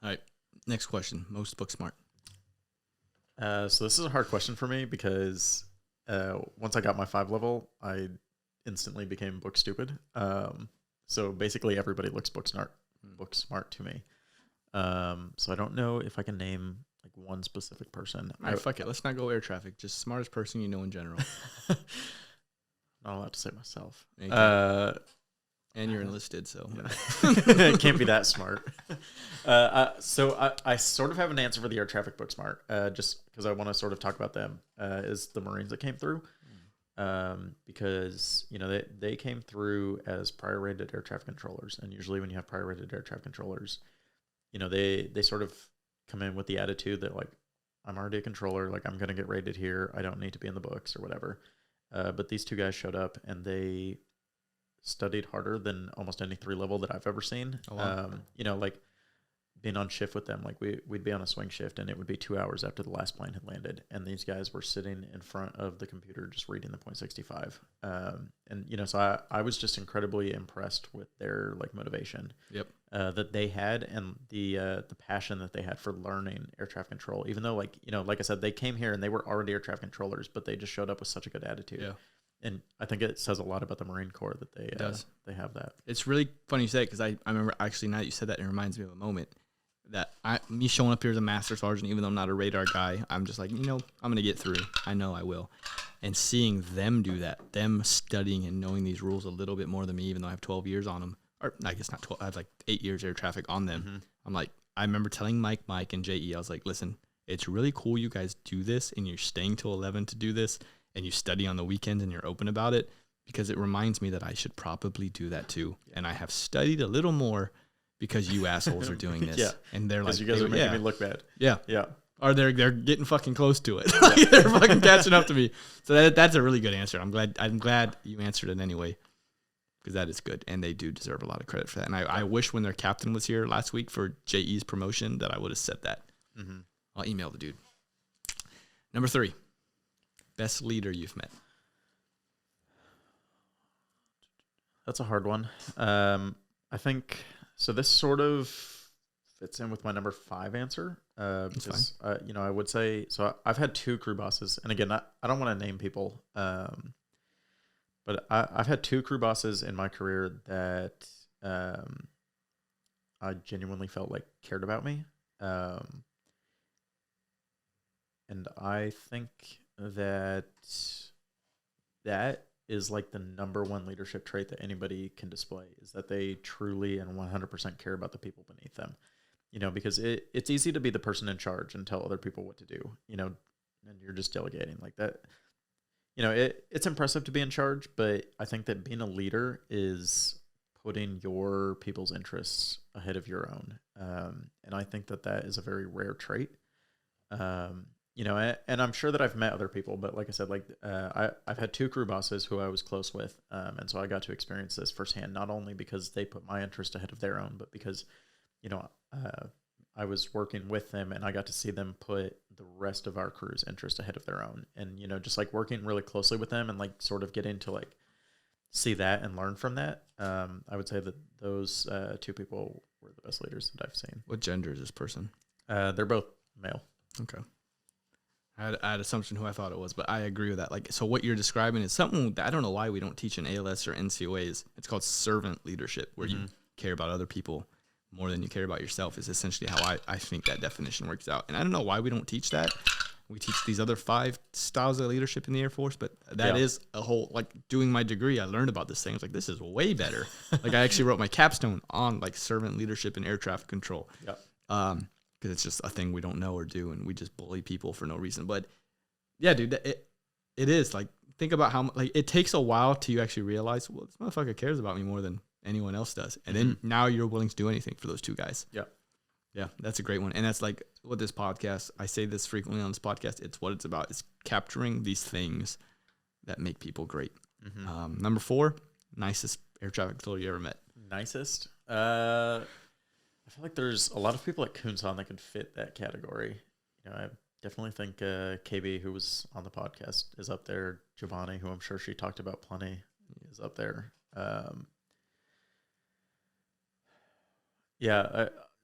All right. Next question. Most book smart. So this is a hard question for me because once I got my 5 level, I instantly became book stupid. So basically everybody looks book smart to me. So I don't know if I can name like one specific person. All right, fuck it. Let's not go air traffic. Just smartest person you know in general. Not allowed to say myself. And you're enlisted, so it can't be that smart. So I sort of have an answer for the air traffic book smart, just because I want to sort of talk about them. Is the Marines that came through, because they came through as prior rated air traffic controllers, and usually when you have prior rated air traffic controllers, they sort of come in with the attitude that like I'm already a controller, like I'm gonna get rated here, I don't need to be in the books or whatever. But these 2 guys showed up and they studied harder than almost any 3 level that I've ever seen. Oh, wow. Like being on shift with them, like we'd be on a swing shift and it would be 2 hours after the last plane had landed, and these guys were sitting in front of the computer just reading the .65. So I was just incredibly impressed with their like motivation that they had, and the passion that they had for learning air traffic control, even though like I said, they came here and they were already air traffic controllers, but they just showed up with such a good attitude. Yeah. And I think it says a lot about the Marine Corps that they have that. It's really funny you say it, because I remember actually now that you said that, it reminds me of a moment that me showing up here as a master sergeant, even though I'm not a radar guy, I'm just like, I'm going to get through. I know I will. And seeing them do that, them studying and knowing these rules a little bit more than me, even though I have 12 years on them, or I guess not 12, I have like 8 years air traffic on them. Mm-hmm. I'm like, I remember telling Mike and JE, I was like, listen, it's really cool you guys do this and you're staying till 11 to do this, and you study on the weekends and you're open about it, because it reminds me that I should probably do that too. And I have studied a little more because you assholes are doing this. Yeah. And they're like, you guys are making me look bad. Yeah. Yeah. Or they're getting fucking close to it. Yeah. They're fucking catching up to me. So that's a really good answer. I'm glad you answered it anyway, because that is good. And they do deserve a lot of credit for that. And I wish when their captain was here last week for JE's promotion that I would have said that. Mm-hmm. I'll email the dude. Number 3. Best leader you've met. That's a hard one. I think so. This sort of fits in with my number 5 answer. Because I would say so. I've had 2 crew bosses, and again, I don't want to name people, but I've had 2 crew bosses in my career that I genuinely felt like cared about me, and I think that is like the number 1 leadership trait that anybody can display, is that they truly and 100% care about the people beneath them. Because it's easy to be the person in charge and tell other people what to do, and you're just delegating like that. It's impressive to be in charge, but I think that being a leader is putting your people's interests ahead of your own. And I think that is a very rare trait. And I'm sure that I've met other people, but like I said, like I've had 2 crew bosses who I was close with, and so I got to experience this firsthand, not only because they put my interest ahead of their own, but because, I was working with them and I got to see them put the rest of our crew's interest ahead of their own. And, just like working really closely with them and like sort of getting to like see that and learn from that. I would say that those 2 people were the best leaders that I've seen. What gender is this person? They're both male. Okay. I had assumption who I thought it was, but I agree with that. Like, so what you're describing is something that I don't know why we don't teach in ALS or NCOAs. It's called servant leadership, where you care about other people more than you care about yourself is essentially how I think that definition works out. And I don't know why we don't teach that. We teach these other 5 styles of leadership in the Air Force, but that is a whole, like, doing my degree, I learned about this thing. I was like, this is way better. Like, I actually wrote my capstone on, like, servant leadership and air traffic control. Yeah. Because it's just a thing we don't know or do, and we just bully people for no reason. But, yeah, dude, it is. Like, think about how, like, it takes a while till you actually realize, well, this motherfucker cares about me more than anyone else does. And then now you're willing to do anything for those 2 guys. Yeah. Yeah, that's a great one. And that's like what this podcast, I say this frequently on this podcast, it's what it's about. It's capturing these things that make people great. Number 4, nicest air traffic controller you ever met. Nicest? I feel like there's a lot of people at Kunsan that could fit that category. You know, I definitely think KB, who was on the podcast, is up there. Giovanni, who I'm sure she talked about plenty, is up there.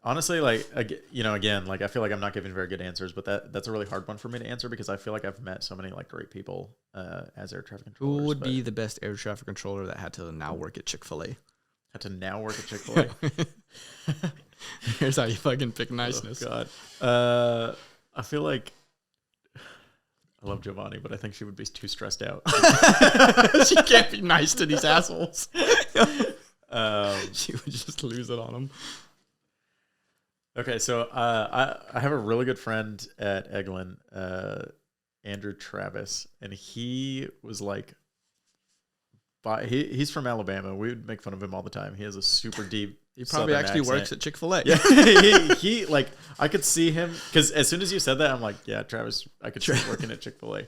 Honestly, like, you know, again, like, I feel like I'm not giving very good answers, but that's a really hard one for me to answer because I feel like I've met so many, like, great people as air traffic controllers. Who would be the best air traffic controller that had to now work at Chick-fil-A? Had to now work at Chick-fil-A? Here's how you fucking pick niceness. Oh, God. I feel like I love Giovanni, but I think she would be too stressed out. She can't be nice to these assholes. She would just lose it on them. Okay, so I have a really good friend at Eglin, Andrew Travis, and he was like, he's from Alabama. We would make fun of him all the time. He has a super deep He probably Southern actually accent. works at Chick-fil-A. Yeah, he like, I could see him, because as soon as you said that, I'm like, yeah, Travis, I could see him working at Chick-fil-A.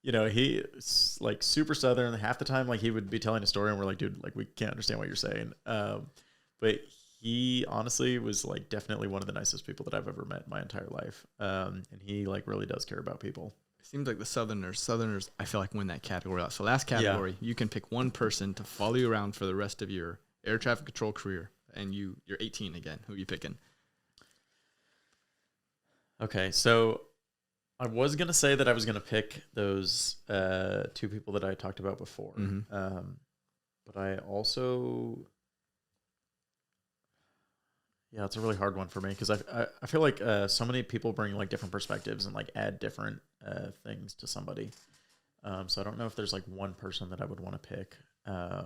You know, he's like super Southern. Half the time, like, he would be telling a story and we're like, dude, like, we can't understand what you're saying. But he honestly was like definitely one of the nicest people that I've ever met in my entire life. And he like really does care about people. It seems like the Southerners, I feel like win that category out. So last category, you can pick one person to follow you around for the rest of your air traffic control career. And you're 18 again. Who are you picking? Okay, so I was going to say that I was going to pick those 2 people that I talked about before. But I also... Yeah, it's a really hard one for me because I feel like so many people bring like different perspectives and like add different things to somebody. So I don't know if there's like one person that I would want to pick. Yeah,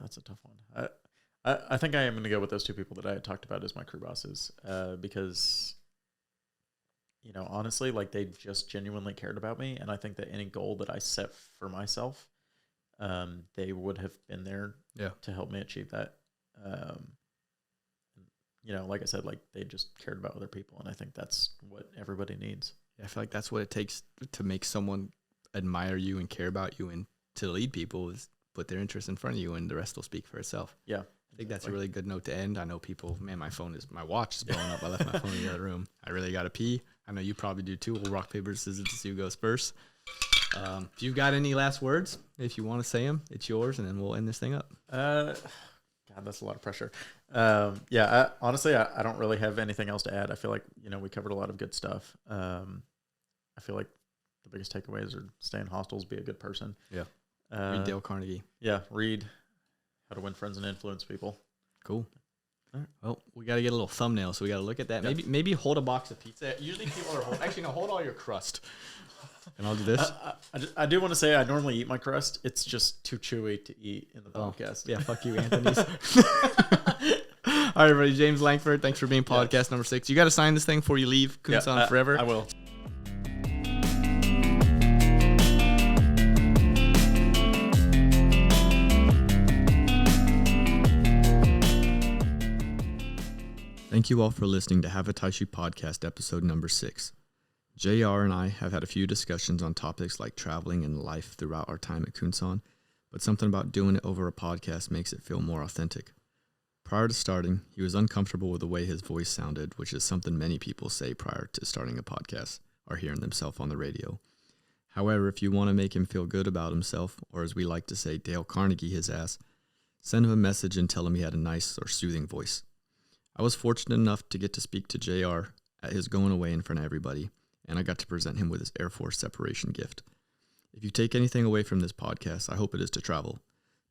that's a tough one. I think I am going to go with those 2 people that I had talked about as my crew bosses because, you know, honestly, like they just genuinely cared about me. And I think that any goal that I set for myself, they would have been there to help me achieve that. You know, like I said, like they just cared about other people. And I think that's what everybody needs. Yeah, I feel like that's what it takes to make someone admire you and care about you and to lead people is put their interest in front of you and the rest will speak for itself. Yeah. I think that's a really good note to end. I know people, man, my watch is blowing up. I left my phone in the other room. I really got to pee. I know you probably do too. We'll rock, paper, scissors to see who goes first. If you've got any last words, if you want to say them, it's yours, and then we'll end this thing up. God, that's a lot of pressure. Honestly, I don't really have anything else to add. I feel like, you know, we covered a lot of good stuff. I feel like the biggest takeaways are stay in hostels, be a good person. Yeah. Read Dale Carnegie. Yeah, read How to Win Friends and Influence People. Cool. All right. Well, we got to get a little thumbnail, so we got to look at that. Yep. Maybe hold a box of pizza. Usually people are hold all your crust. And I'll do this. I do want to say I normally eat my crust. It's just too chewy to eat in the podcast. Yeah, fuck you, Anthony's. All right, everybody. James Lankford, thanks for being podcast number 6. You got to sign this thing before you leave Kunsan forever. I will. Thank you all for listening to Have a Tisue Podcast episode number 6. JR and I have had a few discussions on topics like traveling and life throughout our time at Kunsan, but something about doing it over a podcast makes it feel more authentic. Prior to starting, he was uncomfortable with the way his voice sounded, which is something many people say prior to starting a podcast or hearing themselves on the radio. However, if you want to make him feel good about himself, or as we like to say, Dale Carnegie his ass, send him a message and tell him he had a nice or soothing voice. I was fortunate enough to get to speak to JR at his going away in front of everybody, and I got to present him with his Air Force separation gift. If you take anything away from this podcast, I hope it is to travel.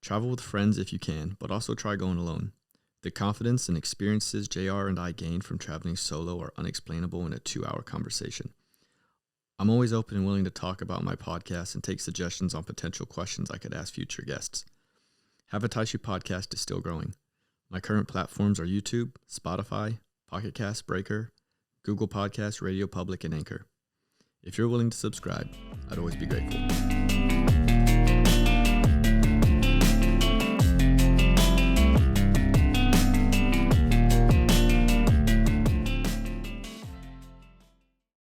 Travel with friends if you can, but also try going alone. The confidence and experiences JR and I gained from traveling solo are unexplainable in a 2-hour conversation. I'm always open and willing to talk about my podcast and take suggestions on potential questions I could ask future guests. Have a Tisue Podcast is still growing. My current platforms are YouTube, Spotify, Pocket Cast, Breaker, Google Podcasts, Radio Public, and Anchor. If you're willing to subscribe, I'd always be grateful.